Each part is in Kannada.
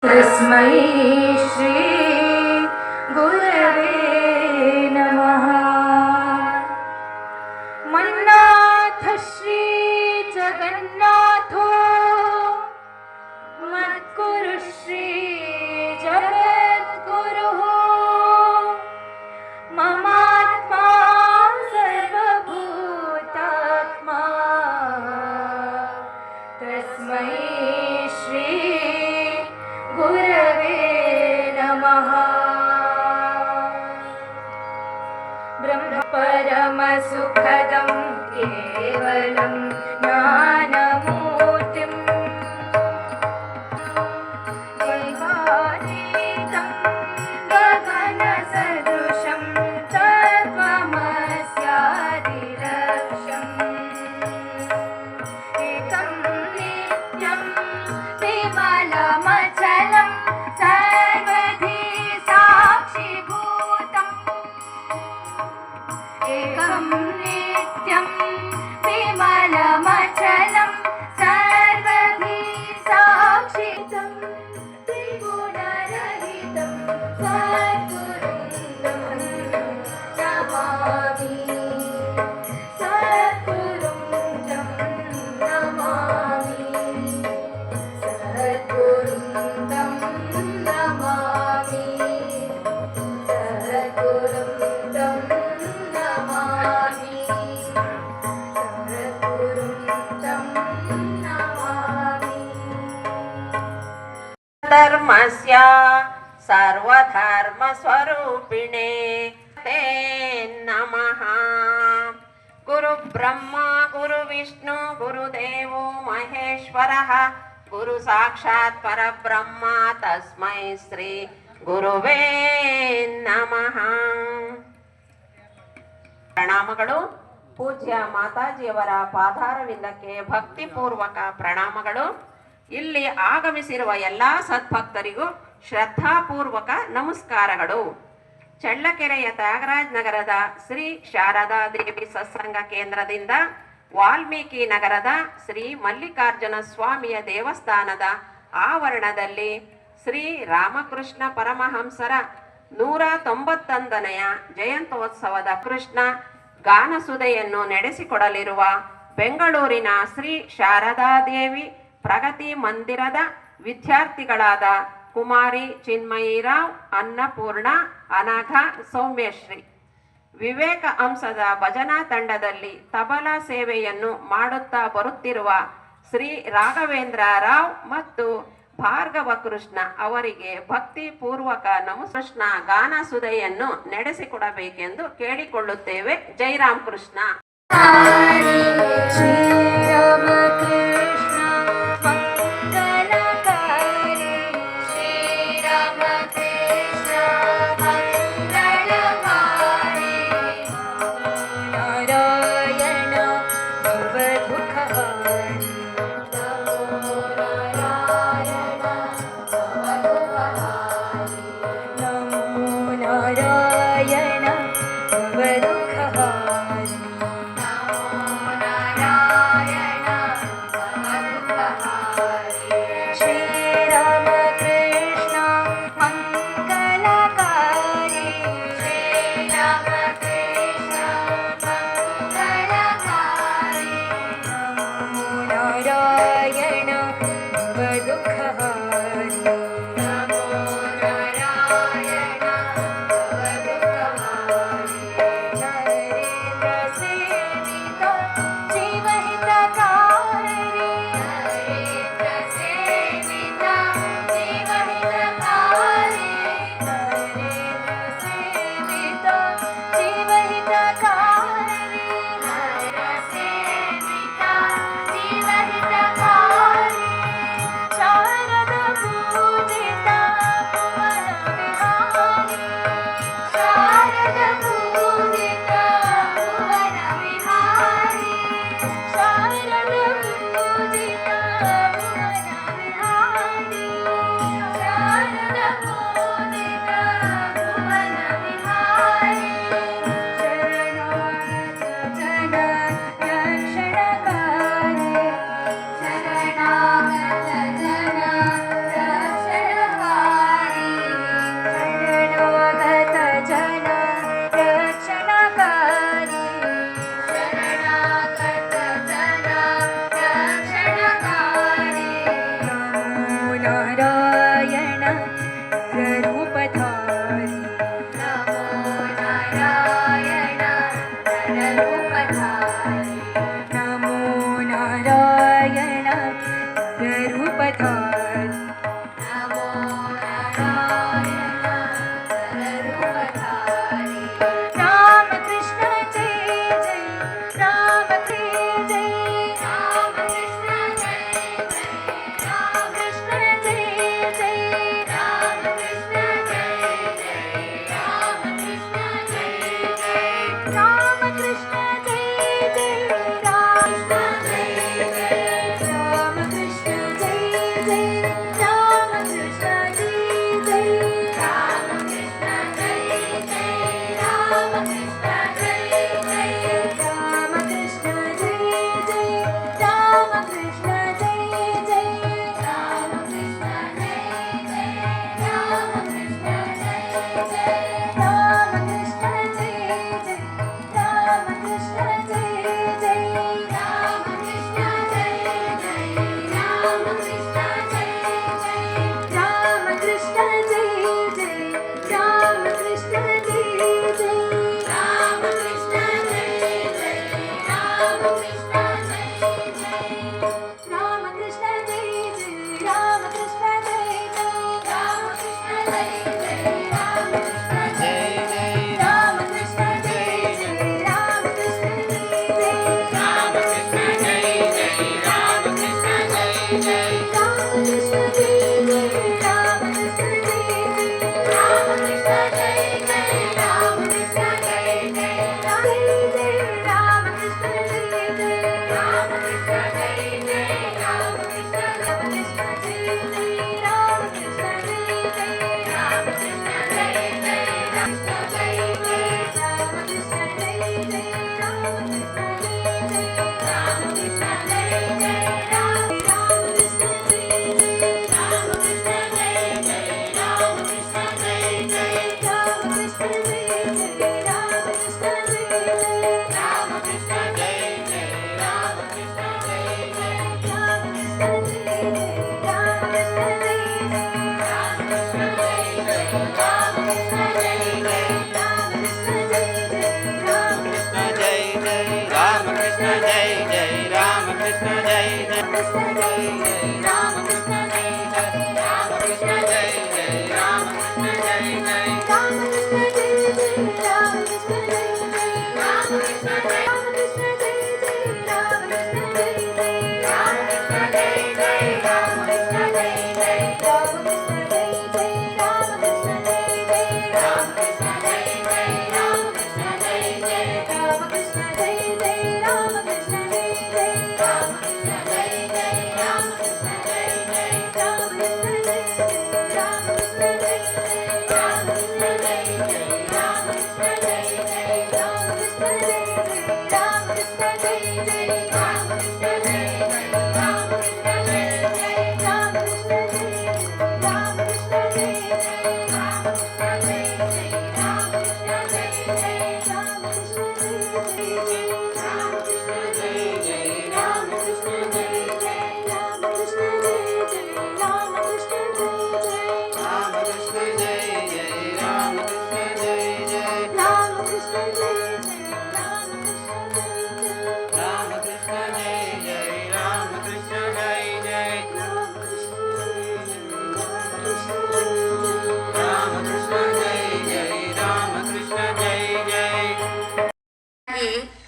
तस्मै श्री गुरवे नमः। मन्नाथ श्री जगन्नाथो मद्गुरु श्री जगद्गुरुः ममात्मा सर्वभूतात्मा तस्मै श्री गुरवे नमः। ब्रह्म परमसुखदं केवलं ज्ञानमूर्तिं देवातीतं गगनसदृशं तत्त्वमस्यादिलक्ष्यम् एकं नित्यं विमलमचलं सर्वधी साक्षिभूतम् एकं नित्यं विमलमचलं सर्वधी साक्षितं त्रिगुणरहितं सद्गुरुं नमामि। सद्गुरुं नमामि। सद्गुरुं नमामि। सद्गुरुं नमामि। सद्गुरुं नमामि। धर्मस्य सर्वधर्मस्वरूपिणे ते नमः। गुरु ब्रह्मा गुरु विष्णु गुरुदेवो महेश्वरः गुरु साक्षाತ್ ಪರಬ್ರಹ್ಮ ತಸ್ಮೈ ಶ್ರೀ ಗುರುವೇ ನಮಃ. ಪ್ರಣಾಮಗಳು. ಪೂಜ್ಯ ಮಾತಾಜಿಯವರ ಪಾದಾರವಿಂದಕ್ಕೆ ಭಕ್ತಿಪೂರ್ವಕ ಪ್ರಣಾಮಗಳು. ಇಲ್ಲಿ ಆಗಮಿಸಿರುವ ಎಲ್ಲ ಸದ್ಭಕ್ತರಿಗೂ ಶ್ರದ್ಧಾಪೂರ್ವಕ ನಮಸ್ಕಾರಗಳು. ಚಳ್ಳಕೆರೆಯ ತ್ಯಾಗರಾಜ್ ನಗರದ ಶ್ರೀ ಶಾರದಾ ದೇವಿ ಸತ್ಸಂಗ ಕೇಂದ್ರದಿಂದ ವಾಲ್ಮೀಕಿ ನಗರದ ಶ್ರೀ ಮಲ್ಲಿಕಾರ್ಜುನ ಸ್ವಾಮಿಯ ದೇವಸ್ಥಾನದ ಆವರಣದಲ್ಲಿ ಶ್ರೀ ರಾಮಕೃಷ್ಣ ಪರಮಹಂಸರ 191ನೆಯ ಜಯಂತ್ಯೋತ್ಸವದ ಕೃಷ್ಣ ಗಾನಸುಧೆಯನ್ನು ನಡೆಸಿಕೊಡಲಿರುವ ಬೆಂಗಳೂರಿನ ಶ್ರೀ ಶಾರದಾದೇವಿ ಪ್ರಗತಿ ಮಂದಿರದ ವಿದ್ಯಾರ್ಥಿಗಳಾದ ಕುಮಾರಿ ಚಿನ್ಮಯಿರಾವ್, ಅನ್ನಪೂರ್ಣ, ಅನಘ, ಸೌಮ್ಯಶ್ರೀ ವಿವೇಕ ಅಂಶದ ಭಜನಾ ತಂಡದಲ್ಲಿ ತಬಲಾ ಸೇವೆಯನ್ನು ಮಾಡುತ್ತಾ ಬರುತ್ತಿರುವ ಶ್ರೀ ರಾಘವೇಂದ್ರ ರಾವ್ ಮತ್ತು ಭಾರ್ಗವ ಕೃಷ್ಣ ಅವರಿಗೆ ಭಕ್ತಿ ಪೂರ್ವಕ ಕೃಷ್ಣ ಗಾನಸುಧೆಯನ್ನು ನಡೆಸಿಕೊಡಬೇಕೆಂದು ಕೇಳಿಕೊಳ್ಳುತ್ತೇವೆ. ಜೈ ರಾಮ್ ಕೃಷ್ಣ.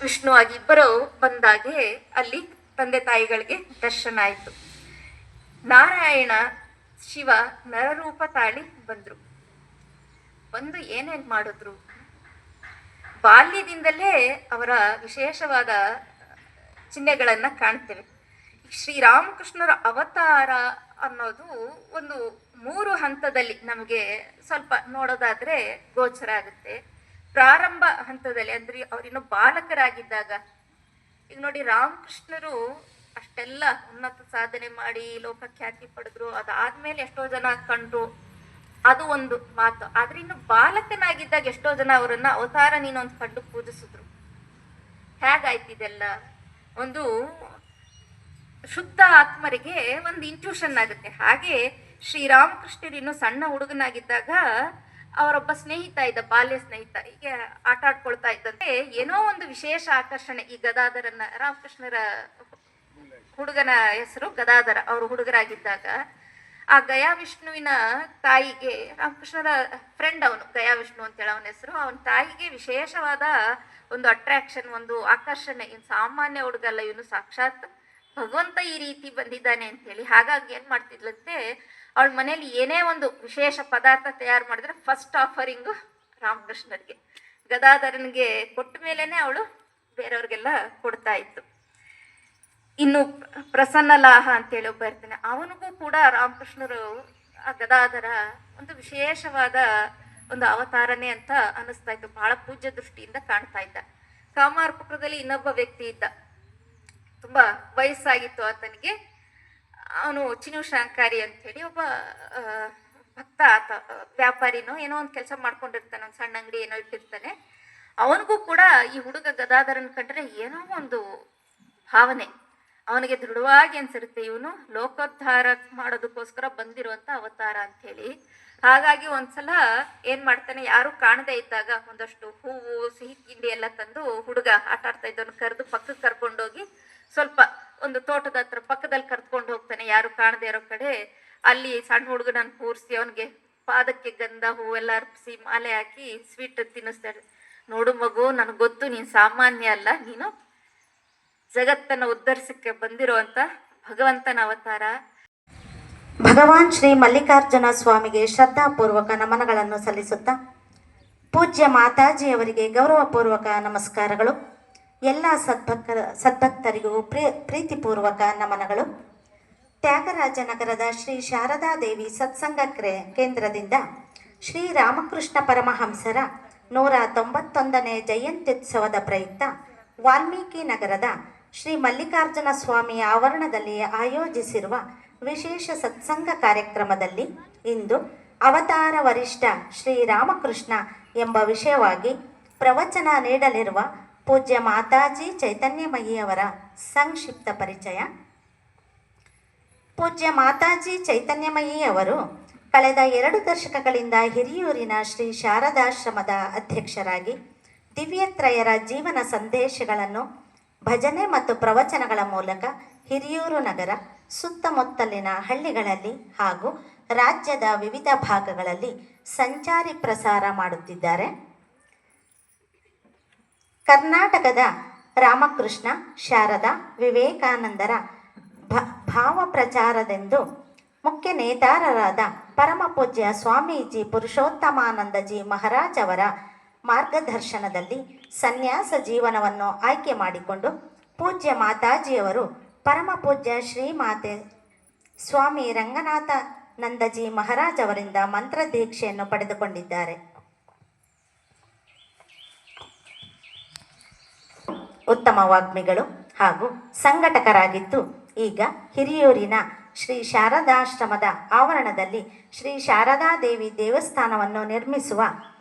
ವಿಷ್ಣು ಆಗಿ ಇಬ್ಬರು ಬಂದಾಗೆ ಅಲ್ಲಿ ತಂದೆ ತಾಯಿಗಳಿಗೆ ದರ್ಶನ ಆಯಿತು. ನಾರಾಯಣ ಶಿವ ನರರೂಪ ತಾಳಿ ಬಂದು ಏನೇನ್ ಮಾಡಿದ್ರು? ಬಾಲ್ಯದಿಂದಲೇ ಅವರ ವಿಶೇಷವಾದ ಚಿಹ್ನೆಗಳನ್ನ ಕಾಣ್ತೇವೆ. ಶ್ರೀರಾಮಕೃಷ್ಣರ ಅವತಾರ ಅನ್ನೋದು ಒಂದು 3 ಹಂತದಲ್ಲಿ ನಮಗೆ ಸ್ವಲ್ಪ ನೋಡೋದಾದ್ರೆ ಗೋಚರ ಆಗುತ್ತೆ. ಪ್ರಾರಂಭ ಹಂತದಲ್ಲಿ ಅಂದ್ರೆ ಅವರಿನ್ನು ಬಾಲಕರಾಗಿದ್ದಾಗ, ಈಗ ನೋಡಿ ರಾಮಕೃಷ್ಣರು ಅಷ್ಟೆಲ್ಲ ಉನ್ನತ ಸಾಧನೆ ಮಾಡಿ ಲೋಕಖ್ಯಾತಿ ಪಡೆದ್ರು, ಅದಾದ್ಮೇಲೆ ಎಷ್ಟೋ ಜನ ಕಂಡ್ರು, ಅದು ಒಂದು ಮಾತು. ಆದ್ರೆ ಇನ್ನು ಬಾಲಕನಾಗಿದ್ದಾಗ ಎಷ್ಟೋ ಜನ ಅವರನ್ನ ಅವತಾರ ನೀನೊಂದು ಕಂಡು ಪೂಜಿಸಿದ್ರು. ಹೇಗಾಯ್ತಿದೆಲ್ಲ? ಒಂದು ಶುದ್ಧ ಆತ್ಮರಿಗೆ ಒಂದು ಇಂಟ್ಯೂಷನ್ ಆಗುತ್ತೆ. ಹಾಗೆ ಶ್ರೀರಾಮಕೃಷ್ಣರು ಇನ್ನು ಸಣ್ಣ ಹುಡುಗನಾಗಿದ್ದಾಗ ಅವರೊಬ್ಬ ಸ್ನೇಹಿತ ಇದ್ದ, ಬಾಲ್ಯ ಸ್ನೇಹಿತ, ಹೀಗೆ ಆಟ ಆಡ್ಕೊಳ್ತಾ ಇದ್ದಂತೆ ಏನೋ ಒಂದು ವಿಶೇಷ ಆಕರ್ಷಣೆ ಈ ಗದಾಧರನ್ನ, ರಾಮಕೃಷ್ಣರ ಹುಡುಗನ ಹೆಸರು ಗದಾಧರ, ಅವರು ಹುಡುಗರಾಗಿದ್ದಾಗ ಆ ಗಯಾ ವಿಷ್ಣುವಿನ ತಾಯಿಗೆ, ರಾಮಕೃಷ್ಣರ ಫ್ರೆಂಡ್ ಅವನು ಗಯಾ ವಿಷ್ಣು ಅಂತೇಳಿ ಅವನ ಹೆಸರು, ಅವನ ತಾಯಿಗೆ ವಿಶೇಷವಾದ ಒಂದು ಅಟ್ರಾಕ್ಷನ್, ಒಂದು ಆಕರ್ಷಣೆ. ಇನ್ನು ಸಾಮಾನ್ಯ ಹುಡುಗಲ್ಲ, ಇವನು ಸಾಕ್ಷಾತ್ ಭಗವಂತ ಈ ರೀತಿ ಬಂದಿದ್ದಾನೆ ಅಂತೇಳಿ. ಹಾಗಾಗಿ ಏನ್ ಮಾಡ್ತಿದ್ಲಂತೆ, ಅವಳ ಮನೇಲಿ ಏನೇ ಒಂದು ವಿಶೇಷ ಪದಾರ್ಥ ತಯಾರು ಮಾಡಿದ್ರೆ ಫಸ್ಟ್ ಆಫರಿಂಗು ರಾಮಕೃಷ್ಣರಿಗೆ, ಗದಾಧರನಿಗೆ ಕೊಟ್ಟ ಮೇಲೇನೆ ಅವಳು ಬೇರೆಯವ್ರಿಗೆಲ್ಲ ಕೊಡ್ತಾ ಇತ್ತು. ಇನ್ನು ಪ್ರಸನ್ನಲಾಹ ಅಂತೇಳಿ ಒಬ್ಬ ಇರ್ತಾನೆ, ಅವನಿಗೂ ಕೂಡ ರಾಮಕೃಷ್ಣರು ಆ ಗದಾಧರ ಒಂದು ವಿಶೇಷವಾದ ಒಂದು ಅವತಾರನೇ ಅಂತ ಅನಿಸ್ತಾ ಇತ್ತು. ಬಹಳ ಪೂಜ್ಯ ದೃಷ್ಟಿಯಿಂದ ಕಾಣ್ತಾ ಇದ್ದ. ಕಾಮಾರ್ಪುರದಲ್ಲಿ ಇನ್ನೊಬ್ಬ ವ್ಯಕ್ತಿ ಇದ್ದ, ತುಂಬಾ ವಯಸ್ಸಾಗಿತ್ತು ಆತನಿಗೆ. ಅವನು ಚಿನ್ನು ಶಾಂಕಾರಿ ಅಂತ ಹೇಳಿ ಒಬ್ಬ ಭಕ್ತ, ಆತ ವ್ಯಾಪಾರಿನೋ ಏನೋ ಒಂದು ಕೆಲಸ ಮಾಡ್ಕೊಂಡಿರ್ತಾನೆ, ಒಂದು ಸಣ್ಣ ಅಂಗಡಿ ಏನೋ ಇಟ್ಟಿರ್ತಾನೆ. ಅವನಿಗೂ ಕೂಡ ಈ ಹುಡುಗ ಗದಾಧರನ್ ಕಂಡ್ರೆ ಏನೋ ಒಂದು ಭಾವನೆ ಅವನಿಗೆ ದೃಢವಾಗಿ ಅನ್ಸಿರುತ್ತೆ, ಇವನು ಲೋಕೋದ್ಧಾರ ಮಾಡೋದಕ್ಕೋಸ್ಕರ ಬಂದಿರುವಂತ ಅವತಾರ ಅಂತ ಹೇಳಿ. ಹಾಗಾಗಿ ಒಂದ್ಸಲ ಏನ್ ಮಾಡ್ತಾನೆ, ಯಾರು ಕಾಣದೇ ಇದ್ದಾಗ ಒಂದಷ್ಟು ಹೂವು ಸಿಹಿ ತಿಂಡಿ ಎಲ್ಲ ತಂದು ಹುಡುಗ ಆಟ ಆಡ್ತಾ ಇದ್ದವನು ಕರೆದು ಪಕ್ಕಕ್ಕೆ ಕರ್ಕೊಂಡೋಗಿ ಸ್ವಲ್ಪ ಒಂದು ತೋಟದ ಹತ್ರ ಪಕ್ಕದಲ್ಲಿ ಕರ್ಕೊಂಡು ಹೋಗ್ತಾನೆ, ಯಾರು ಕಾಣದೇ ಇರೋ ಕಡೆ. ಅಲ್ಲಿ ಸಣ್ಣ ಹುಡುಗನನ್ನು ಕೂರಿಸಿ ಅವನಿಗೆ ಪಾದಕ್ಕೆ ಗಂಧ ಹೂವೆಲ್ಲ ಅರ್ಪಿಸಿ ಮಾಲೆ ಹಾಕಿ ಸ್ವೀಟ್ ತಿನ್ನಿಸ್ತಾರೆ. ನೋಡು ಮಗು, ನನಗೆ ಗೊತ್ತು ನೀನು ಸಾಮಾನ್ಯ ಅಲ್ಲ, ನೀನು ಜಗತ್ತನ್ನು ಉದ್ಧರಿಸಕ್ಕೆ ಬಂದಿರುವಂತ ಭಗವಂತನ ಅವತಾರ. ಭಗವಾನ್ ಶ್ರೀ ಮಲ್ಲಿಕಾರ್ಜುನ ಸ್ವಾಮಿಗೆ ಶ್ರದ್ಧಾಪೂರ್ವಕ ನಮನಗಳನ್ನು ಸಲ್ಲಿಸುತ್ತಾ, ಪೂಜ್ಯ ಮಾತಾಜಿಯವರಿಗೆ ಗೌರವಪೂರ್ವಕ ನಮಸ್ಕಾರಗಳು. ಎಲ್ಲ ಸದ್ಭಕ್ತರಿಗೂ ಪ್ರೀತಿಪೂರ್ವಕ ನಮನಗಳು. ತ್ಯಾಗರಾಜನಗರದ ಶ್ರೀ ಶಾರದಾದೇವಿ ಸತ್ಸಂಗ ಕೇಂದ್ರದಿಂದ ಶ್ರೀ ರಾಮಕೃಷ್ಣ ಪರಮಹಂಸರ 191ನೇ ಜಯಂತ್ಯುತ್ಸವದ ಪ್ರಯುಕ್ತ ವಾಲ್ಮೀಕಿ ನಗರದ ಶ್ರೀ ಮಲ್ಲಿಕಾರ್ಜುನ ಸ್ವಾಮಿಯ ಆವರಣದಲ್ಲಿ ಆಯೋಜಿಸಿರುವ ವಿಶೇಷ ಸತ್ಸಂಗ ಕಾರ್ಯಕ್ರಮದಲ್ಲಿ ಇಂದು ಅವತಾರ ವರಿಷ್ಠ ಶ್ರೀ ರಾಮಕೃಷ್ಣ ಎಂಬ ವಿಷಯವಾಗಿ ಪ್ರವಚನ ನೀಡಲಿರುವ ಪೂಜ್ಯ ಮಾತಾಜಿ ಚೈತನ್ಯಮಯಿಯವರ ಸಂಕ್ಷಿಪ್ತ ಪರಿಚಯ. ಪೂಜ್ಯ ಮಾತಾಜಿ ಚೈತನ್ಯಮಯಿಯವರು ಕಳೆದ 2 ದಶಕಗಳಿಂದ ಹಿರಿಯೂರಿನ ಶ್ರೀ ಶಾರದಾಶ್ರಮದ ಅಧ್ಯಕ್ಷರಾಗಿ ದಿವ್ಯತ್ರಯರ ಜೀವನ ಸಂದೇಶಗಳನ್ನು ಭಜನೆ ಮತ್ತು ಪ್ರವಚನಗಳ ಮೂಲಕ ಹಿರಿಯೂರು ನಗರ, ಸುತ್ತಮುತ್ತಲಿನ ಹಳ್ಳಿಗಳಲ್ಲಿ ಹಾಗೂ ರಾಜ್ಯದ ವಿವಿಧ ಭಾಗಗಳಲ್ಲಿ ಸಂಚಾರಿ ಪ್ರಸಾರ ಮಾಡುತ್ತಿದ್ದಾರೆ. ಕರ್ನಾಟಕದ ರಾಮಕೃಷ್ಣ, ಶಾರದಾ, ವಿವೇಕಾನಂದರ ಭಾವ ಪ್ರಚಾರದೆಂದು ಮುಖ್ಯ ನೇತಾರರಾದ ಪರಮಪೂಜ್ಯ ಸ್ವಾಮೀಜಿ ಪುರುಷೋತ್ತಮಾನಂದಜಿ ಮಹಾರಾಜ್ ಅವರ ಮಾರ್ಗದರ್ಶನದಲ್ಲಿ ಸನ್ಯಾಸ ಜೀವನವನ್ನು ಆಯ್ಕೆ ಮಾಡಿಕೊಂಡು ಪೂಜ್ಯ ಮಾತಾಜಿಯವರು ಪರಮಪೂಜ್ಯ ಶ್ರೀಮಾತೆ ಸ್ವಾಮಿ ರಂಗನಾಥಾನಂದಜಿ ಮಹಾರಾಜ್ ಅವರಿಂದ ಮಂತ್ರದೀಕ್ಷೆಯನ್ನು ಪಡೆದುಕೊಂಡಿದ್ದಾರೆ. ಉತ್ತಮ ವಾಗ್ಮಿಗಳು ಹಾಗೂ ಸಂಘಟಕರಾಗಿದ್ದು ಈಗ ಹಿರಿಯೂರಿನ ಶ್ರೀ ಶಾರದಾಶ್ರಮದ ಆವರಣದಲ್ಲಿ ಶ್ರೀ ಶಾರದಾದೇವಿ ದೇವಸ್ಥಾನವನ್ನು ನಿರ್ಮಿಸುವ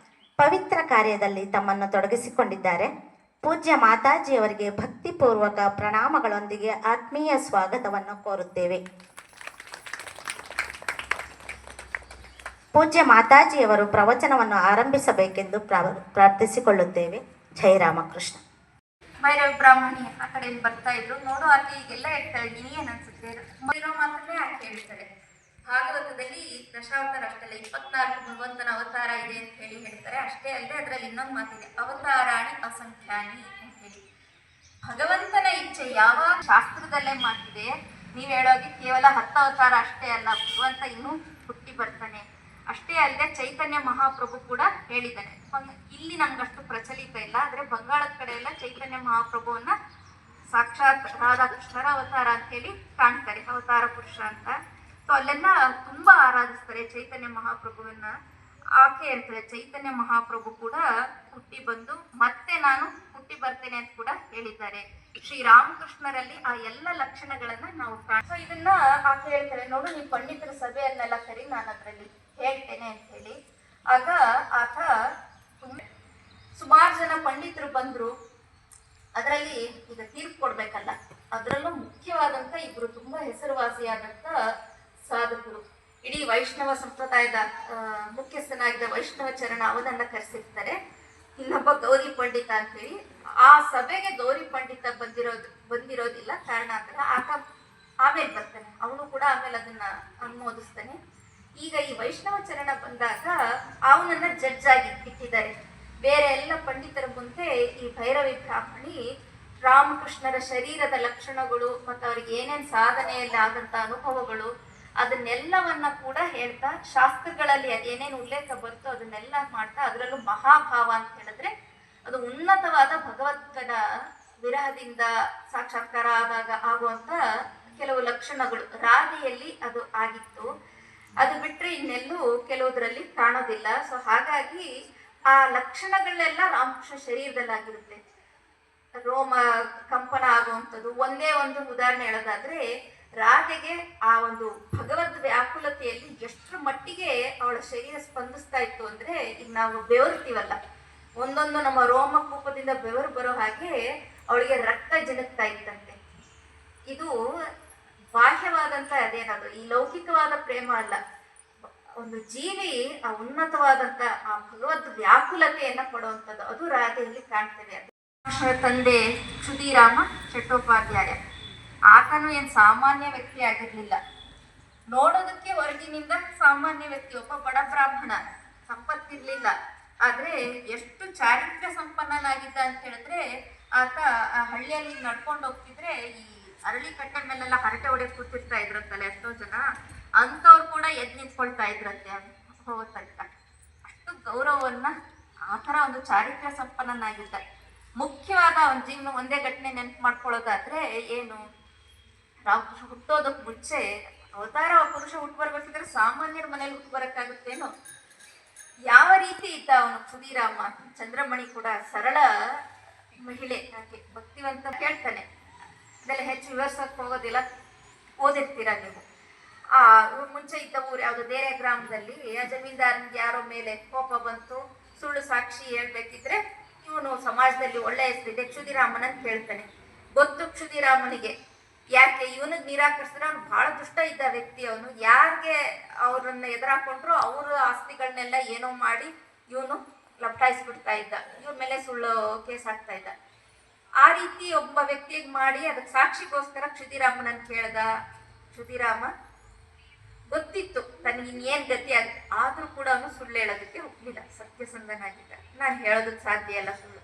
ಪವಿತ್ರ ಕಾರ್ಯದಲ್ಲಿ ತಮ್ಮನ್ನು ತೊಡಗಿಸಿಕೊಂಡಿದ್ದಾರೆ. ಪೂಜ್ಯ ಮಾತಾಜಿಯವರಿಗೆ ಭಕ್ತಿಪೂರ್ವಕ ಪ್ರಣಾಮಗಳೊಂದಿಗೆ ಆತ್ಮೀಯ ಸ್ವಾಗತವನ್ನು ಕೋರುತ್ತೇವೆ. ಪೂಜ್ಯ ಮಾತಾಜಿಯವರು ಪ್ರವಚನವನ್ನು ಆರಂಭಿಸಬೇಕೆಂದು ಪ್ರಾರ್ಥಿಸಿಕೊಳ್ಳುತ್ತೇವೆ. ಜೈ ರಾಮಕೃಷ್ಣ. ಭೈರವಿ ಬ್ರಾಹ್ಮಣಿ ಆ ಕಡೆಯಿಂದ ಬರ್ತಾ ಇದ್ರು. ನೋಡು ಆಕೆ ಈಗೆಲ್ಲ ಹೇಳ್ತಾಳೆ, ನೀನೇನು ಅನ್ಸುತ್ತೆ ಇರೋ ಮಾತನ್ನೇ ಆಕೆ ಹೇಳ್ತಾಳೆ. ಭಾಗವತದಲ್ಲಿ ದಶಾವತಾರ ಅಷ್ಟಲ್ಲ, 24 ಭಗವಂತನ ಅವತಾರ ಇದೆ ಅಂತ ಹೇಳಿ ಹೇಳ್ತಾರೆ. ಅಷ್ಟೇ ಅಲ್ಲದೆ ಅದರಲ್ಲಿ ಇನ್ನೊಂದು ಮಾತಿದೆ, ಅವತಾರಾಣಿ ಅಸಂಖ್ಯಾನಿ ಅಂತ ಹೇಳಿ. ಭಗವಂತನ ಇಚ್ಛೆ ಯಾವಾಗ ಶಾಸ್ತ್ರದಲ್ಲೇ ಮಾತಿದೆ. ನೀವು ಹೇಳೋಗಿ ಕೇವಲ 10 ಅವತಾರ ಅಷ್ಟೇ ಅಲ್ಲ, ಭಗವಂತ ಇನ್ನೂ ಹುಟ್ಟಿ ಬರ್ತಾನೆ. ಅಷ್ಟೇ ಅಲ್ಲದೆ ಚೈತನ್ಯ ಮಹಾಪ್ರಭು ಕೂಡ ಹೇಳಿದ್ದಾನೆ. ಇಲ್ಲಿ ನಮ್ಗಷ್ಟು ಪ್ರಚಲಿತ ಇಲ್ಲ, ಆದರೆ ಬಂಗಾಳದ ಕಡೆ ಎಲ್ಲ ಚೈತನ್ಯ ಮಹಾಪ್ರಭುವನ್ನ ಸಾಕ್ಷಾತ್ ರಾಧಾಕೃಷ್ಣರ ಅವತಾರ ಅಂತ ಹೇಳಿ ಕಾಣ್ತಾರೆ, ಅವತಾರ ಪುರುಷ ಅಂತ. ಸೊ ಅಲ್ಲೆಲ್ಲ ತುಂಬಾ ಆರಾಧಿಸ್ತಾರೆ ಚೈತನ್ಯ ಮಹಾಪ್ರಭುವನ್ನ. ಆಕೆ ಹೇಳ್ತಾರೆ, ಚೈತನ್ಯ ಮಹಾಪ್ರಭು ಕೂಡ ಹುಟ್ಟಿ ಬಂದು ಮತ್ತೆ ನಾನು ಹುಟ್ಟಿ ಬರ್ತೇನೆ ಅಂತ ಕೂಡ ಹೇಳಿದ್ದಾರೆ. ಶ್ರೀರಾಮಕೃಷ್ಣರಲ್ಲಿ ಆ ಎಲ್ಲ ಲಕ್ಷಣಗಳನ್ನ ನಾವು ಸೊ ಇದನ್ನ ಆಕೆ ಹೇಳ್ತಾರೆ, ನೋಡು ನೀವು ಪಂಡಿತರ ಸಭೆಯನ್ನೆಲ್ಲ ಕರಿ, ನಾನು ಅದರಲ್ಲಿ ಹೇಳ್ತೇನೆ ಅಂತ ಹೇಳಿ. ಆಗ ಆತ ಸುಮಾರು ಜನ ಪಂಡಿತರು ಬಂದ್ರು. ಅದರಲ್ಲಿ ಈಗ ತೀರ್ಪು ಕೊಡ್ಬೇಕಲ್ಲ, ಅದರಲ್ಲೂ ಮುಖ್ಯವಾದಂತ ಇಬ್ರು ತುಂಬಾ ಹೆಸರುವಾಸಿಯಾದಂತ ಸಾಧಕರು, ಇಡೀ ವೈಷ್ಣವ ಸಂಪ್ರದಾಯದ ಮುಖ್ಯಸ್ಥನಾಗಿದ್ದ ವೈಷ್ಣವ ಚರಣ ಅವನನ್ನ ಕರೆಸಿರ್ತಾರೆ. ಇನ್ನೊಬ್ಬ ಗೌರಿ ಪಂಡಿತ ಅಂತೇಳಿ. ಆ ಸಭೆಗೆ ಗೌರಿ ಪಂಡಿತ ಬಂದಿರೋದಿಲ್ಲ, ಕಾರಣಾಂತರ ಆತ ಆಮೇಲೆ ಬರ್ತಾನೆ, ಅವನು ಕೂಡ ಆಮೇಲೆ ಅದನ್ನ ಅನುಮೋದಿಸ್ತಾನೆ. ಈಗ ಈ ವೈಷ್ಣವ ಚರಣ ಬಂದಾಗ ಅವನನ್ನ ಜಡ್ಜ್ ಆಗಿ ಇಟ್ಟಿದ್ದಾರೆ. ಬೇರೆ ಎಲ್ಲ ಪಂಡಿತರ ಮುಂದೆ ಈ ಭೈರವಿ ಬ್ರಾಹ್ಮಣಿ ರಾಮಕೃಷ್ಣರ ಶರೀರದ ಲಕ್ಷಣಗಳು ಮತ್ತು ಅವ್ರಿಗೆ ಏನೇನು ಸಾಧನೆಯಲ್ಲಿ ಆದಂತ ಅನುಭವಗಳು ಅದನ್ನೆಲ್ಲವನ್ನ ಕೂಡ ಹೇಳ್ತಾ, ಶಾಸ್ತ್ರಗಳಲ್ಲಿ ಅದೇನೇನು ಉಲ್ಲೇಖ ಬರುತ್ತೋ ಅದನ್ನೆಲ್ಲ ಮಾಡ್ತಾ, ಅದರಲ್ಲೂ ಮಹಾಭಾವ ಅಂತ ಹೇಳಿದ್ರೆ ಅದು ಉನ್ನತವಾದ ಭಗವಂತನ ವಿರಹದಿಂದ ಸಾಕ್ಷಾತ್ಕಾರ ಆದಾಗ ಆಗುವಂತ ಕೆಲವು ಲಕ್ಷಣಗಳು ರಾಧೆಯಲ್ಲಿ ಅದು ಆಗಿತ್ತು. ಅದು ಬಿಟ್ರೆ ಇನ್ನೆಲ್ಲೂ ಕೆಲವುದರಲ್ಲಿ ಕಾಣೋದಿಲ್ಲ. ಸೊ ಹಾಗಾಗಿ ಆ ಲಕ್ಷಣಗಳೆಲ್ಲ ರಾಮಕೃಷ್ಣ ಶರೀರದಲ್ಲಾಗಿರುತ್ತೆ. ರೋಮ ಕಂಪನ ಆಗುವಂಥದ್ದು. ಒಂದೇ ಒಂದು ಉದಾಹರಣೆ ಹೇಳೋದಾದ್ರೆ, ರಾಧೆಗೆ ಆ ಒಂದು ಭಗವದ್ ವ್ಯಾಕುಲತೆಯಲ್ಲಿ ಎಷ್ಟರ ಮಟ್ಟಿಗೆ ಅವಳ ಶರೀರ ಸ್ಪಂದಿಸ್ತಾ ಇತ್ತು ಅಂದ್ರೆ, ಈಗ ನಾವು ಬೆವರ್ತೀವಲ್ಲ, ಒಂದೊಂದು ನಮ್ಮ ರೋಮ ಕೂಪದಿಂದ ಬೆವರು ಬರೋ ಹಾಗೆ ಅವಳಿಗೆ ರಕ್ತ ಜಿನುಕ್ತಾ ಇತ್ತಂತೆ. ಇದು ಬಾಹ್ಯವಾದಂತ ಅದೇನದು ಈ ಲೌಕಿಕವಾದ ಪ್ರೇಮ ಅಲ್ಲ, ಒಂದು ಜೀವಿ ಆ ಉನ್ನತವಾದಂತ ಆ ಭಗವದ್ ವ್ಯಾಕುಲತೆಯನ್ನ ಪಡುವಂಥದ್ದು, ಅದು ರಾಧೆಯಲ್ಲಿ ಕಾಣ್ತೇವೆ. ತಂದೆ ಕ್ಷುದಿರಾಮ ಚಟ್ಟೋಪಾಧ್ಯಾಯ, ಆತನು ಏನ್ ಸಾಮಾನ್ಯ ವ್ಯಕ್ತಿ ಆಗಿರ್ಲಿಲ್ಲ. ನೋಡೋದಕ್ಕೆ ಹೊರಗಿನಿಂದ ಸಾಮಾನ್ಯ ವ್ಯಕ್ತಿ, ಒಬ್ಬ ಬಡ ಬ್ರಾಹ್ಮಣ, ಸಂಪತ್ತಿರ್ಲಿಲ್ಲ. ಆದ್ರೆ ಎಷ್ಟು ಚಾರಿತ್ರ್ಯ ಸಂಪನ್ನನಾಗಿದ್ದ ಅಂತ ಹೇಳಿದ್ರೆ, ಆತ ಆ ಹಳ್ಳಿಯಲ್ಲಿ ನಡ್ಕೊಂಡು ಹೋಗ್ತಿದ್ರೆ ಈ ಅರಳಿ ಕಟ್ಟೆ ಮೇಲೆಲ್ಲ ಹರಟೆ ಹೊಡೆದು ಕೂತಿರ್ತಾ ಇದ್ರಂತಲ್ಲ ಎಷ್ಟೋ ಜನ, ಅಂಥವ್ರು ಕೂಡ ಎದ್ದು ನಿಂತ್ಕೊಳ್ತಾ ಇದ್ರಂತೆ ಹೋಗೋ ತನಕ. ಅಷ್ಟು ಗೌರವವನ್ನ, ಆ ಥರ ಒಂದು ಚಾರಿತ್ರ್ಯ ಸಂಪನ್ನನಾಗಿದ್ದ. ಮುಖ್ಯವಾದ ಅವನ ಜೀವನ ಒಂದೇ ಘಟನೆ ನೆನಪು ಮಾಡ್ಕೊಳ್ಳೋದಾದ್ರೆ, ಏನು ರಾಮಕೃಷ್ಣ ಹುಟ್ಟೋದಕ್ಕೆ ಮುಂಚೆ ಅವತಾರ ಪುರುಷ ಹುಟ್ಟು ಬರ್ಬೇಕಿದ್ರೆ ಸಾಮಾನ್ಯರ ಮನೇಲಿ ಹುಟ್ಟು ಬರಕ್ಕಾಗುತ್ತೇನೋ, ಯಾವ ರೀತಿ ಇದ್ದ ಅವನು ಕ್ಷುದಿರಾಮ. ಚಂದ್ರಮಣಿ ಕೂಡ ಸರಳ ಮಹಿಳೆ, ಆಕೆ ಭಕ್ತಿವಂತ. ಕೇಳ್ತಾನೆ, ಇದೆಲ್ಲ ಹೆಚ್ಚು ವಿವರಿಸೋಕೆ ಹೋಗೋದಿಲ್ಲ, ಓದಿರ್ತೀರ ನೀವು. ಮುಂಚೆ ಇದ್ದ ಊರು ಯಾವುದು, ಬೇರೆ ಗ್ರಾಮದಲ್ಲಿ ಆ ಜಮೀನ್ದಾರನಿಗೆ ಯಾರೋ ಮೇಲೆ ಕೋಪ ಬಂತು, ಸುಳ್ಳು ಸಾಕ್ಷಿ ಹೇಳ್ಬೇಕಿದ್ರೆ ಇವನು ಸಮಾಜದಲ್ಲಿ ಒಳ್ಳೆ ಹೆಸರಿದೆ ಕ್ಷುದಿರಾಮನ್ ಅಂತ ಹೇಳ್ತಾನೆ. ಗೊತ್ತು ಕ್ಷುದಿರಾಮನಿಗೆ, ಯಾಕೆ ಇವನಿಗೆ ನಿರಾಕರಿಸಿದ್ರೆ ಅವ್ನು ಬಹಳ ದುಷ್ಟ ಇದ್ದ ವ್ಯಕ್ತಿ. ಅವನು ಯಾರಿಗೆ ಅವ್ರನ್ನ ಎದುರಾಕೊಂಡ್ರು ಅವ್ರ ಆಸ್ತಿಗಳನ್ನೆಲ್ಲ ಏನೋ ಮಾಡಿ ಇವನು ಲಪ್ಟಾಯಿಸ್ಬಿಡ್ತಾ ಇದ್ದ, ಇವ್ರ ಮೇಲೆ ಸುಳ್ಳು ಕೇಸ್ ಹಾಕ್ತಾ ಇದ್ದ. ಆ ರೀತಿ ಒಬ್ಬ ವ್ಯಕ್ತಿಗೆ ಮಾಡಿ ಅದಕ್ಕೆ ಸಾಕ್ಷಿಗೋಸ್ಕರ ಕ್ಷುದಿರಾಮನನ್ನು ಕೇಳ್ದ. ಕ್ಷುದಿರಾಮ ಗೊತ್ತಿತ್ತು ತನಗೆ ಇನ್ನೇನು ಗತಿ ಆಗುತ್ತೆ, ಆದರೂ ಕೂಡ ಅವನು ಸುಳ್ಳು ಹೇಳೋದಕ್ಕೆ ಒಪ್ಪಲಿಲ್ಲ, ಸತ್ಯಸಂಧನಾಗಿದ್ದ. ನಾನು ಹೇಳೋದಕ್ಕೆ ಸಾಧ್ಯ ಇಲ್ಲ ಸುಳ್ಳು,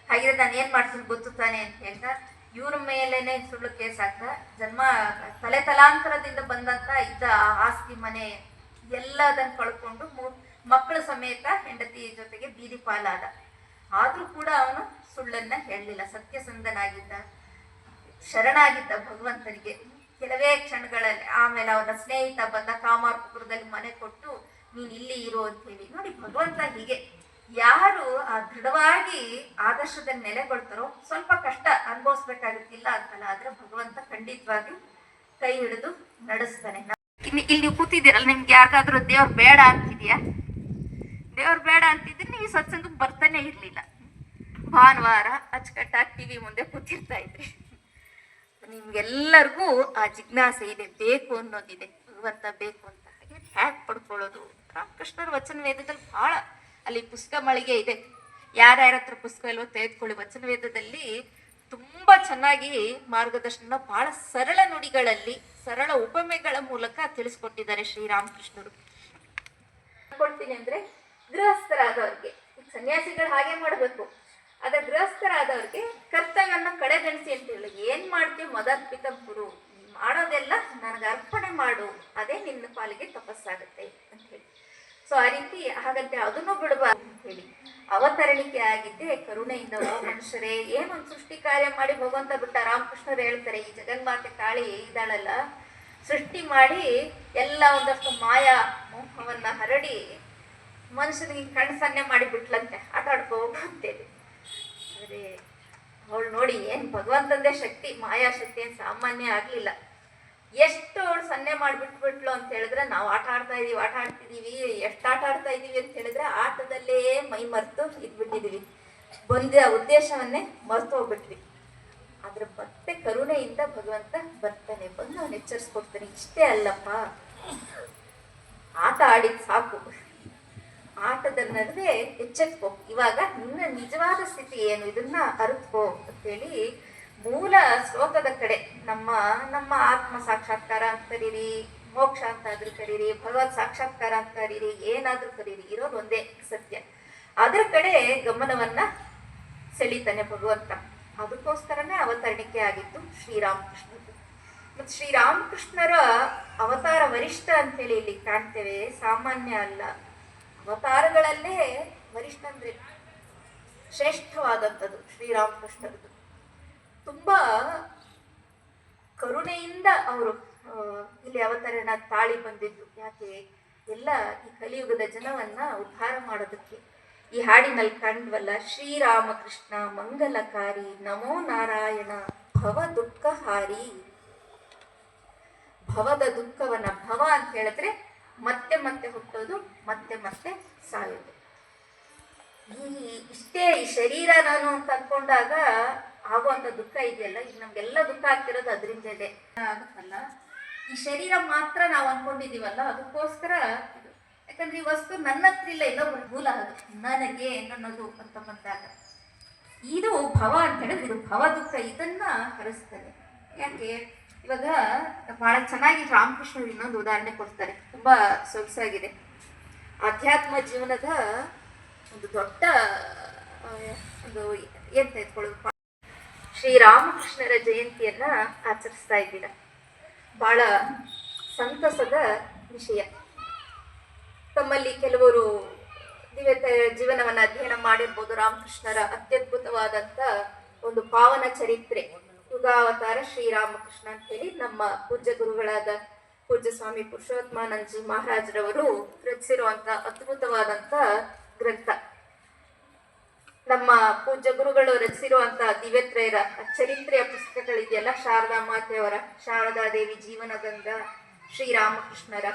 ಹಾಗಿದ್ರೆ ನಾನು ಏನು ಮಾಡ್ತೀನಿ ಗೊತ್ತು ತಾನೆ ಅಂತ ಹೇಳ್ತಾ ಇವ್ರ ಮೇಲೇನೆ ಸುಳ್ಳು ಕೇಸ್ ಹಾಕ್ದ. ಜನ್ಮ ತಲೆ ತಲಾಂತರದಿಂದ ಬಂದಂತ ಇದ್ದ ಆಸ್ತಿ ಮನೆ ಎಲ್ಲದನ್ನು ಕಳ್ಕೊಂಡು ಮಕ್ಕಳು ಸಮೇತ ಹೆಂಡತಿ ಜೊತೆಗೆ ಬೀದಿ ಪಾಲಾದ. ಆದ್ರೂ ಕೂಡ ಅವನು ಸುಳ್ಳನ್ನ ಹೇಳಲಿಲ್ಲ, ಸತ್ಯಸಂಧನಾಗಿದ್ದ, ಶರಣಾಗಿದ್ದ ಭಗವಂತನಿಗೆ. ಕೆಲವೇ ಕ್ಷಣಗಳಲ್ಲಿ ಆಮೇಲೆ ಅವನ ಸ್ನೇಹಿತ ಬಂದ, ಕಾಮಾರ್ಪುರದಲ್ಲಿ ಮನೆ ಕೊಟ್ಟು ನೀನ್ ಇಲ್ಲಿ ಇರು ಅಂತ ಹೇಳಿ. ನೋಡಿ ಭಗವಂತ ಹೀಗೆ, ಯಾರು ಆ ದೃಢವಾಗಿ ಆದರ್ಶದಲ್ಲಿ ನೆಲೆಗೊಳ್ತಾರೋ ಸ್ವಲ್ಪ ಕಷ್ಟ ಅನುಭವಿಸ್ಬೇಕಾಗುತ್ತಿಲ್ಲ ಅಂತಲ್ಲ, ಆದ್ರೆ ಭಗವಂತ ಖಂಡಿತವಾಗಿ ಕೈ ಹಿಡಿದು ನಡೆಸ್ತಾನೆ. ಇಲ್ಲಿ ನೀವು ಕೂತಿದ್ದೀರಲ್ಲ, ನಿಮ್ಗೆ ಯಾರಿಗಾದ್ರೂ ದೇವ್ರು ಬೇಡ ಅಂತಿದ್ಯಾ? ದೇವ್ರು ಬೇಡ ಅಂತಿದ್ರೆ ನೀವು ಈ ಸತ್ಸಂಗಕ್ಕೆ ಬರ್ತಾನೆ ಇರ್ಲಿಲ್ಲ. ಭಾನುವಾರ ಅಚ್ಚುಕಟ್ಟಾಗಿ ಟಿವಿ ಮುಂದೆ ಕೂತಿರ್ತಾ ಇದ್ರಿ. ನಿಮ್ಗೆಲ್ಲರಿಗೂ ಆ ಜಿಜ್ಞಾಸೆ ಇದೆ, ಬೇಕು ಅನ್ನೋದಿದೆ, ಭಗವಂತ ಬೇಕು ಅಂತ. ಹಾಗೆ ಹ್ಯಾಕ್ ಪಡ್ಕೊಳ್ಳೋದು? ರಾಮಕೃಷ್ಣರ ವಚನ ವೇದದಲ್ಲಿ ಬಹಳ, ಅಲ್ಲಿ ಪುಸ್ತಕ ಮಳಿಗೆ ಇದೆ, ಯಾರ್ಯಾರ ಹತ್ರ ಪುಸ್ತಕ ಇಲ್ವೋ ತೆಗೆದುಕೊಳ್ಳಿ. ವಚನ ವೇದದಲ್ಲಿ ತುಂಬಾ ಚೆನ್ನಾಗಿ ಮಾರ್ಗದರ್ಶನ, ಬಹಳ ಸರಳ ನುಡಿಗಳಲ್ಲಿ ಸರಳ ಉಪಮೆಗಳ ಮೂಲಕ ತಿಳಿಸ್ಕೊಟ್ಟಿದ್ದಾರೆ ಶ್ರೀರಾಮಕೃಷ್ಣರು. ಕೊಡ್ತೀನಿ ಅಂದ್ರೆ ಗೃಹಸ್ಥರಾದವ್ರಿಗೆ, ಸನ್ಯಾಸಿಗಳು ಹಾಗೆ ಮಾಡಬೇಕು, ಆದ್ರೆ ಗೃಹಸ್ಥರಾದವ್ರಿಗೆ ಕರ್ತವ್ಯನ ಕಡೆಗಣಿಸಿ ಅಂತ ಹೇಳಿ, ಏನ್ ಮಾಡ್ತೀವಿ ಮದರ್ಪಿತ ಗುರು, ಮಾಡೋದೆಲ್ಲ ನನಗೆ ಅರ್ಪಣೆ ಮಾಡು, ಅದೇ ನಿನ್ನ ಪಾಲಿಗೆ ತಪಸ್ಸಾಗತ್ತೆ ಅಂತ ಹೇಳಿ. ಸೊ ಆ ರೀತಿ ಹಾಗಂತೆ ಅದನ್ನು ಬಿಡಬಾರ್ದು ಅಂತ ಹೇಳಿ ಅವತರಣಿಕೆ ಆಗಿದ್ದೆ ಕರುಣೆಯಿಂದ. ಓ ಮನುಷ್ಯರೇ, ಏನೊಂದು ಸೃಷ್ಟಿ ಕಾರ್ಯ ಮಾಡಿ ಭಗವಂತ ಬಿಟ್ಟ. ರಾಮಕೃಷ್ಣರು ಹೇಳ್ತಾರೆ, ಈ ಜಗನ್ಮಾತೆ ಕಾಳಿ ಇದ್ದಾಳಲ್ಲ, ಸೃಷ್ಟಿ ಮಾಡಿ ಎಲ್ಲ ಒಂದಷ್ಟು ಮಾಯಾ ಮೋಹವನ್ನ ಹರಡಿ ಮನುಷ್ಯನಿಗೆ ಕಣ್ಣು ಸನ್ನೆ ಮಾಡಿ ಬಿಟ್ಲಂತೆ, ಆಟ ಆಡ್ಕೋಬೇಕಂತೇಳಿ. ಆದರೆ ಅವಳು ನೋಡಿ ಏನ್ ಭಗವಂತಂದೇ ಶಕ್ತಿ, ಮಾಯಾ ಶಕ್ತಿ ಏನು ಸಾಮಾನ್ಯ ಆಗ್ಲಿಲ್ಲ. ಎಷ್ಟು ಅವಳು ಸನ್ನೆ ಮಾಡಿಬಿಟ್ಬಿಟ್ಲು ಅಂತ ಹೇಳಿದ್ರೆ, ನಾವು ಆಟ ಆಡ್ತಿದೀವಿ, ಎಷ್ಟು ಆಟ ಆಡ್ತಾ ಇದೀವಿ ಅಂತ ಹೇಳಿದ್ರೆ ಆಟದಲ್ಲೇ ಮೈ ಮರೆತು ಇದ್ಬಿಟ್ಟಿದೀವಿ, ಬಂದ ಉದ್ದೇಶವನ್ನೇ ಮರೆತು ಹೋಗ್ಬಿಟ್ವಿ. ಆದ್ರೆ ಮತ್ತೆ ಕರುಣೆಯಿಂದ ಭಗವಂತ ಬರ್ತಾನೆ, ಬಂದು ಅವನು ಎಚ್ಚರಿಸ್ಕೊಡ್ತಾನೆ. ಇಷ್ಟೇ ಅಲ್ಲಪ್ಪ, ಆಟ ಆಡಿದ್ ಸಾಕು, ಆಟದ ನಡುವೆ ಎಚ್ಚೆತ್ಕೋ, ಇವಾಗ ನಿನ್ನ ನಿಜವಾದ ಸ್ಥಿತಿ ಏನು ಇದನ್ನ ಅರಿತ್ಕೋ ಅಂತೇಳಿ ಮೂಲ ಶ್ಲೋಕದ ಕಡೆ ನಮ್ಮ ಆತ್ಮ ಸಾಕ್ಷಾತ್ಕಾರ ಅಂತ ಕರೀರಿ, ಮೋಕ್ಷ ಅಂತಾದ್ರೂ ಕರೀರಿ, ಭಗವತ್ ಸಾಕ್ಷಾತ್ಕಾರ ಅಂತ ಕರೀರಿ, ಏನಾದ್ರೂ ಕರೀರಿ, ಇರೋದು ಒಂದೇ ಸತ್ಯ. ಅದರ ಕಡೆ ಗಮನವನ್ನ ಸೆಳೀತಾನೆ ಭಗವಂತ. ಅದಕ್ಕೋಸ್ಕರನೇ ಅವತರಣಿಕೆ ಆಗಿತ್ತು ಶ್ರೀರಾಮಕೃಷ್ಣರು. ಮತ್ತು ಶ್ರೀರಾಮಕೃಷ್ಣರ ಅವತಾರ ವರಿಷ್ಠ ಅಂತೇಳಿ ಇಲ್ಲಿ ಕಾಣ್ತೇವೆ, ಸಾಮಾನ್ಯ ಅಲ್ಲ. ಅವತಾರಗಳಲ್ಲೇ ವರಿಷ್ಠ ಅಂದ್ರೆ ಶ್ರೇಷ್ಠವಾದಂಥದ್ದು ಶ್ರೀರಾಮಕೃಷ್ಣರದು. ತುಂಬಾ ಕರುಣೆಯಿಂದ ಅವರು ಇಲ್ಲಿ ಅವತರಣ ತಾಳಿ ಬಂದಿದ್ದು. ಯಾಕೆ? ಎಲ್ಲ ಈ ಕಲಿಯುಗದ ಜನವನ್ನ ಉದ್ಧಾರ ಮಾಡೋದಕ್ಕೆ. ಈ ಹಾಡಿನಲ್ಲಿ ಕಂಡ್ವಲ್ಲ, ಶ್ರೀರಾಮಕೃಷ್ಣ ಮಂಗಲಕಾರಿ, ನಮೋ ನಾರಾಯಣ ಭವ ದುಃಖಹಾರಿ. ಭವದ ದುಃಖವನ್ನ, ಭವ ಅಂತ ಹೇಳಿದ್ರೆ ಮತ್ತೆ ಮತ್ತೆ ಹುಟ್ಟೋದು, ಮತ್ತೆ ಮತ್ತೆ ಸಾಯೋದು. ಈ ಶರೀರ ನಾನು ಅಂತ ಅನ್ಕೊಂಡಾಗ ಆಗುವಂತ ದುಃಖ ಇದೆಯಲ್ಲ, ಈಗ ನಮ್ಗೆಲ್ಲ ದುಃಖ ಆಗ್ತಿರೋದು ಅದರಿಂದ ಇದೆ ಆಗುತ್ತಲ್ಲ. ಈ ಶರೀರ ಮಾತ್ರ ನಾವು ಅನ್ಕೊಂಡಿದೀವಲ್ಲ, ಅದಕ್ಕೋಸ್ಕರ ಇದು. ಯಾಕಂದ್ರೆ ಈ ವಸ್ತು ನನ್ನ ಹತ್ರ ಇಲ್ಲ, ಇನ್ನೊಬ್ಬರ ಮೂಲ, ಅದು ನನಗೆ ಅನ್ನೋದು ಅಂತ ಬಂದಾಗ ಇದು ಭವ ಅಂತ ಹೇಳಿದ್ರೆ ಇದು ಭವ ದುಃಖ, ಇದನ್ನ ಹರಿಸ್ತಾನೆ. ಯಾಕೆ? ಇವಾಗ ಬಹಳ ಚೆನ್ನಾಗಿ ರಾಮಕೃಷ್ಣರು ಇನ್ನೊಂದು ಉದಾಹರಣೆ ಕೊಡ್ತಾರೆ, ತುಂಬಾ ಸೊಗಸಾಗಿದೆ. ಆಧ್ಯಾತ್ಮ ಜೀವನದ ಒಂದು ದೊಡ್ಡ ಒಂದು ಏನ್ ತೆಗೆದುಕೊಳ್ಳೋದು, ಶ್ರೀರಾಮಕೃಷ್ಣರ ಜಯಂತಿಯನ್ನ ಆಚರಿಸ್ತಾ ಇದ್ದೀರ. ಬಹಳ ಸಂತಸದ ವಿಷಯ. ತಮ್ಮಲ್ಲಿ ಕೆಲವರು ದಿವ್ಯ ಜೀವನವನ್ನ ಅಧ್ಯಯನ ಮಾಡಿರ್ಬೋದು. ರಾಮಕೃಷ್ಣರ ಅತ್ಯದ್ಭುತವಾದಂತ ಒಂದು ಪಾವನ ಚರಿತ್ರೆ ಯುಗಾವತಾರ ಶ್ರೀರಾಮಕೃಷ್ಣ ಅಂತ ಹೇಳಿ ನಮ್ಮ ಪೂಜ್ಯ ಗುರುಗಳಾದ ಪೂಜ್ಯ ಸ್ವಾಮಿ ಪುರುಷೋತ್ತಮಾನಂದಜಿ ಮಹಾರಾಜರವರು ರಚಿಸಿರುವಂತ ಅದ್ಭುತವಾದಂತ ಗ್ರಂಥ. ನಮ್ಮ ಪೂಜ್ಯ ಗುರುಗಳು ರಚಿಸಿರುವಂತ ದಿವ್ಯತ್ರಯರ ಚರಿತ್ರೆಯ ಪುಸ್ತಕಗಳಿದೆಯಲ್ಲ, ಶಾರದಾ ಮಾತೆಯವರ ಶಾರದಾದೇವಿ ಜೀವನಗಂಧ, ಶ್ರೀರಾಮಕೃಷ್ಣರ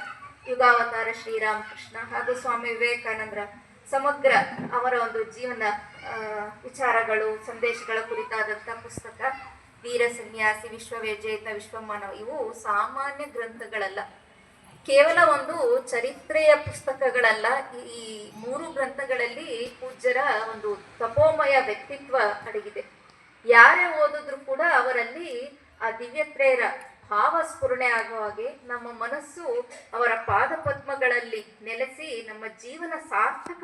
ಯುಗಾವತಾರ ಶ್ರೀರಾಮಕೃಷ್ಣ, ಹಾಗೂ ಸ್ವಾಮಿ ವಿವೇಕಾನಂದರ ಸಮಗ್ರ ಅವರ ಒಂದು ಜೀವನ ವಿಚಾರಗಳು, ಸಂದೇಶಗಳ ಕುರಿತಾದಂಥ ಪುಸ್ತಕ, ವೀರ ಸನ್ಯಾಸಿ, ವಿಶ್ವವಿಜೇತ, ವಿಶ್ವಮಾನವ, ಇವು ಸಾಮಾನ್ಯ ಗ್ರಂಥಗಳಲ್ಲ, ಕೇವಲ ಒಂದು ಚರಿತ್ರೆಯ ಪುಸ್ತಕಗಳಲ್ಲ. ಈ ಮೂರು ಗ್ರಂಥಗಳಲ್ಲಿ ಪೂಜ್ಯರ ಒಂದು ತಪೋಮಯ ವ್ಯಕ್ತಿತ್ವ ಅಡಗಿದೆ. ಯಾರೇ ಓದಿದ್ರು ಕೂಡ ಅವರಲ್ಲಿ ಆ ದಿವ್ಯತ್ರಯರ ಭಾವ ಸ್ಫುರಣೆ ಆಗೋ ಹಾಗೆ ನಮ್ಮ ಮನಸ್ಸು ಅವರ ಪಾದ ಪದ್ಮಗಳಲ್ಲಿ ನೆಲೆಸಿ ನಮ್ಮ ಜೀವನ ಸಾರ್ಥಕ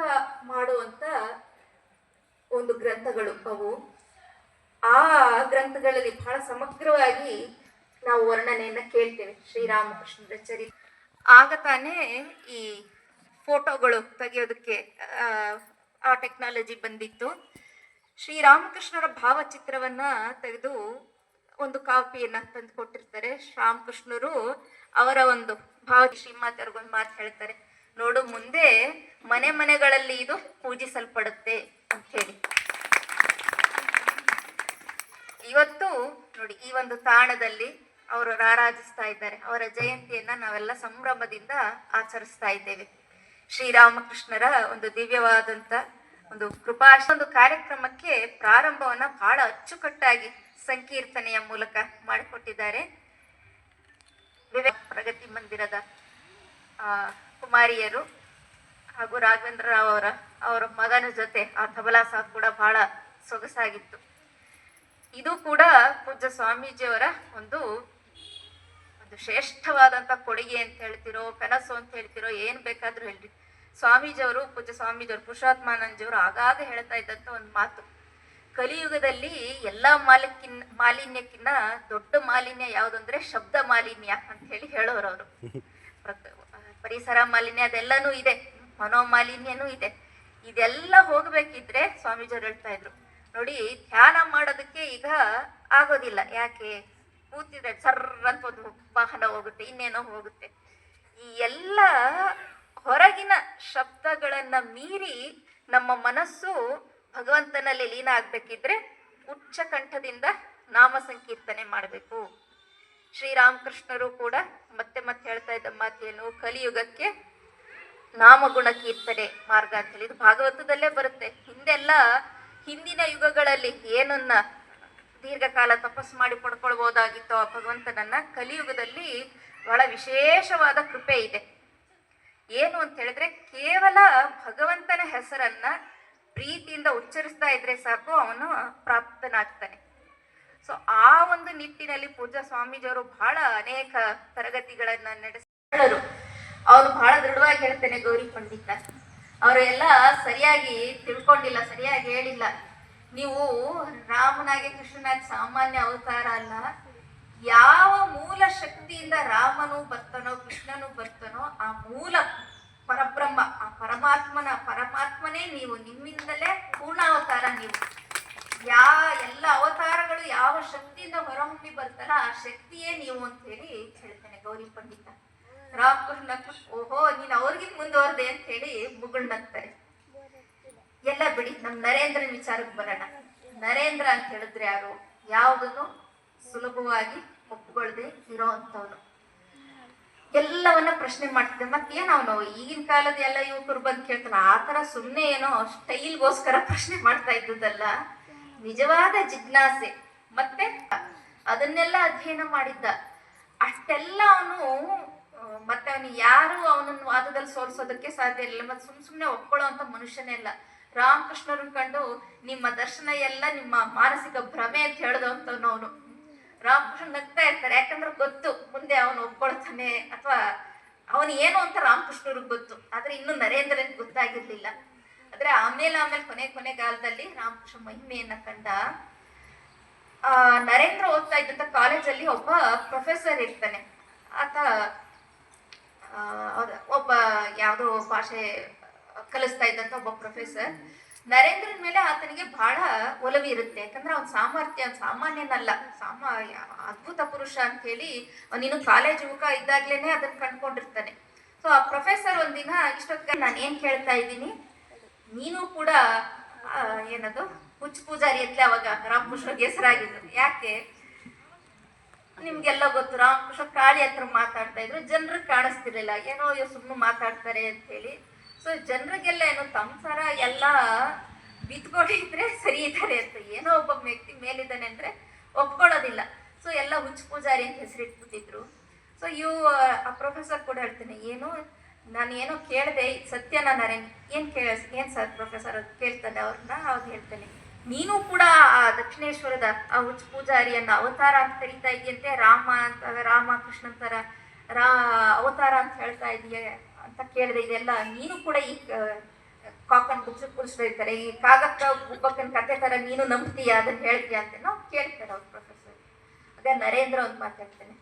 ಮಾಡುವಂತ ಒಂದು ಗ್ರಂಥಗಳು ಅವು. ಆ ಗ್ರಂಥಗಳಲ್ಲಿ ಬಹಳ ಸಮಗ್ರವಾಗಿ ನಾವು ವರ್ಣನೆಯನ್ನ ಕೇಳ್ತೇವೆ ಶ್ರೀರಾಮಕೃಷ್ಣರ ಚರಿತ್ರೆ. ಆಗ ತಾನೇ ಈ ಫೋಟೋಗಳು ತೆಗೆಯೋದಕ್ಕೆ ಆ ಟೆಕ್ನಾಲಜಿ ಬಂದಿತ್ತು. ಶ್ರೀರಾಮಕೃಷ್ಣರ ಭಾವಚಿತ್ರವನ್ನ ತೆಗೆದು ಒಂದು ಕಾಪಿಯನ್ನ ತಂದು ಕೊಟ್ಟಿರ್ತಾರೆ. ಶ್ರೀರಾಮಕೃಷ್ಣರು ಅವರ ಒಂದು ಶ್ರೀಮಾತೆಯವ್ರಿಗೊಂದು ಮಾತು ಹೇಳ್ತಾರೆ, ನೋಡು ಮುಂದೆ ಮನೆ ಮನೆಗಳಲ್ಲಿ ಇದು ಪೂಜಿಸಲ್ಪಡುತ್ತೆ ಅಂತ ಹೇಳಿ. ಇವತ್ತು ನೋಡಿ ಈ ಒಂದು ತಾಣದಲ್ಲಿ ಅವರು ರಾರಾಜಿಸ್ತಾ ಇದ್ದಾರೆ. ಅವರ ಜಯಂತಿಯನ್ನ ನಾವೆಲ್ಲ ಸಂಭ್ರಮದಿಂದ ಆಚರಿಸ್ತಾ ಇದ್ದೇವೆ. ಶ್ರೀರಾಮಕೃಷ್ಣರ ಒಂದು ದಿವ್ಯವಾದಂತ ಒಂದು ಒಂದು ಕಾರ್ಯಕ್ರಮಕ್ಕೆ ಪ್ರಾರಂಭವನ್ನ ಬಹಳ ಅಚ್ಚುಕಟ್ಟಾಗಿ ಸಂಕೀರ್ತನೆಯ ಮೂಲಕ ಮಾಡಿಕೊಟ್ಟಿದ್ದಾರೆ. ಪ್ರಗತಿ ಮಂದಿರದ ಕುಮಾರಿಯರು ಹಾಗೂ ರಾಘವೇಂದ್ರ ರಾವ್ ಅವರ ಮಗನ ಜೊತೆ ಆ ತಬಲಾ ಸಾಥ್ ಕೂಡ ಬಹಳ ಸೊಗಸಾಗಿತ್ತು. ಇದು ಕೂಡ ಪೂಜ್ಯ ಸ್ವಾಮೀಜಿಯವರ ಒಂದು ಶ್ರೇಷ್ಠವಾದಂತ ಕೊಡುಗೆ ಅಂತ ಹೇಳ್ತಿರೋ, ಕನಸು ಅಂತ ಹೇಳ್ತಿರೋ, ಏನ್ ಬೇಕಾದ್ರೂ ಹೇಳ್ರಿ. ಸ್ವಾಮೀಜಿಯವರು, ಪೂಜ್ಯ ಸ್ವಾಮೀಜಿಯವರು, ಪುರುಷೋತ್ತಮಾನಂದಜಿಯವರು ಆಗಾಗ ಹೇಳ್ತಾ ಇದ್ದಂತ ಒಂದು ಮಾತು, ಕಲಿಯುಗದಲ್ಲಿ ಎಲ್ಲಾ ಮಾಲಿನ್ಯಕ್ಕಿನ್ನ ದೊಡ್ಡ ಮಾಲಿನ್ಯ ಯಾವುದಂದ್ರೆ ಶಬ್ದ ಮಾಲಿನ್ಯ ಅಂತ ಹೇಳೋರು ಅವರು. ಪರಿಸರ ಮಾಲಿನ್ಯ ಅದೆಲ್ಲನೂ ಇದೆ, ಮನೋಮಾಲಿನ್ಯನೂ ಇದೆ. ಇದೆಲ್ಲ ಹೋಗ್ಬೇಕಿದ್ರೆ ಸ್ವಾಮೀಜಿಯವರು ಹೇಳ್ತಾ ಇದ್ರು, ನೋಡಿ ಧ್ಯಾನ ಮಾಡೋದಕ್ಕೆ ಈಗ ಆಗೋದಿಲ್ಲ. ಯಾಕೆ? ಕೂತಿದ್ರೆ ಸರ್ರಂತ ಒಂದು ವಾಹನ ಹೋಗುತ್ತೆ, ಇನ್ನೇನೋ ಹೋಗುತ್ತೆ. ಈ ಎಲ್ಲ ಹೊರಗಿನ ಶಬ್ದಗಳನ್ನ ಮೀರಿ ನಮ್ಮ ಮನಸ್ಸು ಭಗವಂತನಲ್ಲಿ ಲೀನ ಆಗ್ಬೇಕಿದ್ರೆ ಉಚ್ಚ ಕಂಠದಿಂದ ನಾಮ ಸಂಕೀರ್ತನೆ ಮಾಡಬೇಕು. ಶ್ರೀರಾಮಕೃಷ್ಣರು ಕೂಡ ಮತ್ತೆ ಮತ್ತೆ ಹೇಳ್ತಾ ಇದ್ದ ಮಾತೇನು, ಕಲಿಯುಗಕ್ಕೆ ನಾಮಗುಣ ಕೀರ್ತನೆ ಮಾರ್ಗ ಅಂತ ಹೇಳಿ. ಇದು ಭಾಗವತದಲ್ಲೇ ಬರುತ್ತೆ. ಹಿಂದಿನ ಯುಗಗಳಲ್ಲಿ ಏನನ್ನ ದೀರ್ಘಕಾಲ ತಪಸ್ಸು ಮಾಡಿ ಪಡ್ಕೊಳ್ಬಹುದಾಗಿತ್ತು ಆ ಭಗವಂತನನ್ನ, ಕಲಿಯುಗದಲ್ಲಿ ಬಹಳ ವಿಶೇಷವಾದ ಕೃಪೆ ಇದೆ. ಏನು ಅಂತ ಹೇಳಿದ್ರೆ, ಕೇವಲ ಭಗವಂತನ ಹೆಸರನ್ನ ಪ್ರೀತಿಯಿಂದ ಉಚ್ಚರಿಸ್ತಾ ಇದ್ರೆ ಸಾಕು, ಅವನು ಪ್ರಾಪ್ತನಾಗ್ತಾನೆ. ಸೊ ಆ ಒಂದು ನಿಟ್ಟಿನಲ್ಲಿ ಪೂಜ್ಯ ಸ್ವಾಮೀಜಿಯವರು ಬಹಳ ಅನೇಕ ತರಗತಿಗಳನ್ನ ನಡೆಸಿದರು. ಅವನು ಬಹಳ ದೃಢವಾಗಿ ಹೇಳ್ತಾನೆ, ಗೌರಿ ಪಂಡಿತ ಅವರು ಎಲ್ಲ ಸರಿಯಾಗಿ ತಿಳ್ಕೊಂಡಿಲ್ಲ, ಸರಿಯಾಗಿ ಹೇಳಿಲ್ಲ. ನೀವು ರಾಮನಾಗಿ ಕೃಷ್ಣನಾಗಿ ಸಾಮಾನ್ಯ ಅವತಾರ ಅಲ್ಲ. ಯಾವ ಮೂಲ ಶಕ್ತಿಯಿಂದ ರಾಮನು ಬರ್ತಾನೋ ಕೃಷ್ಣನು ಬರ್ತಾನೋ ಆ ಮೂಲ ಪರಬ್ರಹ್ಮ, ಆ ಪರಮಾತ್ಮನೇ ನೀವು. ನಿಮ್ಮಿಂದಲೇ ಪೂರ್ಣ ಅವತಾರ ನೀವು. ಎಲ್ಲ ಅವತಾರಗಳು ಯಾವ ಶಕ್ತಿಯಿಂದ ಹೊರಹೊಮ್ಮಿ ಬರ್ತಾರ ಆ ಶಕ್ತಿಯೇ ನೀವು ಅಂತ ಹೇಳಿ ಹೇಳ್ತಾನೆ ಗೌರಿ ಪಂಡಿತ. ರಾಮಕೃಷ್ಣ ಓಹೋ ನೀನ್ ಅವ್ರಿಗಿಂತ ಮುಂದುವರೆದೆ ಅಂತ ಹೇಳಿ ಮುಗುಳ್ನಂತಾರೆ. ಎಲ್ಲ ಬಿಡಿ, ನಮ್ ನರೇಂದ್ರನ ವಿಚಾರಕ್ಕೆ ಬರೋಣ. ನರೇಂದ್ರ ಅಂತ ಹೇಳಿದ್ರೆ ಯಾರು? ಯಾವುದನ್ನು ಸುಲಭವಾಗಿ ಒಪ್ಕೊಳ್ದೆ ಇರೋ ಅಂತವನು, ಎಲ್ಲವನ್ನ ಪ್ರಶ್ನೆ ಮಾಡ್ತಿದ್ದೆ. ಮತ್ತೇನು ಅವನು ಈಗಿನ ಕಾಲದ ಎಲ್ಲ ಯುವಕರು ಬಂದು ಕೇಳ್ತಾನ, ಆ ತರ ಸುಮ್ಮನೆ ಏನೋ ಸ್ಟೈಲ್ಗೋಸ್ಕರ ಪ್ರಶ್ನೆ ಮಾಡ್ತಾ ಇದ್ದುದಲ್ಲ, ನಿಜವಾದ ಜಿಜ್ಞಾಸೆ. ಮತ್ತೆ ಅದನ್ನೆಲ್ಲ ಅಧ್ಯಯನ ಮಾಡಿದ್ದ. ಅಷ್ಟೆಲ್ಲ ಅವನು ಮತ್ತೆ ಅವನು ಯಾರು ಅವನನ್ನು ವಾದದಲ್ಲಿ ಸೋಲಿಸೋದಕ್ಕೆ ಸಾಧ್ಯ ಇಲ್ಲ. ಮತ್ತೆ ಸುಮ್ನೆ ಒಪ್ಕೊಳ್ಳೋ ಅಂತ ಮನುಷ್ಯನೇ ಇಲ್ಲ. ರಾಮಕೃಷ್ಣರನ್ನ ಕಂಡು ನಿಮ್ಮ ದರ್ಶನ ಎಲ್ಲ ನಿಮ್ಮ ಮಾನಸಿಕ ಭ್ರಮೆ ಅಂತ ಹೇಳ್ದವಂತವನು ಅವನು. ರಾಮಕೃಷ್ಣ ನಗ್ತಾ ಇರ್ತಾರೆ, ಯಾಕಂದ್ರೆ ಗೊತ್ತು ಮುಂದೆ ಅವನು ಒಪ್ಕೊಳ್ತಾನೆ ಅಥವಾ ಅವನು ಏನು ಅಂತ ರಾಮಕೃಷ್ಣರಿಗೆ ಗೊತ್ತು. ಆದ್ರೆ ಇನ್ನು ನರೇಂದ್ರನ್ ಗೊತ್ತಾಗಿರ್ಲಿಲ್ಲ. ಆದ್ರೆ ಆಮೇಲೆ ಕೊನೆಗಾಲದಲ್ಲಿ ರಾಮಕೃಷ್ಣ ಮಹಿಮೆಯನ್ನ ಕಂಡ. ನರೇಂದ್ರ ಓದ್ತಾ ಇದ್ದಂತ ಕಾಲೇಜಲ್ಲಿ ಒಬ್ಬ ಪ್ರೊಫೆಸರ್ ಇರ್ತಾನೆ. ಆತ ಒಬ್ಬ ಯಾವುದೋ ಭಾಷೆ ಕಲಿಸ್ತಾ ಇದ್ದಂತ ಒಬ್ಬ ಪ್ರೊಫೆಸರ್. ನರೇಂದ್ರನ್ ಮೇಲೆ ಆತನಿಗೆ ಬಹಳ ಒಲವು ಇರುತ್ತೆ. ಯಾಕಂದ್ರೆ ಅವನ ಸಾಮರ್ಥ್ಯ ಸಾಮಾನ್ಯನಲ್ಲ, ಅದ್ಭುತ ಪುರುಷ ಅಂತ ಹೇಳಿ ನೀನು ಕಾಲೇಜ್ ಯುವಕ ಇದ್ದಾಗ್ಲೇನೆ ಅದನ್ನ ಕಂಡ್ಕೊಂಡಿರ್ತಾನೆ. ಸೊ ಆ ಪ್ರೊಫೆಸರ್ ಒಂದಿನ ಇಷ್ಟೊತ್ತಿಗೆ ನಾನು ಏನ್ ಕೇಳ್ತಾ ಇದ್ದೀನಿ, ನೀನು ಕೂಡ ಏನದು ಹುಚ್ಚ ಪೂಜಾರಿ ಎತ್ಲೆ. ಅವಾಗ ರಾಮಕೃಷ್ಣಗೆ ಹೆಸರಾಗಿದ್ರು. ಯಾಕೆ? ನಿಮ್ಗೆಲ್ಲ ಗೊತ್ತು, ರಾಮಕೃಷ್ಣ ಕಾಳಿ ಹತ್ರ ಮಾತಾಡ್ತಾ ಇದ್ರು, ಜನರಿಗೆ ಕಾಣಿಸ್ತಿರ್ಲಿಲ್ಲ, ಏನೋ ಸುಮ್ಮನೆ ಮಾತಾಡ್ತಾರೆ ಅಂತ ಹೇಳಿ. ಸೊ ಜನರಿಗೆಲ್ಲ ಏನೋ ತಮ್ಮ ಸರ ಎಲ್ಲ ಬಿತ್ಕೊಂಡಿದ್ರೆ ಸರಿ ಇದ್ದಾರೆ ಅಂತ, ಏನೋ ಒಬ್ಬ ವ್ಯಕ್ತಿ ಮೇಲಿದ್ದಾನೆ ಅಂದ್ರೆ ಒಪ್ಕೊಳ್ಳೋದಿಲ್ಲ. ಸೊ ಎಲ್ಲ ಹುಚ್ಚ ಪೂಜಾರಿ ಅಂತ ಹೆಸರಿಟ್ಬಿಟ್ಟಿದ್ರು. ಸೊ ಆ ಪ್ರೊಫೆಸರ್ ಕೂಡ ಹೇಳ್ತೇನೆ, ನಾನು ಏನೋ ಕೇಳಿದೆ, ಸತ್ಯನ ನರೇನ್ ಏನ್ ಸರ್ ಪ್ರೊಫೆಸರ್ ಕೇಳ್ತಾನೆ ಅವ್ರನ್ನ. ಅವಾಗ ಹೇಳ್ತೇನೆ, ನೀನು ಕೂಡ ಆ ದಕ್ಷಿಣೇಶ್ವರದ ಆ ಹುಚ್ಚ ಪೂಜಾರಿಯನ್ನ ಅವತಾರ ಅಂತ ಕರೀತಾ ಇದೆಯಂತೆ, ರಾಮಕೃಷ್ಣ ಅಂತಾರ ಅವತಾರ ಅಂತ ಹೇಳ್ತಾ ಇದೆಯೇ ಅಂತ ಕೇಳಿದೆ. ಇದೆಲ್ಲ ನೀನು ಕೂಡ ಈ ಕಾಕನ್ ಕುಳಿಸ್ತಾ ಈ ಕಾಗಕ್ಕ ಗುಬ್ಬಕ್ಕನ ಕತೆ ತರ ನೀನು ನಂಬ್ತೀಯ, ಅದನ್ನ ಹೇಳ್ತೀಯ ಅಂತ ನಾವು ಕೇಳ್ತಾರೆ ಅವ್ರು ಪ್ರೊಫೆಸರ್. ಅದೇ ನರೇಂದ್ರ ಒಂದು ಮಾತಾಡ್ತೇನೆ,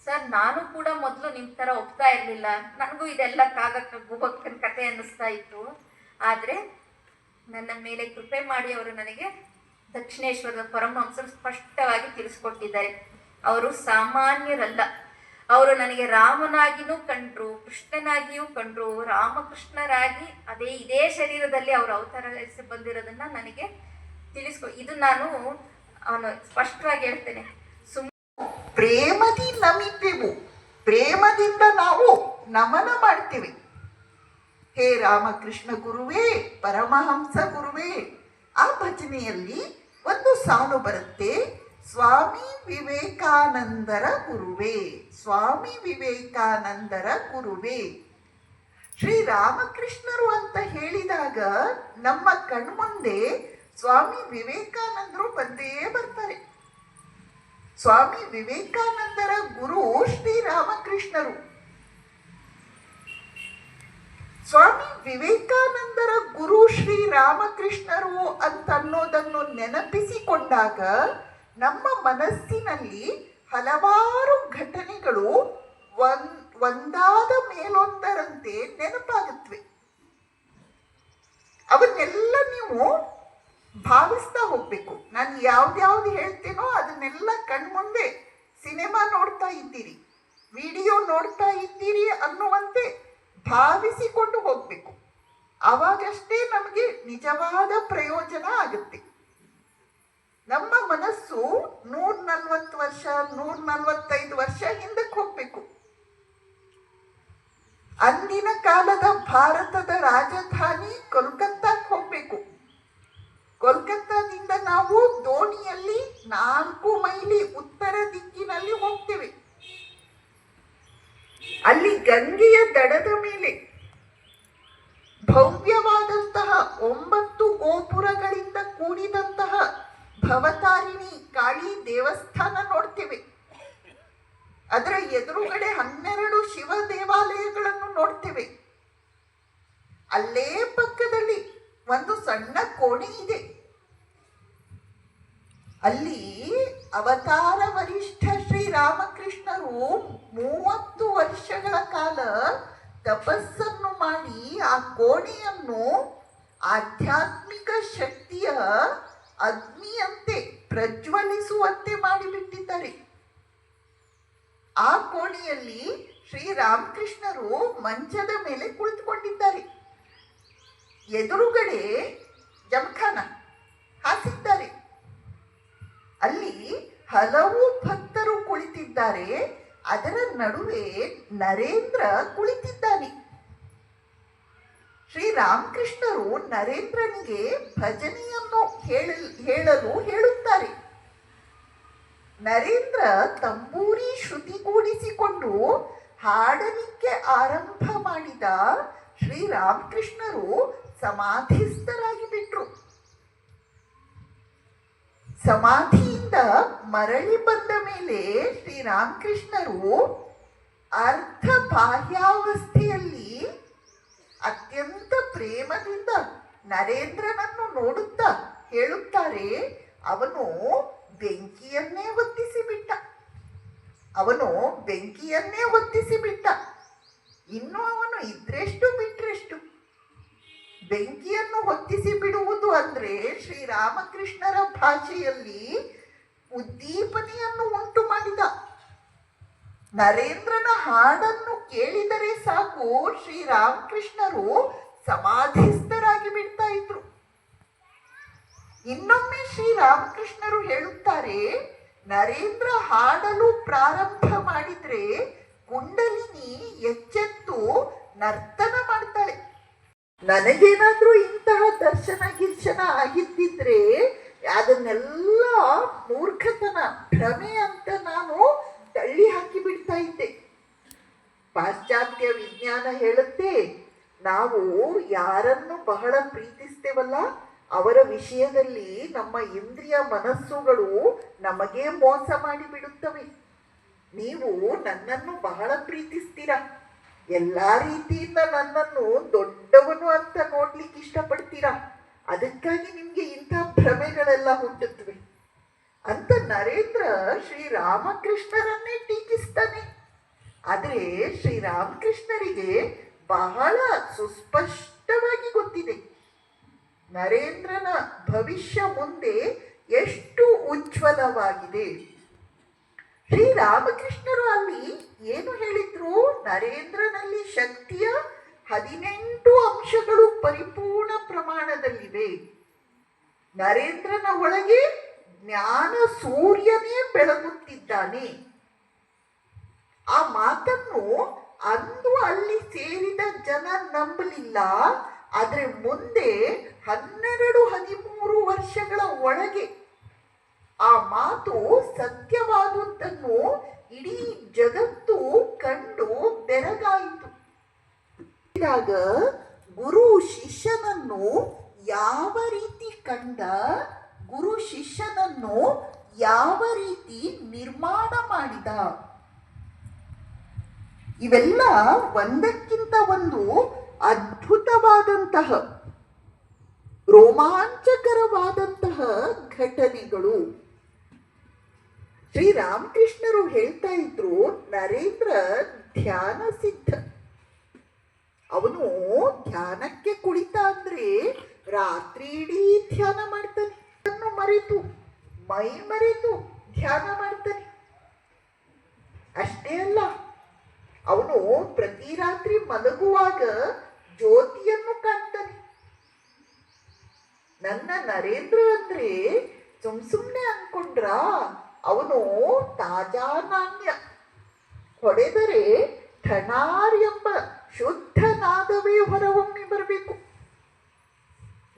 ಸರ್ ನಾನು ಕೂಡ ಮೊದಲು ನಿಮ್ಮ ಥರ ಒಪ್ತಾ ಇರಲಿಲ್ಲ, ನನಗೂ ಇದೆಲ್ಲ ಕಾಗಕ್ಕ ಗುಬ್ಬಕ್ಕನ ಕತೆ ಅನ್ನಿಸ್ತಾ ಇತ್ತು. ಆದರೆ ನನ್ನ ಮೇಲೆ ಕೃಪೆ ಮಾಡಿ ಅವರು ನನಗೆ ದಕ್ಷಿಣೇಶ್ವರದ ಪರಮಹಂಸರು ಸ್ಪಷ್ಟವಾಗಿ ತಿಳಿಸ್ಕೊಟ್ಟಿದ್ದಾರೆ. ಅವರು ಸಾಮಾನ್ಯರಲ್ಲ, ಅವರು ನನಗೆ ರಾಮನಾಗಿಯೂ ಕಂಡ್ರು, ಕೃಷ್ಣನಾಗಿಯೂ ಕಂಡ್ರು, ರಾಮಕೃಷ್ಣರಾಗಿ ಇದೇ ಶರೀರದಲ್ಲಿ ಅವರು ಅವತರಿಸಿ ಬಂದಿರೋದನ್ನ ನನಗೆ ಇದು ನಾನು ಅವನು ಸ್ಪಷ್ಟವಾಗಿ ಹೇಳ್ತೇನೆ. ಪ್ರೇಮದಿ ನಮಿದ್ದೆವು, ಪ್ರೇಮದಿಂದ ನಾವು ನಮನ ಮಾಡ್ತೀವಿ. ಹೇ ರಾಮಕೃಷ್ಣ ಗುರುವೇ, ಪರಮಹಂಸ ಗುರುವೇ. ಆ ಭಜನೆಯಲ್ಲಿ ಒಂದು ಸಾಲು ಬರುತ್ತೆ, ಸ್ವಾಮಿ ವಿವೇಕಾನಂದರ ಗುರುವೇ, ಸ್ವಾಮಿ ವಿವೇಕಾನಂದರ ಗುರುವೇ. ಶ್ರೀರಾಮಕೃಷ್ಣರು ಅಂತ ಹೇಳಿದಾಗ ನಮ್ಮ ಕಣ್ಮುಂದೆ ಸ್ವಾಮಿ ವಿವೇಕಾನಂದರು ಬಂದೇ ಬರ್ತಾರೆ. ಸ್ವಾಮಿ ವಿವೇಕಾನಂದರ ಗುರು ಶ್ರೀರಾಮಕೃಷ್ಣರು. ಸ್ವಾಮಿ ವಿವೇಕಾನಂದರ ಗುರು ಶ್ರೀರಾಮಕೃಷ್ಣರು ಅಂತನ್ನೋದನ್ನು ನೆನಪಿಸಿಕೊಂಡಾಗ ನಮ್ಮ ಮನಸ್ಸಿನಲ್ಲಿ ಹಲವಾರು ಘಟನೆಗಳು ಒಂದಾದ ಮೇಲೊಂದರಂತೆ ನೆನಪಾಗುತ್ತವೆ. ಅವನ್ನೆಲ್ಲ ನೀವು ಭಾವಿಸ್ತಾ ಹೋಗ್ಬೇಕು. ನಾನು ಯಾವ್ದ್ಯಾವ್ದು ಹೇಳ್ತೇನೋ ಅದನ್ನೆಲ್ಲ ಕಣ್ಮುಂದೆ ಸಿನಿಮಾ ನೋಡ್ತಾ ಇದ್ದೀರಿ, ವಿಡಿಯೋ ನೋಡ್ತಾ ಇದ್ದೀರಿ ಅನ್ನುವಂತೆ ಭಾವಿಸಿಕೊಂಡು ಹೋಗ್ಬೇಕು. ಆವಾಗಷ್ಟೇ ನಮಗೆ ನಿಜವಾದ ಪ್ರಯೋಜನ ಆಗುತ್ತೆ. ನಮ್ಮ ಮನಸ್ಸು 140 ವರ್ಷ 145 ವರ್ಷ ಹಿಂದಕ್ಕೆ ಹೋಗ್ಬೇಕು. ಅಂದಿನ ಕಾಲದ ಭಾರತದ ರಾಜಧಾನಿ ಕೋಲ್ಕತ್ತಾಕ್ಕೆ ಹೋಗ್ಬೇಕು. ಕೋಲ್ಕತ್ತಾದಿಂದ ನಾವು ದೋಣಿಯಲ್ಲಿ 4 ಮೈಲಿ ಉತ್ತರ ದಿಕ್ಕಿನಲ್ಲಿ ಹೋಗ್ತೇವೆ. ಅಲ್ಲಿ ಗಂಗೆಯ ದಡದ ಮೇಲೆ ಭವ್ಯವಾದಂತಹ 9 ಗೋಪುರಗಳಿಂದ ಕೂಡಿದಂತಹ ಭವತಾರಿಣಿ ಕಾಳಿ ದೇವಸ್ಥಾನ ನೋಡ್ತೇವೆ. ಅದರ ಎದುರುಗಡೆ 12 ಶಿವ ದೇವಾಲಯಗಳನ್ನು ನೋಡ್ತೇವೆ. ಅಲ್ಲೇ ಪಕ್ಕದಲ್ಲಿ ಒಂದು ಸಣ್ಣ ಕೋಣೆ ಇದೆ. ಅಲ್ಲಿ ಅವತಾರ ವರಿಷ್ಠ ಶ್ರೀರಾಮಕೃಷ್ಣರು 30 ವರ್ಷಗಳ ಕಾಲ ತಪಸ್ಸನ್ನು ಮಾಡಿ ಆ ಕೋಣೆಯನ್ನು ಆಧ್ಯಾತ್ಮಿಕ ಶಕ್ತಿಯ ಅಗ್ನಿಯಂತೆ ಪ್ರಜ್ವಲಿಸುವಂತೆ ಮಾಡಿಬಿಟ್ಟಿದ್ದಾರೆ. ಆ ಕೋಣೆಯಲ್ಲಿ ಶ್ರೀರಾಮಕೃಷ್ಣರು ಮಂಚದ ಮೇಲೆ ಕುಳಿತುಕೊಂಡಿದ್ದಾರೆ. ಎದುರುಗಡೆ ಜಮಖಾನ ಹಾಸಿದ್ದಾರೆ. ಅಲ್ಲಿ ಹಲವು ಭಕ್ತರು ಕುಳಿತಿದ್ದಾರೆ. ಅದರ ನಡುವೆ ನರೇಂದ್ರ ಕುಳಿತಿದ್ದಾನೆ. ಶ್ರೀರಾಮಕೃಷ್ಣರು ನರೇಂದ್ರನಿಗೆ ಭಜನೆಯನ್ನು ಹೇಳಲು ಹೇಳುತ್ತಾರೆ. ನರೇಂದ್ರ ತಂಬೂರಿ ಶ್ರುತಿಗೂಡಿಸಿಕೊಂಡು ಹಾಡಲಿಕ್ಕೆ ಆರಂಭ ಮಾಡಿದ ಶ್ರೀರಾಮಕೃಷ್ಣರು ಸಮಾಧಿಸ್ಥರಾಗಿ ಬಿಟ್ರು. ಸಮಾಧಿಯಿಂದ ಮರಳಿ ಬಂದ ಮೇಲೆ ಶ್ರೀರಾಮಕೃಷ್ಣರು ಅರ್ಧ ಬಾಹ್ಯಾವಸ್ಥೆಯಲ್ಲಿ ಅತ್ಯಂತ ಪ್ರೇಮದಿಂದ ನರೇಂದ್ರನನ್ನು ನೋಡುತ್ತಾ ಹೇಳುತ್ತಾರೆ, ಅವನು ಬೆಂಕಿಯನ್ನೇ ಹೊತ್ತಿಸಿಬಿಟ್ಟ, ಅವನು ಬೆಂಕಿಯನ್ನೇ ಹೊತ್ತಿಸಿಬಿಟ್ಟ, ಇನ್ನು ಅವನು ಇದ್ರೆಷ್ಟು ಬಿಟ್ರೆಷ್ಟು. ಬೆಂಕಿಯನ್ನು ಹೊತ್ತಿಸಿ ಬಿಡುವುದು ಅಂದ್ರೆ ಶ್ರೀರಾಮಕೃಷ್ಣರ ಭಾಷೆಯಲ್ಲಿ ಉದ್ದೀಪನೆಯನ್ನು ಉಂಟು ಮಾಡಿದ. ನರೇಂದ್ರನ ಹಾಡನ್ನು ಕೇಳಿದರೆ ಸಾಕು ಶ್ರೀರಾಮಕೃಷ್ಣರು ಸಮಾಧಿಸ್ಥರಾಗಿ ಬಿಡ್ತಾ ಇದ್ರು. ಇನ್ನೊಮ್ಮೆ ಶ್ರೀರಾಮಕೃಷ್ಣರು ಹೇಳುತ್ತಾರೆ, ನರೇಂದ್ರ ಹಾಡಲು ಪ್ರಾರಂಭ ಮಾಡಿದ್ರೆ ಕುಂಡಲಿನಿ ಎಚ್ಚೆತ್ತು ನರ್ತನ ಮಾಡ್ತಾಳೆ. ನನಗೇನಾದ್ರೂ ಇಂತಹ ಗಿರ್ಶನ ಆಗಿದ್ದಿದ್ರೆ ಅದನ್ನೆಲ್ಲ ಮೂರ್ಖತನ, ಭ್ರಮೆ ಅಂತ ನಾನು ತಳ್ಳಿ ಹಾಕಿ ಬಿಡ್ತಾ ಇದ್ದೆ. ಪಾಶ್ಚಾತ್ಯ ವಿಜ್ಞಾನ ಹೇಳುತ್ತೆ, ನಾವು ಯಾರನ್ನು ಬಹಳ ಪ್ರೀತಿಸ್ತೇವಲ್ಲ ಅವರ ವಿಷಯದಲ್ಲಿ ನಮ್ಮ ಇಂದ್ರಿಯ ಮನಸ್ಸುಗಳು ನಮಗೆ ಮೋಸ ಮಾಡಿಬಿಡುತ್ತವೆ. ನೀವು ನನ್ನನ್ನು ಬಹಳ ಪ್ರೀತಿಸ್ತೀರಾ, ಎಲ್ಲ ರೀತಿಯಿಂದ ನನ್ನನ್ನು ದೊಡ್ಡವನು ಅಂತ ನೋಡ್ಲಿಕ್ಕೆ ಇಷ್ಟಪಡ್ತೀರಾ, ಅದಕ್ಕಾಗಿ ನಿಮ್ಗೆ ಇಂಥ ಭ್ರಮೆಗಳೆಲ್ಲ ಹುಟ್ಟುತ್ತವೆ ಅಂತ ನರೇಂದ್ರ ಶ್ರೀರಾಮಕೃಷ್ಣರನ್ನೇ ಟೀಕಿಸ್ತಾನೆ. ಆದರೆ ಶ್ರೀರಾಮಕೃಷ್ಣರಿಗೆ ಬಹಳ ಸುಸ್ಪಷ್ಟವಾಗಿ ಗೊತ್ತಿದೆ ನರೇಂದ್ರನ ಭವಿಷ್ಯ ಮುಂದೆ ಎಷ್ಟು ಉಜ್ವಲವಾಗಿದೆ. ಶ್ರೀರಾಮಕೃಷ್ಣರು ಅಲ್ಲಿ ಏನು ಹೇಳಿದ್ರು, ನರೇಂದ್ರನಲ್ಲಿ ಶಕ್ತಿಯ 18 ಅಂಶಗಳು ಪರಿಪೂರ್ಣ ಪ್ರಮಾಣದಲ್ಲಿವೆ. ನರೇಂದ್ರನ ಒಳಗೆ ಜ್ಞಾನ ಸೂರ್ಯನೇ ಬೆಳಗುತ್ತಿದ್ದಾನೆ. ಆ ಮಾತನ್ನು ಅಂದು ಅಲ್ಲಿ ಸೇರಿದ ಜನ ನಂಬಲಿಲ್ಲ. ಆದರೆ ಮುಂದೆ 12-13 ವರ್ಷಗಳ ಒಳಗೆ ಆ ಮಾತು ಸತ್ಯವಾದುದನ್ನು ಇಡೀ ಜಗತ್ತು ಕಂಡು ಬೆರಗಾಯಿತು. ಇದಾಗ ಗುರು ಶಿಷ್ಯನನ್ನು ಯಾವ ರೀತಿ ಕಂಡ, ಗುರು ಶಿಷ್ಯನನ್ನು ಯಾವ ರೀತಿ ನಿರ್ಮಾಣ ಮಾಡಿದ, ಇವೆಲ್ಲ ಒಂದಕ್ಕಿಂತ ಒಂದು ಅದ್ಭುತವಾದಂತಹ ರೋಮಾಂಚಕರವಾದಂತಹ ಘಟನೆಗಳು. ಶ್ರೀರಾಮಕೃಷ್ಣರು ಹೇಳ್ತಾ ಇದ್ರು, ನರೇಂದ್ರ ಧ್ಯಾನ ಸಿದ್ಧ. ಅವನು ಧ್ಯಾನಕ್ಕೆ ಕುಳಿತ ಅಂದ್ರೆ ರಾತ್ರಿ ಇಡೀ ಧ್ಯಾನ ಮಾಡ್ತಾನೆ. ಅದನ್ನು ಮರೆತು ಮೈ ಮರೆತು ಧ್ಯಾನ ಮಾಡ್ತಾನೆ. ಅಷ್ಟೇ ಅಲ್ಲ, ಅವನು ಪ್ರತಿ ರಾತ್ರಿ ಮಲಗುವಾಗ ಜ್ಯೋತಿಯನ್ನು ಕಾಣ್ತಾನೆ. ನನ್ನ ನರೇಂದ್ರ ಅಂದ್ರೆ ಸುಮ್ನೆ ಅನ್ಕೊಂಡ್ರ, ಅವನು ತಾಜಾ ನಾಣ್ಯ, ಹೊಡೆದರೆ ಠಣಾರ್ ಎಂಬ ಶುದ್ಧ ನಾದವೇ ಹೊರಹೊಮ್ಮಿ ಬರಬೇಕು.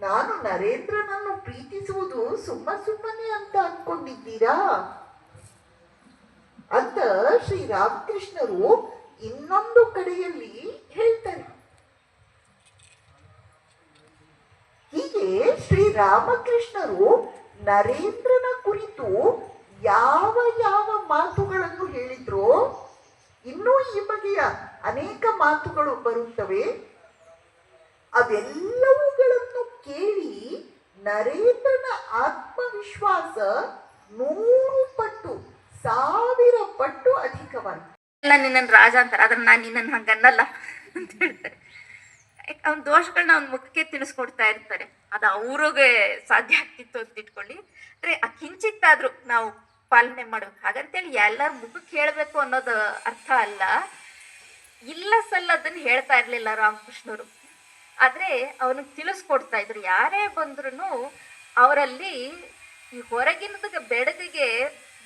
ನಾನು ನರೇಂದ್ರನನ್ನು ಪ್ರೀತಿಸುವುದು ಸುಮ್ಮನೆ ಅಂತ ಅನ್ಕೊಂಡಿದ್ದೀರಾ ಅಂತ ಶ್ರೀರಾಮಕೃಷ್ಣರು ಇನ್ನೊಂದು ಕಡೆಯಲ್ಲಿ ಹೇಳ್ತಾರೆ. ಹೀಗೆ ಶ್ರೀರಾಮಕೃಷ್ಣರು ನರೇಂದ್ರನ ಕುರಿತು ಯಾವ ಯಾವ ಮಾತುಗಳನ್ನು ಹೇಳಿದ್ರೋ, ಇನ್ನೂ ಈ ಬಗೆಯ ಅನೇಕ ಮಾತುಗಳು ಬರುತ್ತವೆ. ಅವೆಲ್ಲವುಗಳನ್ನು ಕೇಳಿ ನರೇಂದ್ರನ ಆತ್ಮವಿಶ್ವಾಸ 100 ಪಟ್ಟು 1000 ಪಟ್ಟು ಅಧಿಕವಾಯಿತು. ನಿನ್ನನ್ನು ರಾಜ ಅಂತಾರೆ, ಆದ್ರೆ ನಾನು ನಿನ್ನನ್ನು ಹಂಗನ್ನಲ್ಲ ಅಂತ ಹೇಳ್ತಾರೆ. ಅವ್ನ ದೋಷಗಳನ್ನ ಅವ್ನ ಮುಖಕ್ಕೆ ತಿಳಿಸ್ಕೊಡ್ತಾ ಇರ್ತಾರೆ. ಅದು ಅವ್ರಿಗೆ ಸಾಧ್ಯ ಆಗ್ತಿತ್ತು ಅಂತ ಇಟ್ಕೊಳ್ಳಿ. ಅಂದ್ರೆ ಆ ಕಿಂಚಿತ್ತಾದ್ರೂ ನಾವು ಪಾಲನೆ ಮಾಡ್ಬೇಕು. ಹಾಗಂತೇಳಿ ಎಲ್ಲರ ಮುಖಕ್ಕೆ ಹೇಳಬೇಕು ಅನ್ನೋದು ಅರ್ಥ ಅಲ್ಲ. ಇಲ್ಲ ಸಲ್ಲದನ್ನು ಹೇಳ್ತಾ ಇರ್ಲಿಲ್ಲ ರಾಮಕೃಷ್ಣರು. ಆದ್ರೆ ಅವನಿಗೆ ತಿಳಿಸ್ಕೊಡ್ತಾ ಇದ್ರು. ಯಾರೇ ಬಂದ್ರು ಅವರಲ್ಲಿ ಈ ಹೊರಗಿನದ ಬೆಳಗಿಗೆ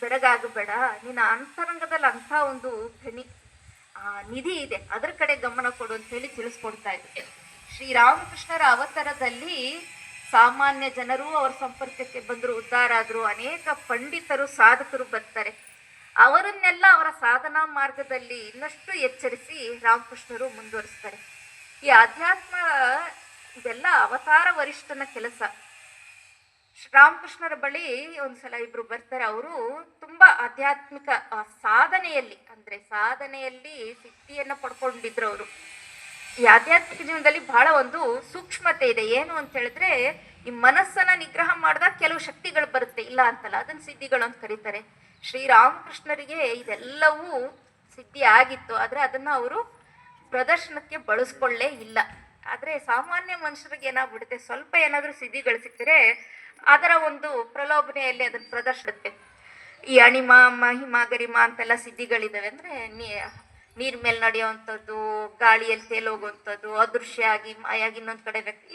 ಬೆಳಗಾಗಬೇಡ, ನಿನ್ನ ಅಂತರಂಗದಲ್ಲಿ ಅಂಥ ಒಂದು ನಿಧಿ ಇದೆ, ಅದರ ಕಡೆ ಗಮನ ಕೊಡು ಅಂತ ಹೇಳಿ ತಿಳಿಸ್ಕೊಡ್ತಾ ಇದ್ರು. ಶ್ರೀರಾಮಕೃಷ್ಣರ ಅವತಾರದಲ್ಲಿ ಸಾಮಾನ್ಯ ಜನರು ಅವರ ಸಂಪರ್ಕಕ್ಕೆ ಬಂದರು, ಉದ್ಧಾರ ಆದರು. ಅನೇಕ ಪಂಡಿತರು, ಸಾಧಕರು ಬರ್ತಾರೆ. ಅವರನ್ನೆಲ್ಲ ಅವರ ಸಾಧನಾ ಮಾರ್ಗದಲ್ಲಿ ಇನ್ನಷ್ಟು ಎಚ್ಚರಿಸಿ ರಾಮಕೃಷ್ಣರು ಮುಂದುವರಿಸ್ತಾರೆ. ಈ ಅಧ್ಯಾತ್ಮ ಇದೆಲ್ಲ ಅವತಾರ ವರಿಷ್ಠನ ಕೆಲಸ. ರಾಮಕೃಷ್ಣರ ಬಳಿ ಒಂದ್ಸಲ ಇಬ್ರು ಬರ್ತಾರೆ. ಅವರು ತುಂಬಾ ಆಧ್ಯಾತ್ಮಿಕ ಸಾಧನೆಯಲ್ಲಿ ಸಿದ್ಧಿಯನ್ನ ಪಡ್ಕೊಂಡಿದ್ರು. ಅವರು ಈ ಆಧ್ಯಾತ್ಮಿಕ ಜೀವನದಲ್ಲಿ ಬಹಳ ಒಂದು ಸೂಕ್ಷ್ಮತೆ ಇದೆ. ಏನು ಅಂತ ಹೇಳಿದ್ರೆ, ಈ ಮನಸ್ಸನ್ನ ನಿಗ್ರಹ ಮಾಡಿದಾಗ ಕೆಲವು ಶಕ್ತಿಗಳು ಬರುತ್ತೆ, ಇಲ್ಲ ಅಂತಲ್ಲ, ಅದನ್ನ ಸಿದ್ಧಿಗಳು ಅಂತ ಕರೀತಾರೆ. ಶ್ರೀರಾಮಕೃಷ್ಣರಿಗೆ ಇದೆಲ್ಲವೂ ಸಿದ್ಧಿ ಆಗಿತ್ತು, ಆದ್ರೆ ಅದನ್ನ ಅವರು ಪ್ರದರ್ಶನಕ್ಕೆ ಬಳಸ್ಕೊಳ್ಳೇ ಇಲ್ಲ. ಆದ್ರೆ ಸಾಮಾನ್ಯ ಮನುಷ್ಯರಿಗೆ ಏನಾಗ್ಬಿಡುತ್ತೆ, ಸ್ವಲ್ಪ ಏನಾದ್ರೂ ಸಿದ್ಧಿಗಳು ಸಿಕ್ಕರೆ ಅದರ ಒಂದು ಪ್ರಲೋಭನೆಯಲ್ಲಿ ಅದನ್ನ ಪ್ರದರ್ಶಿಸುತ್ತೆ. ಈ ಅಣಿಮ, ಮಹಿಮ, ಗರಿಮ ಅಂತೆಲ್ಲ ಸಿದ್ಧಿಗಳಿದಾವೆ. ಅಂದ್ರೆ ನೀರ್ ಮೇಲೆ ನಡೆಯುವಂಥದ್ದು, ಗಾಳಿಯಲ್ಲಿ ತೇಲೋಗುವಂಥದ್ದು, ಅದೃಶ್ಯ ಆಗಿ ಮಾಯಾಗಿ ಇನ್ನೊಂದು ಕಡೆ ವ್ಯಕ್ತಿ,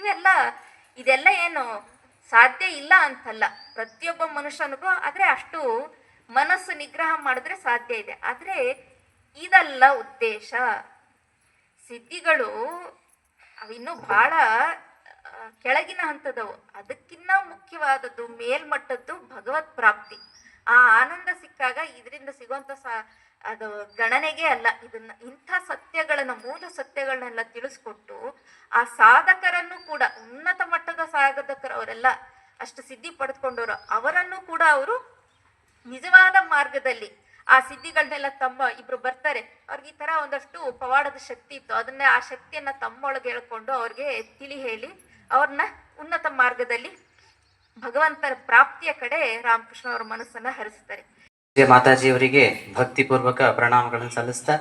ಇದೆಲ್ಲ ಏನು ಸಾಧ್ಯ ಇಲ್ಲ ಅಂತಲ್ಲ, ಪ್ರತಿಯೊಬ್ಬ ಮನುಷ್ಯನಿಗೂ. ಆದ್ರೆ ಅಷ್ಟು ಮನಸ್ಸು ನಿಗ್ರಹ ಮಾಡಿದ್ರೆ ಸಾಧ್ಯ ಇದೆ. ಆದ್ರೆ ಇದಲ್ಲ ಉದ್ದೇಶ. ಸಿದ್ಧಿಗಳು ಅವಿನ್ನೂ ಬಹಳ ಕೆಳಗಿನ ಹಂತದವು. ಅದಕ್ಕಿನ್ನ ಮುಖ್ಯವಾದದ್ದು, ಮೇಲ್ಮಟ್ಟದ್ದು ಭಗವತ್ ಪ್ರಾಪ್ತಿ. ಆ ಆನಂದ ಸಿಕ್ಕಾಗ ಇದರಿಂದ ಸಿಗುವಂತ ಅದು ಗಣನೆಗೆ ಅಲ್ಲ. ಇಂಥ ಸತ್ಯಗಳನ್ನ, ಮೂಲ ಸತ್ಯಗಳನ್ನೆಲ್ಲ ತಿಳಿಸ್ಕೊಟ್ಟು ಆ ಸಾಧಕರನ್ನು ಕೂಡ ಉನ್ನತ ಮಟ್ಟದ ಶಾರದಾ ಸಾಗರದಕ್ಕರವರೆಲ್ಲ ಅಷ್ಟು ಸಿದ್ಧಿ ಪಡೆದುಕೊಂಡವರು, ಅವರನ್ನು ಕೂಡ ಅವರು ನಿಜವಾದ ಮಾರ್ಗದಲ್ಲಿ ಆ ಸಿದ್ಧಿಗಳನ್ನೆಲ್ಲ ತಮ್ಮ ಇಬ್ರು ಬರ್ತಾರೆ, ಅವ್ರಿಗೆ ಈ ತರ ಒಂದಷ್ಟು ಪವಾಡದ ಶಕ್ತಿ ಇತ್ತು, ಅದನ್ನೇ ಆ ಶಕ್ತಿಯನ್ನ ತಮ್ಮೊಳಗೆ ಹೇಳ್ಕೊಂಡು ಅವ್ರಿಗೆ ತಿಳಿ ಹೇಳಿ ಅವ್ರನ್ನ ಉನ್ನತ ಮಾರ್ಗದಲ್ಲಿ ಭಗವಂತನ ಪ್ರಾಪ್ತಿಯ ಕಡೆ ರಾಮಕೃಷ್ಣ ಅವರ ಮನಸ್ಸನ್ನ ಹರಿಸ್ತಾರೆ. ಮಾತಾಜಿಯವರಿಗೆ ಭಕ್ತಿಪೂರ್ವಕ ಪ್ರಣಾಮಗಳನ್ನು ಸಲ್ಲಿಸ್ತಾ,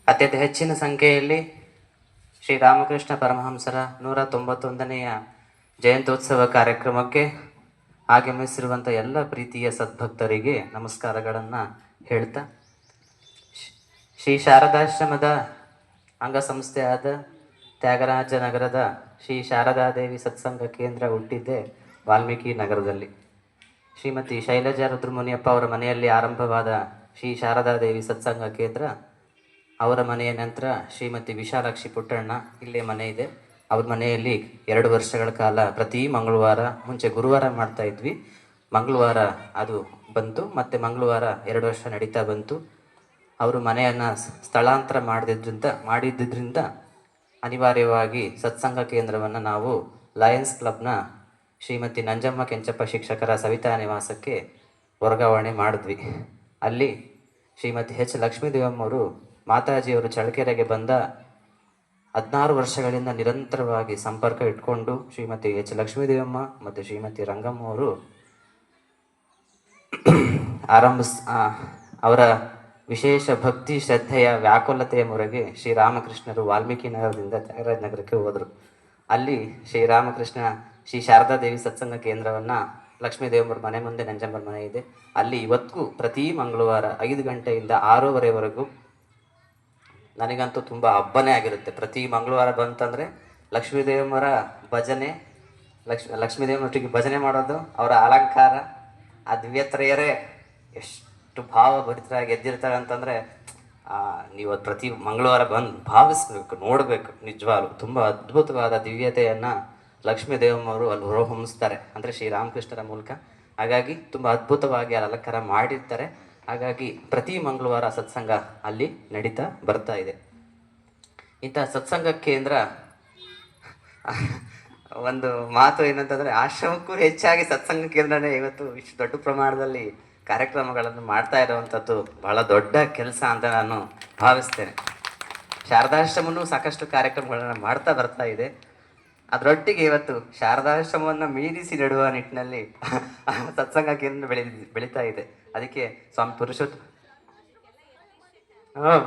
ಅತ್ಯಂತ ಹೆಚ್ಚಿನ ಸಂಖ್ಯೆಯಲ್ಲಿ ಶ್ರೀರಾಮಕೃಷ್ಣ ಪರಮಹಂಸರ 191ನೆಯ ಜಯಂತ್ಯೋತ್ಸವ ಕಾರ್ಯಕ್ರಮಕ್ಕೆ ಆಗಮಿಸಿರುವಂಥ ಎಲ್ಲ ಪ್ರೀತಿಯ ಸದ್ಭಕ್ತರಿಗೆ ನಮಸ್ಕಾರಗಳನ್ನು ಹೇಳ್ತಾ, ಶ್ರೀ ಶಾರದಾಶ್ರಮದ ಅಂಗಸಂಸ್ಥೆಯಾದ ತ್ಯಾಗರಾಜನಗರದ ಶ್ರೀ ಶಾರದಾದೇವಿ ಸತ್ಸಂಗ ಕೇಂದ್ರ ಹುಟ್ಟಿದ್ದೆ ವಾಲ್ಮೀಕಿ ನಗರದಲ್ಲಿ. ಶ್ರೀಮತಿ ಶೈಲಜಾ ರುದ್ರಮುನಿಯಪ್ಪ ಅವರ ಮನೆಯಲ್ಲಿ ಆರಂಭವಾದ ಶ್ರೀ ಶಾರದಾದೇವಿ ಸತ್ಸಂಗ ಕೇಂದ್ರ, ಅವರ ಮನೆಯ ನಂತರ ಶ್ರೀಮತಿ ವಿಶಾಲಾಕ್ಷಿ ಪುಟ್ಟಣ್ಣ ಇಲ್ಲೇ ಮನೆ ಇದೆ, ಅವ್ರ ಮನೆಯಲ್ಲಿ 2 ವರ್ಷಗಳ ಕಾಲ ಪ್ರತಿ ಮಂಗಳವಾರ, ಮುಂಚೆ ಗುರುವಾರ ಮಾಡ್ತಾ ಇದ್ವಿ, ಮಂಗಳವಾರ ಅದು ಬಂತು, ಮತ್ತು ಮಂಗಳವಾರ 2 ವರ್ಷ ನಡೀತಾ ಬಂತು. ಅವರು ಮನೆಯನ್ನು ಸ್ಥಳಾಂತರ ಮಾಡಿದ್ದರಿಂದ ಅನಿವಾರ್ಯವಾಗಿ ಸತ್ಸಂಗ ಕೇಂದ್ರವನ್ನು ನಾವು ಲಯನ್ಸ್ ಕ್ಲಬ್ನ ಶ್ರೀಮತಿ ನಂಜಮ್ಮ ಕೆಂಚಪ್ಪ ಶಿಕ್ಷಕರ ಸವಿತಾ ನಿವಾಸಕ್ಕೆ ವರ್ಗಾವಣೆ ಮಾಡಿದ್ವಿ. ಅಲ್ಲಿ ಶ್ರೀಮತಿ ಎಚ್ ಲಕ್ಷ್ಮೀದೇವಮ್ಮವರು ಮಾತಾಜಿಯವರು ಚಳ್ಳಕೆರೆಗೆ ಬಂದ 16 ವರ್ಷಗಳಿಂದ ನಿರಂತರವಾಗಿ ಸಂಪರ್ಕ ಇಟ್ಕೊಂಡು ಶ್ರೀಮತಿ ಎಚ್ ಲಕ್ಷ್ಮೀದೇವಮ್ಮ ಮತ್ತು ಶ್ರೀಮತಿ ರಂಗಮ್ಮ ಅವರು ಅವರ ವಿಶೇಷ ಭಕ್ತಿ ಶ್ರದ್ಧೆಯ ವ್ಯಾಕುಲತೆಯ ಮೊರೆಗೆ ಶ್ರೀರಾಮಕೃಷ್ಣರು ವಾಲ್ಮೀಕಿ ನಗರದಿಂದ ತ್ಯಾಗರಾಜ ನಗರಕ್ಕೆ ಹೋದರು. ಅಲ್ಲಿ ಶ್ರೀರಾಮಕೃಷ್ಣ ಶ್ರೀ ಶಾರದಾದೇವಿ ಸತ್ಸಂಗ ಕೇಂದ್ರವನ್ನು ಲಕ್ಷ್ಮೀದೇವಮ್ಮರ ಮನೆ ಮುಂದೆ ನಂಜಮ್ಮರ ಮನೆ ಇದೆ, ಅಲ್ಲಿ ಇವತ್ತಿಗೂ ಪ್ರತಿ ಮಂಗಳವಾರ 5 ಗಂಟೆಯಿಂದ 6:30ವರೆಗೂ ನನಗಂತೂ ತುಂಬ ಹಬ್ಬನೇ ಆಗಿರುತ್ತೆ. ಪ್ರತಿ ಮಂಗಳವಾರ ಬಂತಂದರೆ ಲಕ್ಷ್ಮೀದೇವಮ್ಮರ ಭಜನೆ, ಲಕ್ಷ್ಮೀದೇವಮ್ಮೊಟ್ಟಿಗೆ ಭಜನೆ ಮಾಡೋದು, ಅವರ ಅಲಂಕಾರ, ಆ ದಿವ್ಯತ್ರಯರೇ ಎಷ್ಟು ಭಾವಭರಿತರಾಗಿ ಎದ್ದಿರ್ತಾರೆ ಅಂತಂದರೆ ನೀವು ಅದು ಪ್ರತಿ ಮಂಗಳವಾರ ಬಂದು ಭಾವಿಸ್ಬೇಕು, ನೋಡಬೇಕು. ನಿಜವಾಗ್ಲು ತುಂಬ ಅದ್ಭುತವಾದ ದಿವ್ಯತೆಯನ್ನು ಲಕ್ಷ್ಮೀದೇವಮ್ಮವರು ಅಲ್ಲಿ ಹೊರಹೊಮ್ಮಿಸ್ತಾರೆ, ಅಂದರೆ ಶ್ರೀರಾಮಕೃಷ್ಣರ ಮೂಲಕ. ಹಾಗಾಗಿ ತುಂಬ ಅದ್ಭುತವಾಗಿ ಅಲ್ಲಿ ಅಲಂಕಾರ ಮಾಡಿರ್ತಾರೆ. ಹಾಗಾಗಿ ಪ್ರತಿ ಮಂಗಳವಾರ ಸತ್ಸಂಗ ಅಲ್ಲಿ ನಡೀತಾ ಬರ್ತಾ ಇದೆ. ಇಂಥ ಸತ್ಸಂಗ ಕೇಂದ್ರ ಒಂದು ಮಾತು ಏನಂತಂದರೆ, ಆಶ್ರಮಕ್ಕೂ ಹೆಚ್ಚಾಗಿ ಸತ್ಸಂಗ ಕೇಂದ್ರನೇ ಇವತ್ತು ಇಷ್ಟು ದೊಡ್ಡ ಪ್ರಮಾಣದಲ್ಲಿ ಕಾರ್ಯಕ್ರಮಗಳನ್ನು ಮಾಡ್ತಾ ಇರುವಂಥದ್ದು ಬಹಳ ದೊಡ್ಡ ಕೆಲಸ ಅಂತ ನಾನು ಭಾವಿಸ್ತೇನೆ. ಶಾರದಾಶ್ರಮನೂ ಸಾಕಷ್ಟು ಕಾರ್ಯಕ್ರಮಗಳನ್ನು ಮಾಡ್ತಾ ಬರ್ತಾ ಇದೆ. ಅದರೊಟ್ಟಿಗೆ ಇವತ್ತು ಶಾರದಾಶ್ರಮವನ್ನು ಮೀರಿಸಿ ನೆಡುವ ನಿಟ್ಟಿನಲ್ಲಿ ಸತ್ಸಂಗ ಕೇಂದ್ರ ಬೆಳೀತಾ ಇದೆ. ಅದಕ್ಕೆ ಸ್ವಾಮಿ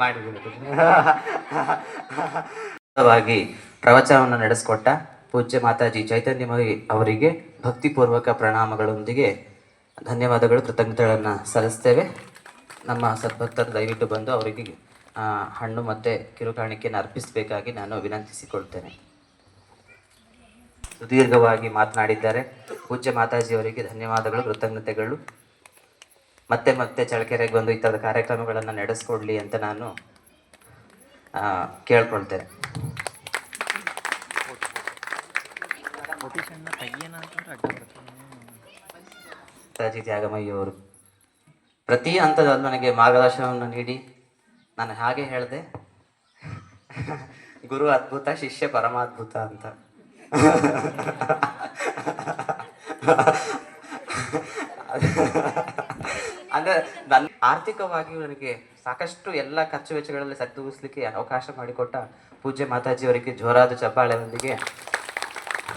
ಮಾಡಿದ್ದೀನಿ ಪ್ರವಚನವನ್ನು ನಡೆಸಿಕೊಟ್ಟ ಪೂಜ್ಯ ಮಾತಾಜಿ ಚೈತನ್ಯಮಯಿ ಅವರಿಗೆ ಭಕ್ತಿಪೂರ್ವಕ ಪ್ರಣಾಮಗಳೊಂದಿಗೆ ಧನ್ಯವಾದಗಳು, ಕೃತಜ್ಞತೆಗಳನ್ನು ಸಲ್ಲಿಸ್ತೇವೆ. ನಮ್ಮ ಸದ್ಭಕ್ತರು ದಯವಿಟ್ಟು ಬಂದು ಅವರಿಗೆ ಹಣ್ಣು ಮತ್ತು ಕಿರುಕಾಣಿಕೆಯನ್ನು ಅರ್ಪಿಸಬೇಕಾಗಿ ನಾನು ವಿನಂತಿಸಿಕೊಳ್ತೇನೆ. ಸುದೀರ್ಘವಾಗಿ ಮಾತನಾಡಿದ್ದಾರೆ ಪೂಜ್ಯ ಮಾತಾಜಿಯವರಿಗೆ ಧನ್ಯವಾದಗಳು, ಕೃತಜ್ಞತೆಗಳು. ಮತ್ತೆ ಚಳ್ಳಕೆರೆಗೆ ಬಂದು ಈ ಥರದ ಕಾರ್ಯಕ್ರಮಗಳನ್ನು ನಡೆಸ್ಕೊಡ್ಲಿ ಅಂತ ನಾನು ಕೇಳ್ಕೊಳ್ತೇನೆ. ಮಾತಾಜಿ ತ್ಯಾಗಮಯ್ಯವರು ಪ್ರತಿ ಹಂತದಲ್ಲೂ ನನಗೆ ಮಾರ್ಗದರ್ಶನವನ್ನು ನೀಡಿ, ನಾನು ಹಾಗೆ ಹೇಳಿದೆ, ಗುರು ಅದ್ಭುತ, ಶಿಷ್ಯ ಪರಮಾದ್ಭುತ ಅಂತ. ಅಂದರೆ ನನ್ನ ಆರ್ಥಿಕವಾಗಿಯೂ ನನಗೆ ಸಾಕಷ್ಟು ಎಲ್ಲ ಖರ್ಚು ವೆಚ್ಚಗಳಲ್ಲಿ ಸರಿದೂಗಿಸ್ಲಿಕ್ಕೆ ಅವಕಾಶ ಮಾಡಿಕೊಟ್ಟ ಪೂಜ್ಯ ಮಾತಾಜಿಯವರಿಗೆ ಜೋರಾದ ಚಪ್ಪಾಳೆಯೊಂದಿಗೆ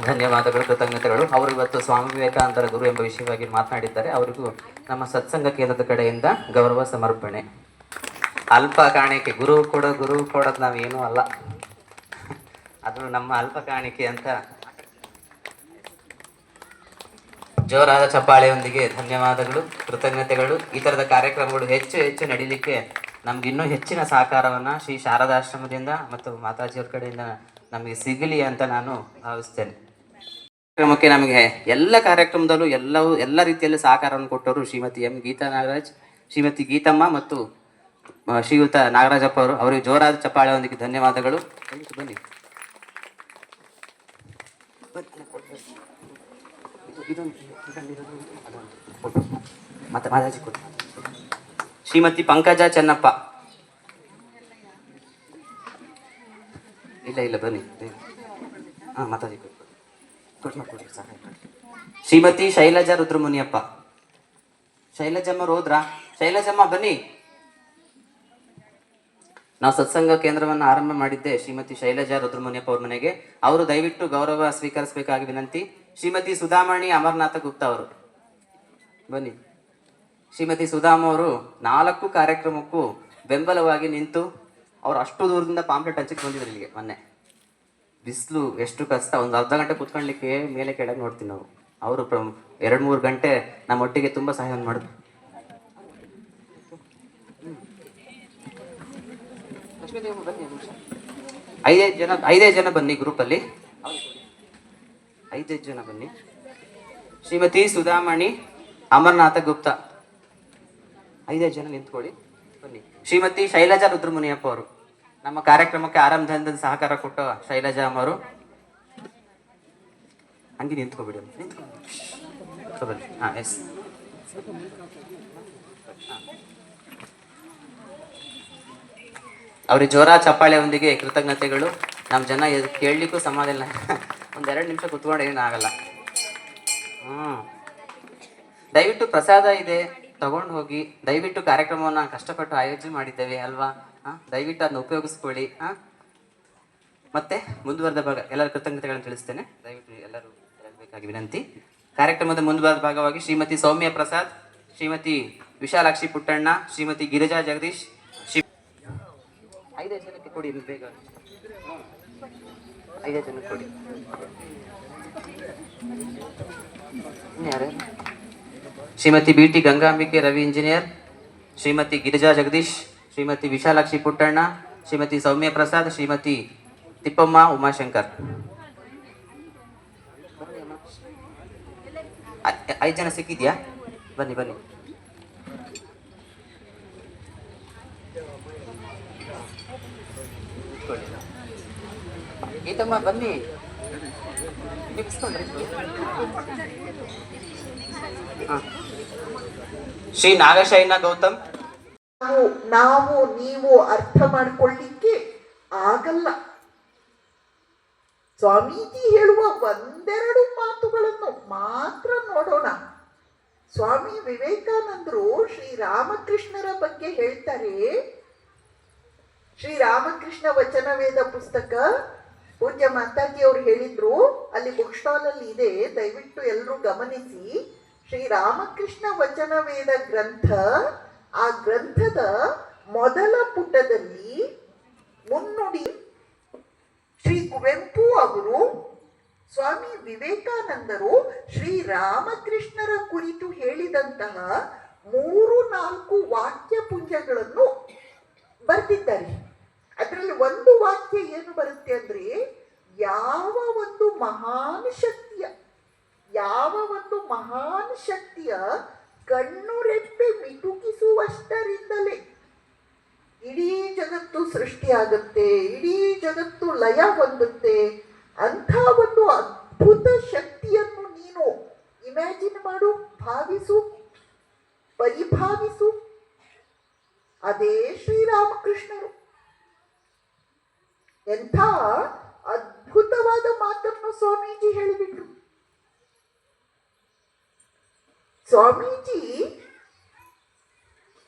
ಧನ್ಯವಾದಗಳು, ಕೃತಜ್ಞತೆಗಳು. ಅವರು ಇವತ್ತು ಸ್ವಾಮಿ ವಿವೇಕಾನಂದರ ಗುರು ಎಂಬ ವಿಷಯವಾಗಿ ಮಾತನಾಡಿದ್ದಾರೆ. ಅವರಿಗೂ ನಮ್ಮ ಸತ್ಸಂಗ ಕೇಂದ್ರದ ಕಡೆಯಿಂದ ಗೌರವ ಸಮರ್ಪಣೆ. ಅಲ್ಪ ಕಾಣಿಕೆ, ಗುರು ಕೊಡೋದು ನಾವೇನೂ ಅಲ್ಲ, ಅದು ನಮ್ಮ ಅಲ್ಪ ಕಾಣಿಕೆ ಅಂತ ಜೋರಾದ ಚಪ್ಪಾಳೆಯೊಂದಿಗೆ ಧನ್ಯವಾದಗಳು, ಕೃತಜ್ಞತೆಗಳು. ಈ ಥರದ ಕಾರ್ಯಕ್ರಮಗಳು ಹೆಚ್ಚು ನಡೀಲಿಕ್ಕೆ ನಮ್ಗೆ ಇನ್ನೂ ಹೆಚ್ಚಿನ ಸಹಕಾರವನ್ನು ಶ್ರೀ ಶಾರದಾಶ್ರಮದಿಂದ ಮತ್ತು ಮಾತಾಜಿಯವ್ರ ಕಡೆಯಿಂದ ನಮಗೆ ಸಿಗಲಿ ಅಂತ ನಾನು ಭಾವಿಸ್ತೇನೆ. ಕಾರ್ಯಕ್ರಮಕ್ಕೆ ನಮಗೆ ಎಲ್ಲ ಕಾರ್ಯಕ್ರಮದಲ್ಲೂ ಎಲ್ಲ ರೀತಿಯಲ್ಲಿ ಸಹಕಾರವನ್ನು ಕೊಟ್ಟವರು ಶ್ರೀಮತಿ ಎಂ ಗೀತಾ ನಾಗರಾಜ್, ಶ್ರೀಮತಿ ಗೀತಮ್ಮ ಮತ್ತು ಶ್ರೀಯುತ ನಾಗರಾಜಪ್ಪ ಅವರು. ಅವರಿಗೆ ಜೋರಾದ ಚಪ್ಪಾಳೆಯೊಂದಿಗೆ ಧನ್ಯವಾದಗಳು. ಬನ್ನಿ ಮತ್ತೆ ಮಾತಾಜಿ ಕೊಡಿ. ಶ್ರೀಮತಿ ಪಂಕಜ ಚೆನ್ನಪ್ಪ, ಇಲ್ಲ ಬನ್ನಿ. ಮಾತಾಜಿ ಕೊಡಿ. ಶ್ರೀಮತಿ ಶೈಲಜಾ ರುದ್ರಮುನಿಯಪ್ಪ. ಶೈಲಜಮ್ಮರು ಹೋದ್ರಾ? ಶೈಲಜಮ್ಮ ಬನ್ನಿ. ನಾವು ಸತ್ಸಂಗ ಕೇಂದ್ರವನ್ನು ಆರಂಭ ಮಾಡಿದ್ದೆ ಶ್ರೀಮತಿ ಶೈಲಜಾ ರುದ್ರಮುನಿಯಪ್ಪ ಅವ್ರ ಮನೆಗೆ. ಅವರು ದಯವಿಟ್ಟು ಗೌರವ ಸ್ವೀಕರಿಸಬೇಕಾಗಿ ವಿನಂತಿ. ಶ್ರೀಮತಿ ಸುಧಾಮಣಿ ಅಮರನಾಥ ಗುಪ್ತಾ ಅವರು ಬನ್ನಿ. ಶ್ರೀಮತಿ ಸುಧಾಮ ಅವರು 4 ಕಾರ್ಯಕ್ರಮಕ್ಕೂ ಬೆಂಬಲವಾಗಿ ನಿಂತು ಅವ್ರು ಅಷ್ಟು ದೂರದಿಂದ ಪಾಂಪ್ಲೆಟ್ ಹಂಚಕ್ಕೆ ಬಂದಿದ್ರು ಇಲ್ಲಿಗೆ. ಮೊನ್ನೆ ಬಿಸಿಲು ಎಷ್ಟು ಕಷ್ಟ, ಒಂದು ಅರ್ಧ ಗಂಟೆ ಕುತ್ಕೊಳ್ಳಿಕ್ಕೆ ಮೇಲೆ ಕೆಳಗೆ ನೋಡ್ತೀವಿ ನಾವು. ಅವರು 2-3 ಗಂಟೆ ನಮ್ಮ ಒಟ್ಟಿಗೆ ತುಂಬ ಸಹಾಯವನ್ನು ಮಾಡಿದ್ರು. ಐದೇ ಜನ ಬನ್ನಿ ಗ್ರೂಪಲ್ಲಿ, 5 ಜನ ಬನ್ನಿ. ಶ್ರೀಮತಿ ಸುಧಾಮಣಿ ಅಮರನಾಥ ಗುಪ್ತಾ 5 ಜನ ನಿಂತ್ಕೊಳ್ಳಿ ಬನ್ನಿ. ಶ್ರೀಮತಿ ಶೈಲಜಾ ರುದ್ರಮುನಿಯಪ್ಪ ಅವರು, ನಮ್ಮ ಕಾರ್ಯಕ್ರಮಕ್ಕೆ ಆರಂಭದಿಂದ ಸಹಕಾರ ಕೊಟ್ಟ ಶೈಲಜಾ ಅಮ್ಮವರು. ಹಂಗೆ ನಿಂತ್ಕೊಬಿಡಿ, ನಿಂತ್ಕೊಬನ್ನಿ. ಹಾಂ, ಎಸ್. ಅವ್ರಿಗೆ ಜೋರ ಚಪ್ಪಾಳೆಯೊಂದಿಗೆ ಕೃತಜ್ಞತೆಗಳು. ನಮ್ಮ ಜನ ಕೇಳಲಿಕ್ಕೂ ಸಮಾಧಾನ. 1-2 ನಿಮಿಷ ಕುತ್ಕೊಂಡು ಏನಾಗಲ್ಲ. ದಯವಿಟ್ಟು ಪ್ರಸಾದ ಇದೆ, ತಗೊಂಡು ಹೋಗಿ. ದಯವಿಟ್ಟು ಕಾರ್ಯಕ್ರಮವನ್ನು ಕಷ್ಟಪಟ್ಟು ಆಯೋಜನೆ ಮಾಡಿದ್ದೇವೆ ಅಲ್ವಾ? ದಯವಿಟ್ಟು ಅದನ್ನ ಉಪಯೋಗಿಸ್ಕೊಳ್ಳಿ. ಮತ್ತೆ ಮುಂದುವರೆದ ಭಾಗ ಎಲ್ಲರ ಕೃತಜ್ಞತೆಗಳನ್ನು ತಿಳಿಸ್ತೇನೆ. ದಯವಿಟ್ಟು ಎಲ್ಲರೂ ಹೇಳಬೇಕಾಗಿ ವಿನಂತಿ. ಕಾರ್ಯಕ್ರಮದ ಮುಂದುವರೆದ ಭಾಗವಾಗಿ ಶ್ರೀಮತಿ ಸೌಮ್ಯ ಪ್ರಸಾದ್, ಶ್ರೀಮತಿ ವಿಶಾಲಾಕ್ಷಿ ಪುಟ್ಟಣ್ಣ, ಶ್ರೀಮತಿ ಗಿರಿಜಾ ಜಗದೀಶ್. 5 ಜನಕ್ಕೆ ಕೊಡಿ ಬೇಗ, 5 ಜನಕ್ಕೆ ಕೊಡಿ. ಶ್ರೀಮತಿ BT ಗಂಗಾಂಬಿಕೆ ರವಿ ಇಂಜಿನಿಯರ್, ಶ್ರೀಮತಿ ಗಿರಿಜಾ ಜಗದೀಶ್, ಶ್ರೀಮತಿ ವಿಶಾಲಾಕ್ಷಿ ಪುಟ್ಟಣ್ಣ, ಶ್ರೀಮತಿ ಸೌಮ್ಯ ಪ್ರಸಾದ್, ಶ್ರೀಮತಿ ತಿಪ್ಪಮ್ಮ ಉಮಾಶಂಕರ್. 5 ಜನ ಸಿಕ್ಕಿದ್ಯಾ? ಬನ್ನಿ ಬನ್ನಿ. ಗೀತಮ್ಮ ಬನ್ನಿ. ಶ್ರೀ ನಾಗಶಯನ ಗೌತಮ್. ನಾವು ನೀವು ಅರ್ಥ ಮಾಡ್ಕೊಳ್ಳಿಕ್ಕೆ ಆಗಲ್ಲ. ಸ್ವಾಮೀಜಿ ಹೇಳುವ 1-2 ಮಾತುಗಳನ್ನು ಮಾತ್ರ ನೋಡೋಣ. ಸ್ವಾಮಿ ವಿವೇಕಾನಂದರು ಶ್ರೀರಾಮಕೃಷ್ಣರ ಬಗ್ಗೆ ಹೇಳ್ತಾರೆ. ಶ್ರೀರಾಮಕೃಷ್ಣ ವಚನವೇದ ಪುಸ್ತಕ ಪೂಜ್ಯ ಮಾತಾಜಿ ಅವರು ಹೇಳಿದ್ರು, ಅಲ್ಲಿ ಬುಕ್ ಸ್ಟಾಲ್ ಅಲ್ಲಿ ಇದೆ, ದಯವಿಟ್ಟು ಎಲ್ಲರೂ ಗಮನಿಸಿ. ಶ್ರೀರಾಮಕೃಷ್ಣ ವಚನವೇದ ಗ್ರಂಥ, ಆ ಗ್ರಂಥದ ಮೊದಲ ಪುಟದಲ್ಲಿ ಮುನ್ನುಡಿ ಶ್ರೀ ಕುವೆಂಪು ಅವರು ಸ್ವಾಮಿ ವಿವೇಕಾನಂದರು ಶ್ರೀರಾಮಕೃಷ್ಣರ ಕುರಿತು ಹೇಳಿದಂತಹ 3-4 ವಾಕ್ಯ ಪುಂಜಗಳನ್ನು ಬರೆದಿದ್ದಾರೆ. ಅದರಲ್ಲಿ ಒಂದು ವಾಕ್ಯ ಏನು ಬರುತ್ತೆ ಅಂದ್ರೆ, ಯಾವ ಒಂದು ಮಹಾನ್ ಶಕ್ತಿಯ ಕಣ್ಣುರೆಪ್ಪೆ ಮಿಟುಕಿಸುವಷ್ಟರಿಂದಲೇ ಇಡೀ ಜಗತ್ತು ಸೃಷ್ಟಿಯಾಗುತ್ತೆ, ಇಡೀ ಜಗತ್ತು ಲಯ ಹೊಂದುತ್ತೆ. ಅಂಥ ಒಂದು ಅದ್ಭುತ ಶಕ್ತಿಯನ್ನು ನೀನು ಇಮ್ಯಾಜಿನ್ ಮಾಡು, ಭಾವಿಸು, ಪರಿಭಾವಿಸು. ಅದೇ ಶ್ರೀರಾಮಕೃಷ್ಣರು. ಎಂಥ ಅದ್ಭುತವಾದ ಮಾತನ್ನು ಸ್ವಾಮೀಜಿ ಹೇಳಿಬಿಟ್ರು. ಸ್ವಾಮೀಜಿ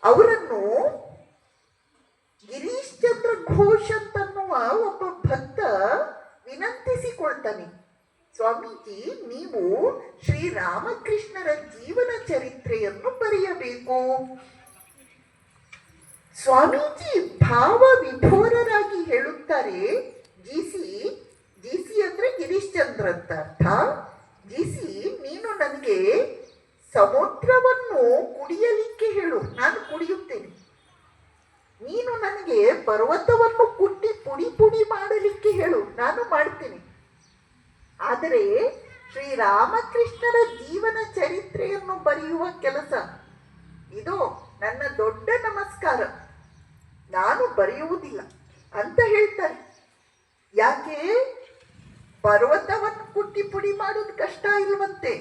ಅವರನ್ನು ಗಿರೀಶ್ ಚಂದ್ರ ಘೋಷ್ ಅಂತನ್ನುವ ಒಬ್ಬ ಭಕ್ತ ವಿನಂತಿಸಿಕೊಳ್ತಾನೆ, ಸ್ವಾಮೀಜಿ ನೀವು ಶ್ರೀರಾಮಕೃಷ್ಣರ ಜೀವನ ಚರಿತ್ರೆಯನ್ನು ಬರೆಯಬೇಕು. ಸ್ವಾಮೀಜಿ ಭಾವ ವಿಭೋರರಾಗಿ ಹೇಳುತ್ತಾರೆ, ಜಿಸಿ ಅಂದ್ರೆ ಗಿರೀಶ್ ಚಂದ್ರ ಅಂತ ಅರ್ಥ. ಜಿಸಿ, ನೀನು ನನಗೆ ಸಮುದ್ರವನ್ನು ಕುಡಿಯಲಿಕ್ಕೆ ಹೇಳು, ನಾನು ಕುಡಿಯುತ್ತೇನೆ. ನೀನು ನನಗೆ ಪರ್ವತವನ್ನು ಕುಟ್ಟಿ ಪುಡಿ ಪುಡಿ ಮಾಡಲಿಕ್ಕೆ ಹೇಳು, ನಾನು ಮಾಡ್ತೇನೆ. ಆದರೆ ಶ್ರೀರಾಮಕೃಷ್ಣರ ಜೀವನ ಚರಿತ್ರೆಯನ್ನು ಬರೆಯುವ ಕೆಲಸ ಇದು ನನ್ನ ದೊಡ್ಡ ನಮಸ್ಕಾರ, ನಾನು ಬರೆಯುವುದಿಲ್ಲ ಅಂತ ಹೇಳ್ತಾರೆ. ಯಾಕೆ? ಪರ್ವತವನ್ನು ಕುಟ್ಟಿ ಪುಡಿ ಮಾಡೋದು ಕಷ್ಟ ಇಲ್ವಂತೆ,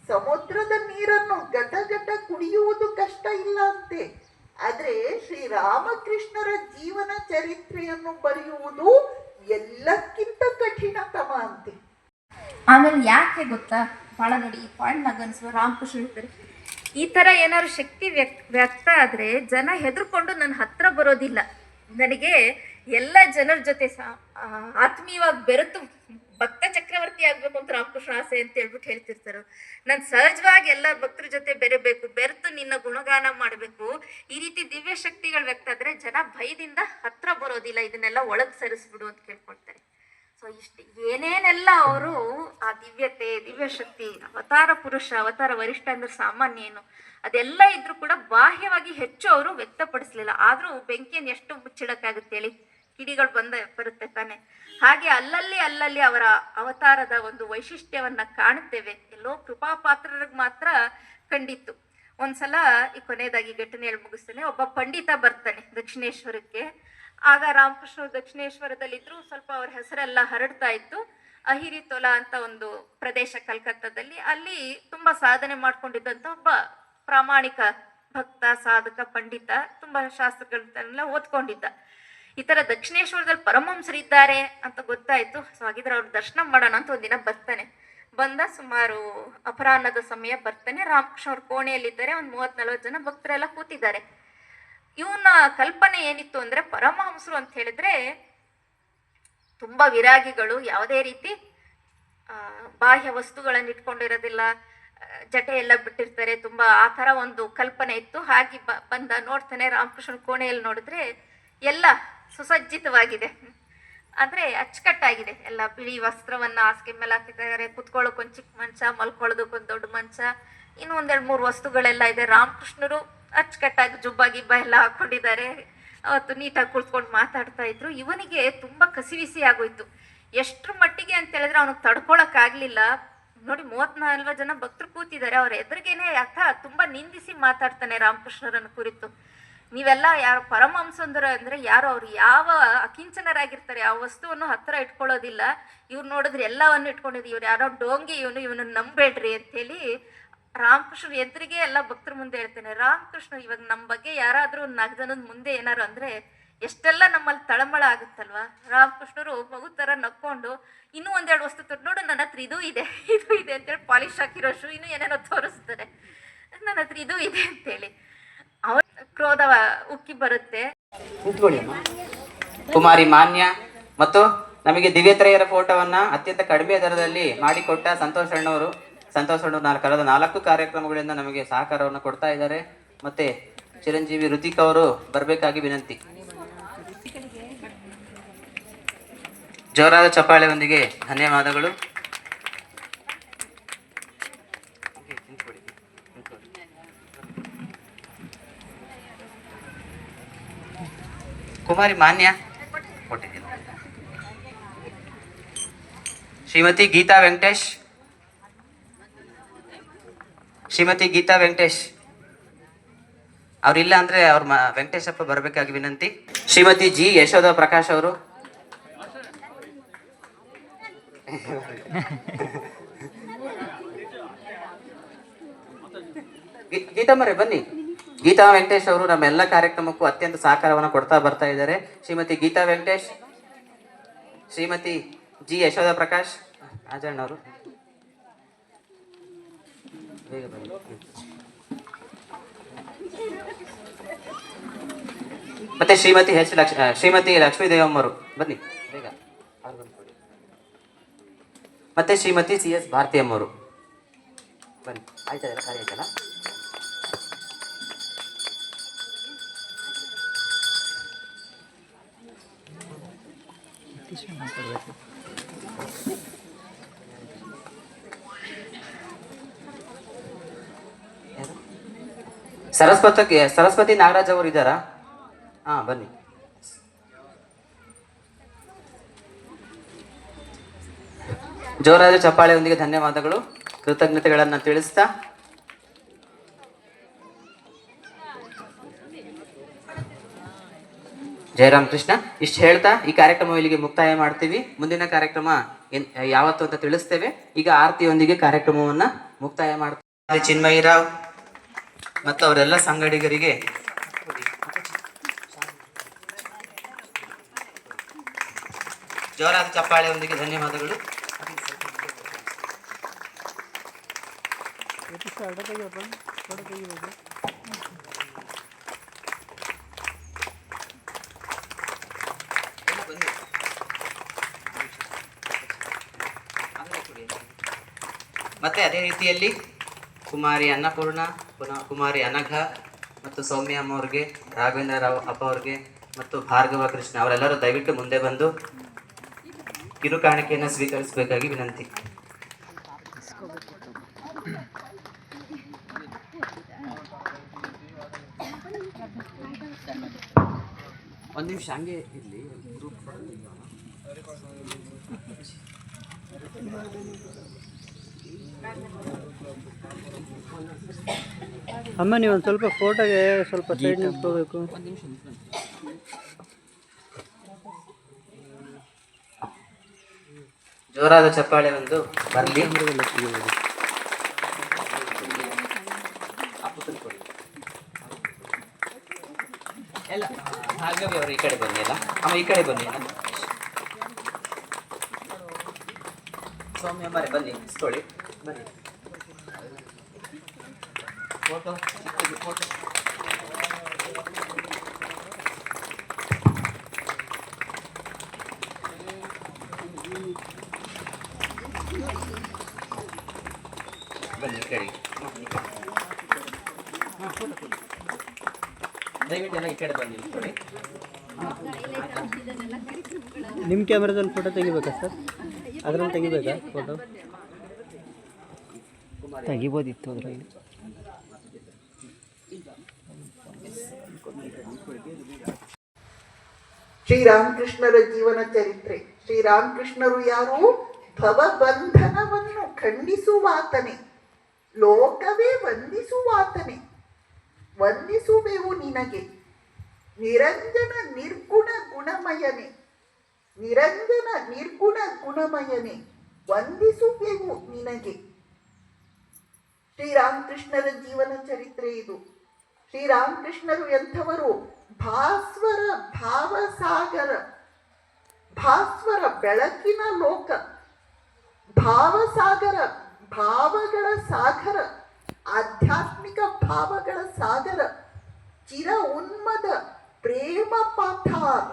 ಸಮುದ್ರದ ನೀರನ್ನು ಘಟ ಘಟ ಕುಡಿಯುವುದು ಕಷ್ಟ ಇಲ್ಲ ಅಂತೆ. ಆದ್ರೆ ಶ್ರೀರಾಮಕೃಷ್ಣರ ಜೀವನ ಚರಿತ್ರೆಯನ್ನು ಬರೆಯುವುದು ಎಲ್ಲಕ್ಕಿಂತ ಕಠಿಣತಮ ಅಂತೆ. ಆಮೇಲೆ ಯಾಕೆ ಗೊತ್ತಾ, ಭಾಳ ನೋಡಿ ಈ ಪಾಯಿಂಟ್ನಾಗ ಅನಿಸುವ ರಾಮಕೃಷ್ಣ ಹೇಳ್ತಾರೆ, ಈ ಥರ ಏನಾದ್ರು ಶಕ್ತಿ ವ್ಯಕ್ತ ಆದರೆ ಜನ ಹೆದರ್ಕೊಂಡು ನನ್ನ ಹತ್ರ ಬರೋದಿಲ್ಲ. ನನಗೆ ಎಲ್ಲ ಜನರ ಜೊತೆ ಆತ್ಮೀಯವಾಗಿ ಬೆರೆತು ಭಕ್ತ ಚಕ್ರವರ್ತಿ ಆಗ್ಬೇಕು ಅಂತ ರಾಮಕೃಷ್ಣ ಆಸೆ ಅಂತ ಹೇಳ್ಬಿಟ್ಟು ಹೇಳ್ತಿರ್ತಾರೆ. ನಾನು ಸಹಜವಾಗಿ ಎಲ್ಲ ಭಕ್ತರ ಜೊತೆ ಬೆರೆತು ನಿನ್ನ ಗುಣಗಾನ ಮಾಡಬೇಕು. ಈ ರೀತಿ ದಿವ್ಯ ಶಕ್ತಿಗಳು ವ್ಯಕ್ತ ಆದರೆ ಜನ ಭಯದಿಂದ ಹತ್ರ ಬರೋದಿಲ್ಲ, ಇದನ್ನೆಲ್ಲ ಒಳಗೆ ಸರಿಸ್ಬಿಡು ಅಂತ ಕೇಳ್ಕೊಳ್ತಾರೆ. ಸೊ ಇಷ್ಟು ಏನೇನೆಲ್ಲ ಅವರು ಆ ದಿವ್ಯತೆ, ದಿವ್ಯ ಶಕ್ತಿ, ಅವತಾರ ಪುರುಷ, ಅವತಾರ ವರಿಷ್ಠ ಅಂದ್ರೆ ಸಾಮಾನ್ಯ ಏನು, ಅದೆಲ್ಲ ಇದ್ರೂ ಕೂಡ ಬಾಹ್ಯವಾಗಿ ಹೆಚ್ಚು ಅವರು ವ್ಯಕ್ತಪಡಿಸ್ಲಿಲ್ಲ. ಆದ್ರೂ ಬೆಂಕಿಯನ್ನು ಎಷ್ಟು ಮುಚ್ಚಿಡಕ್ಕಾಗುತ್ತೆ ಹೇಳಿ, ಕಿಡಿಗಳು ಬರುತ್ತೆ ತಾನೆ. ಹಾಗೆ ಅಲ್ಲಲ್ಲಿ ಅವರ ಅವತಾರದ ಒಂದು ವೈಶಿಷ್ಟ್ಯವನ್ನ ಕಾಣುತ್ತೇವೆ. ಎಲ್ಲೋ ಕೃಪಾಪಾತ್ರರಿಗೆ ಮಾತ್ರ ಕಂಡಿತ್ತು. ಒಂದ್ಸಲ ಈ ಕೊನೆಯದಾಗಿ ಘಟನೆ ಹೇಳಿ ಮುಗಿಸ್ತೇನೆ. ಒಬ್ಬ ಪಂಡಿತ ಬರ್ತಾನೆ ದಕ್ಷಿಣೇಶ್ವರಕ್ಕೆ. ಆಗ ರಾಮಕೃಷ್ಣರು ದಕ್ಷಿಣೇಶ್ವರದಲ್ಲಿದ್ರು. ಸ್ವಲ್ಪ ಅವ್ರ ಹೆಸರೆಲ್ಲ ಹರಡ್ತಾ ಇತ್ತು. ಅಹಿರಿತೊಲ ಅಂತ ಒಂದು ಪ್ರದೇಶ ಕಲ್ಕತ್ತಾದಲ್ಲಿ. ಅಲ್ಲಿ ತುಂಬಾ ಸಾಧನೆ ಮಾಡ್ಕೊಂಡಿದ್ದಂತ ಒಬ್ಬ ಪ್ರಾಮಾಣಿಕ ಭಕ್ತ, ಸಾಧಕ, ಪಂಡಿತ, ತುಂಬಾ ಶಾಸ್ತ್ರಗಳನ್ನೆಲ್ಲ ಓದ್ಕೊಂಡಿದ್ದ. ಈ ತರ ದಕ್ಷಿಣೇಶ್ವರದಲ್ಲಿ ಪರಮಹಂಸರಿದ್ದಾರೆ ಅಂತ ಗೊತ್ತಾಯ್ತು. ಸೊ ಹಾಗಿದ್ರೆ ಅವ್ರ ದರ್ಶನ ಮಾಡೋಣ ಅಂತ ಒಂದಿನ ಬರ್ತಾನೆ. ಸುಮಾರು ಅಪರಾಹ್ನದ ಸಮಯ ಬರ್ತಾನೆ. ರಾಮಕೃಷ್ಣ ಅವ್ರ ಕೋಣೆಯಲ್ಲಿದ್ದಾರೆ. ಒಂದು 30-40 ಜನ ಭಕ್ತರೆಲ್ಲ ಕೂತಿದ್ದಾರೆ. ಇವನ ಕಲ್ಪನೆ ಏನಿತ್ತು ಅಂದ್ರೆ, ಪರಮಹಂಸರು ಅಂತ ಹೇಳಿದ್ರೆ ತುಂಬಾ ವಿರಾಗಿಗಳು, ಯಾವುದೇ ರೀತಿ ಬಾಹ್ಯ ವಸ್ತುಗಳನ್ನು ಇಟ್ಕೊಂಡಿರೋದಿಲ್ಲ, ಜಟೆ ಎಲ್ಲ ಬಿಟ್ಟಿರ್ತಾರೆ, ತುಂಬಾ ಆ ಥರ ಒಂದು ಕಲ್ಪನೆ ಇತ್ತು. ಹಾಗೆ ಬಂದ ನೋಡ್ತಾನೆ. ರಾಮಕೃಷ್ಣನ ಕೋಣೆಯಲ್ಲಿ ನೋಡಿದ್ರೆ ಎಲ್ಲ ಸುಸಜ್ಜಿತವಾಗಿದೆ, ಅಂದ್ರೆ ಅಚ್ಚುಕಟ್ಟಾಗಿದೆ. ಎಲ್ಲ ಬಿಳಿ ವಸ್ತ್ರವನ್ನ ಹಾಸಿಗೆ ಮೇಲೆ ಹಾಕಿದ್ದಾರೆ. ಕುತ್ಕೊಳ್ಳೋಕೊಂದು ಚಿಕ್ಕ ಮಂಚ, ಮಲ್ಕೊಳ್ಳೋದಕ್ಕೊಂದು ದೊಡ್ಡ ಮಂಚ, ಇನ್ನು 1-2-3 ವಸ್ತುಗಳೆಲ್ಲ ಇದೆ. ರಾಮಕೃಷ್ಣರು ಅಚ್ಚುಕಟ್ಟಾಗಿ ಜುಬ್ಬ ಗಿಬ್ಬ ಎಲ್ಲ ಹಾಕೊಂಡಿದ್ದಾರೆ. ಅವತ್ತು ನೀಟಾಗಿ ಕುಳಿತ್ಕೊಂಡು ಮಾತಾಡ್ತಾ ಇದ್ರು. ಇವನಿಗೆ ತುಂಬಾ ಕಸಿವಿಸಿ ಆಗೋಯ್ತು. ಎಷ್ಟ್ರ ಮಟ್ಟಿಗೆ ಅಂತ ಹೇಳಿದ್ರೆ ಅವನಿಗೆ ತಡ್ಕೊಳಕ್ಕಾಗ್ಲಿಲ್ಲ. ನೋಡಿ, 30-40 ಜನ ಭಕ್ತರು ಕೂತಿದ್ದಾರೆ. ಅವ್ರ ಎದುರಿಗೇನೆ ತುಂಬಾ ನಿಂದಿಸಿ ಮಾತಾಡ್ತಾನೆ ರಾಮಕೃಷ್ಣರನ್ನ ಕುರಿತು. ನೀವೆಲ್ಲ ಯಾರು ಪರಮಹಂಸಂದ್ರ ಅಂದ್ರೆ ಯಾರು, ಅವ್ರು ಯಾವ ಅಕಿಂಚನರಾಗಿರ್ತಾರೆ, ಆ ವಸ್ತುವನ್ನು ಹತ್ರ ಇಟ್ಕೊಳ್ಳೋದಿಲ್ಲ. ಇವ್ರು ನೋಡಿದ್ರೆ ಎಲ್ಲವನ್ನು ಇಟ್ಕೊಂಡಿದ್ರು. ಇವ್ರು ಯಾರೋ ಡೋಂಗಿ, ಇವನನ್ನ ನಂಬೇಡ್ರಿ ಅಂತೇಳಿ ರಾಮಕೃಷ್ಣ ಎದುರಿಗೆ ಎಲ್ಲ ಭಕ್ತರ ಮುಂದೆ ಹೇಳ್ತೇನೆ. ರಾಮಕೃಷ್ಣ ಇವಾಗ ನಮ್ಮ ಬಗ್ಗೆ ಯಾರಾದ್ರೂ 4 ಜನದ ಮುಂದೆ ಏನಾರು ಅಂದ್ರೆ ಎಷ್ಟೆಲ್ಲ ನಮ್ಮಲ್ಲಿ ತಳಮಳ ಆಗುತ್ತಲ್ವಾ. ರಾಮಕೃಷ್ಣರು ಮಗು ತರ ನಕ್ಕೊಂಡು ಇನ್ನೂ 1-2 ವಸ್ತು ತೊಟ್ಟು, ನೋಡು ನನ್ನ ಹತ್ರ ಇದು ಇದೆ ಅಂತೇಳಿ ಪಾಲಿಶ್ ಹಾಕಿರೋ ಶೂ ಇನ್ನೂ ಏನೇನೋ ತೋರಿಸ್ತಾರೆ. ನನ್ನ ಹತ್ರ ಇದು ಇದೆ ಅಂತೇಳಿ ಅವರ ಕ್ರೋಧ ಉಕ್ಕಿ ಬರುತ್ತೆ. ಕುಮಾರಿ ಮಾನ್ಯ ಮತ್ತು ನಮಗೆ ದಿವ್ಯತ್ರಯರ ಫೋಟೋವನ್ನ ಅತ್ಯಂತ ಕಡಿಮೆ ದರದಲ್ಲಿ ಮಾಡಿಕೊಟ್ಟ ಸಂತೋಷ್ ಅಣ್ಣವರು ಕಳೆದ 4 ಕಾರ್ಯಕ್ರಮಗಳಿಂದ ನಮಗೆ ಸಹಕಾರವನ್ನು ಕೊಡ್ತಾ ಇದ್ದಾರೆ. ಮತ್ತೆ ಚಿರಂಜೀವಿ ಋತಿಕ್ ಅವರು ಬರಬೇಕಾಗಿ ವಿನಂತಿ. ಜೋರಾದ ಚಪ್ಪಾಳೆಯೊಂದಿಗೆ ಧನ್ಯವಾದಗಳು. ಕುಮಾರಿ ಮಾನ್ಯ ಕೊಟ್ಟಿದ್ದೀನಿ. ಶ್ರೀಮತಿ ಗೀತಾ ವೆಂಕಟೇಶ್ ಅವ್ರಿಲ್ಲ ಅಂದ್ರೆ ಅವ್ರ ವೆಂಕಟೇಶಪ್ಪ ಬರಬೇಕಾಗಿ ವಿನಂತಿ. ಶ್ರೀಮತಿ ಜಿ ಯಶೋಧ ಪ್ರಕಾಶ್ ಅವರು. ಗೀತಮ್ಮರೇ ಬನ್ನಿ. ಗೀತಾ ವೆಂಕಟೇಶ್ ಅವರು ನಮ್ಮ ಎಲ್ಲ ಕಾರ್ಯಕ್ರಮಕ್ಕೂ ಅತ್ಯಂತ ಸಹಕಾರವನ್ನು ಕೊಡ್ತಾ ಬರ್ತಾ ಇದ್ದಾರೆ. ಶ್ರೀಮತಿ ಗೀತಾ ವೆಂಕಟೇಶ್, ಶ್ರೀಮತಿ ಜಿ ಯಶೋಧ ಪ್ರಕಾಶ್, ರಾಜಣ್ಣವರು ಬೇಗ ಬನ್ನಿ. ಮತ್ತೆ ಶ್ರೀಮತಿ ಲಕ್ಷ್ಮೀ ದೇವಮ್ಮರು ಬನ್ನಿ ಬೇಗ. ಮತ್ತೆ ಶ್ರೀಮತಿ CS ಭಾರತಿ ಅಮ್ಮವರು ಬನ್ನಿ. ಆಯ್ತಲ್ಲ, ಕಾರ್ಯ ಆಯ್ತಲ್ಲ. ಸರಸ್ವತಿ ನಾಗರಾಜ್ ಅವರು ಇದ್ದಾರಾ? ಹಾ, ಬನ್ನಿ. ಜೋರಾದ ಚಪ್ಪಾಳೆಯೊಂದಿಗೆ ಧನ್ಯವಾದಗಳು, ಕೃತಜ್ಞತೆಗಳನ್ನ ತಿಳಿಸ್ತಾ ಜಯರಾಮ್ ಕೃಷ್ಣ ಇಷ್ಟು ಹೇಳ್ತಾ ಈ ಕಾರ್ಯಕ್ರಮ ಇಲ್ಲಿಗೆ ಮುಕ್ತಾಯ ಮಾಡ್ತೀವಿ. ಮುಂದಿನ ಕಾರ್ಯಕ್ರಮ ಯಾವತ್ತು ಅಂತ ತಿಳಿಸ್ತೇವೆ. ಈಗ ಆರತಿಯೊಂದಿಗೆ ಕಾರ್ಯಕ್ರಮವನ್ನ ಮುಕ್ತಾಯ ಮಾಡ್ತೀವಿ. ಚಿನ್ಮಯಿರಾವ್ ಮತ್ತು ಅವರೆಲ್ಲ ಸಂಗಡಿಗರಿಗೆ ಜೋರಾದ ಚಪ್ಪಾಳೆಯೊಂದಿಗೆ ಧನ್ಯವಾದಗಳು. ಮತ್ತೆ ಅದೇ ರೀತಿಯಲ್ಲಿ ಕುಮಾರಿ ಅನ್ನಪೂರ್ಣ, ಪುನಃ ಕುಮಾರಿ ಅನಘ ಮತ್ತು ಸೌಮ್ಯ ಅಮ್ಮ ಅವ್ರಿಗೆ, ರಾಘವೇಂದ್ರ ರಾವ್ ಅಪ್ಪ ಅವ್ರಿಗೆ ಮತ್ತು ಭಾರ್ಗವ ಕೃಷ್ಣ ಅವರೆಲ್ಲರೂ ದಯವಿಟ್ಟು ಮುಂದೆ ಬಂದು ಕಿರು ಕಾಣಿಕೆಯನ್ನು ಸ್ವೀಕರಿಸಬೇಕಾಗಿ ವಿನಂತಿ. ಒಂದು ನಿಮಿಷ ಹಂಗೆ ಇರಲಿ. ಅಮ್ಮ ನೀವು ಒಂದು ಸ್ವಲ್ಪ ಫೋಟೋಗೆ ಸ್ವಲ್ಪ ಸೈಡ್ ನಿಂತ್ಕೋಬೇಕು. ಜೋರಾದ ಚಪ್ಪಾಳೆ ಒಂದು ಬರಲಿ. ಎಲ್ಲ ಹಾಗಾಗಿ ಅವರು ಈ ಕಡೆ ಬನ್ನಿ. ಅಲ್ಲ ಅಮ್ಮ ಈ ಕಡೆ ಬನ್ನಿ. ಸೌಮ್ಯ ಮರೆ ಬನ್ನಿ, ಇಸ್ಕೊಳ್ಳಿ ಬನ್ನಿ. ಫೋಟೋ ಫೋಟೋ ಬನ್ನಿ ಈ ಕಡೆ. ದಯವಿಟ್ಟು ಎಲ್ಲ ಈ ಕಡೆ ಬನ್ನಿ, ಇಸ್ಕೊಳ್ಳಿ. ನಿಮ್ಮ ಕ್ಯಾಮ್ರಾದಲ್ಲಿ ಫೋಟೋ ತೆಗಿಬೇಕಾ ಸರ್? ಅದರಲ್ಲಿ ತೆಗಿಬೇಕಾ ಫೋಟೋ? ತೆಗಿಬೋದಿತ್ತು ಅದರಲ್ಲಿ. ಶ್ರೀರಾಮಕೃಷ್ಣರ ಜೀವನ ಚರಿತ್ರೆ. ಶ್ರೀರಾಮಕೃಷ್ಣರು ಯಾರು? ಭವಬಂಧನವನ್ನು ಖಂಡಿಸುವಾತನೇ, ಲೋಕವೇ ವಂದಿಸುವಾತನೇ. ವಂದಿಸುವೆವು ನಿನಗೆ ನಿರಂಜನ ನಿರ್ಗುಣ ಗುಣಮಯನೇ, ನಿರಂಜನ ನಿರ್ಗುಣ ಗುಣಮಯನೇ, ವಂದಿಸುವೆವು ನಿನಗೆ. ಶ್ರೀರಾಮಕೃಷ್ಣರ ಜೀವನ ಚರಿತ್ರೆ ಇದು. ಶ್ರೀರಾಮಕೃಷ್ಣರು ಎಂಥವರು? ಭಾಸ್ವರ ಭಾವಸಾಗರ, ಭಾಸ್ವರ ಬೆಳಕಿನ ಲೋಕ, ಭಾವಸಾಗರ ಭಾವಗಳ ಸಾಗರ, ಆಧ್ಯಾತ್ಮಿಕ ಭಾವಗಳ ಸಾಗರ, ಚಿರ ಉನ್ಮದ ಪ್ರೇಮ ಪಾಠಾರ್.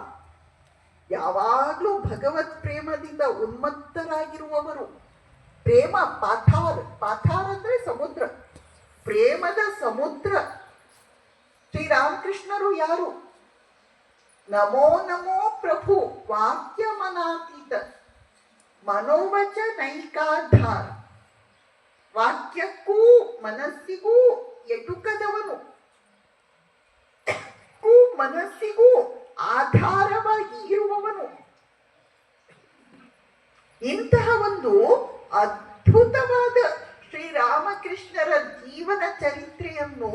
ಯಾವಾಗಲೂ ಭಗವತ್ ಪ್ರೇಮದಿಂದ ಉನ್ಮತ್ತರಾಗಿರುವವರು. ಪ್ರೇಮ ಪಾಠಾರ್, ಪಾಠಾರ್ ಅಂದ್ರೆ ಸಮುದ್ರ, ಪ್ರೇಮದ ಸಮುದ್ರ. ಶ್ರೀರಾಮಕೃಷ್ಣರು ಯಾರು? ನಮೋ ನಮೋ ಪ್ರಭು ವಾಕ್ಯ ಮನಾತೀತ, ಮನೋವಚನೈಕಾಧಾರ. ವಾಕ್ಯಕ್ಕೂ ಮನಸ್ಸಿಗೂ ಎಟುಕದವನು, ಮನಸ್ಸಿಗೂ ಆಧಾರವಾಗಿ ಇರುವವನು. ಇಂತಹ ಒಂದು ಅದ್ಭುತವಾದ ಶ್ರೀರಾಮಕೃಷ್ಣರ ಜೀವನ ಚರಿತ್ರೆಯನ್ನು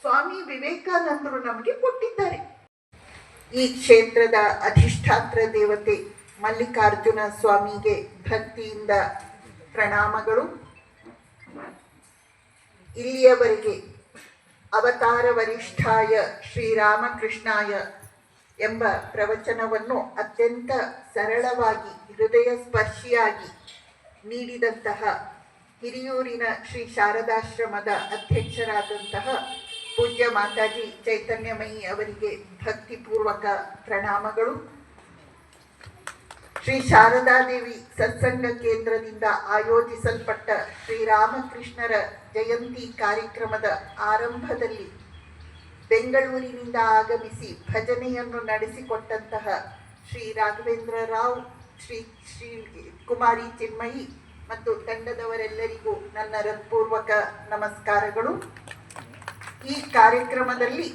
ಸ್ವಾಮಿ ವಿವೇಕಾನಂದರು ನಮಗೆ ಕೊಟ್ಟಿದ್ದಾರೆ. ಈ ಕ್ಷೇತ್ರದ ಅಧಿಷ್ಠಾತ್ರ ದೇವತೆ ಮಲ್ಲಿಕಾರ್ಜುನ ಸ್ವಾಮಿಗೆ ಭಕ್ತಿಯಿಂದ ಪ್ರಣಾಮಗಳು. ಇಲ್ಲಿಯವರೆಗೆ ಅವತಾರ ವರಿಷ್ಠಾಯ ಶ್ರೀರಾಮಕೃಷ್ಣಾಯ ಎಂಬ ಪ್ರವಚನವನ್ನು ಅತ್ಯಂತ ಸರಳವಾಗಿ ಹೃದಯ ಸ್ಪರ್ಶಿಯಾಗಿ ನೀಡಿದಂತಹ ಹಿರಿಯೂರಿನ ಶ್ರೀ ಶಾರದಾಶ್ರಮದ ಅಧ್ಯಕ್ಷರಾದಂತಹ ಪೂಜ್ಯ ಮಾತಾಜಿ ಚೈತನ್ಯಮಯಿ ಅವರಿಗೆ ಭಕ್ತಿಪೂರ್ವಕ ಪ್ರಣಾಮಗಳು. ಶ್ರೀ ಶಾರದಾದೇವಿ ಸತ್ಸಂಗ ಕೇಂದ್ರದಿಂದ ಆಯೋಜಿಸಲ್ಪಟ್ಟ ಶ್ರೀರಾಮಕೃಷ್ಣರ ಜಯಂತಿ ಕಾರ್ಯಕ್ರಮದ ಆರಂಭದಲ್ಲಿ ಬೆಂಗಳೂರಿನಿಂದ ಆಗಮಿಸಿ ಭಜನೆಯನ್ನು ನಡೆಸಿಕೊಟ್ಟಂತಹ ಶ್ರೀ ರಾಘವೇಂದ್ರ ರಾವ್, ಶ್ರೀ ಕುಮಾರಿ ಚಿನ್ಮಯಿ ಮತ್ತು ತಂಡದವರೆಲ್ಲರಿಗೂ ನನ್ನ ಹೃತ್ಪೂರ್ವಕ ನಮಸ್ಕಾರಗಳು. ಈ ಕಾರ್ಯಕ್ರಮದಲ್ಲಿ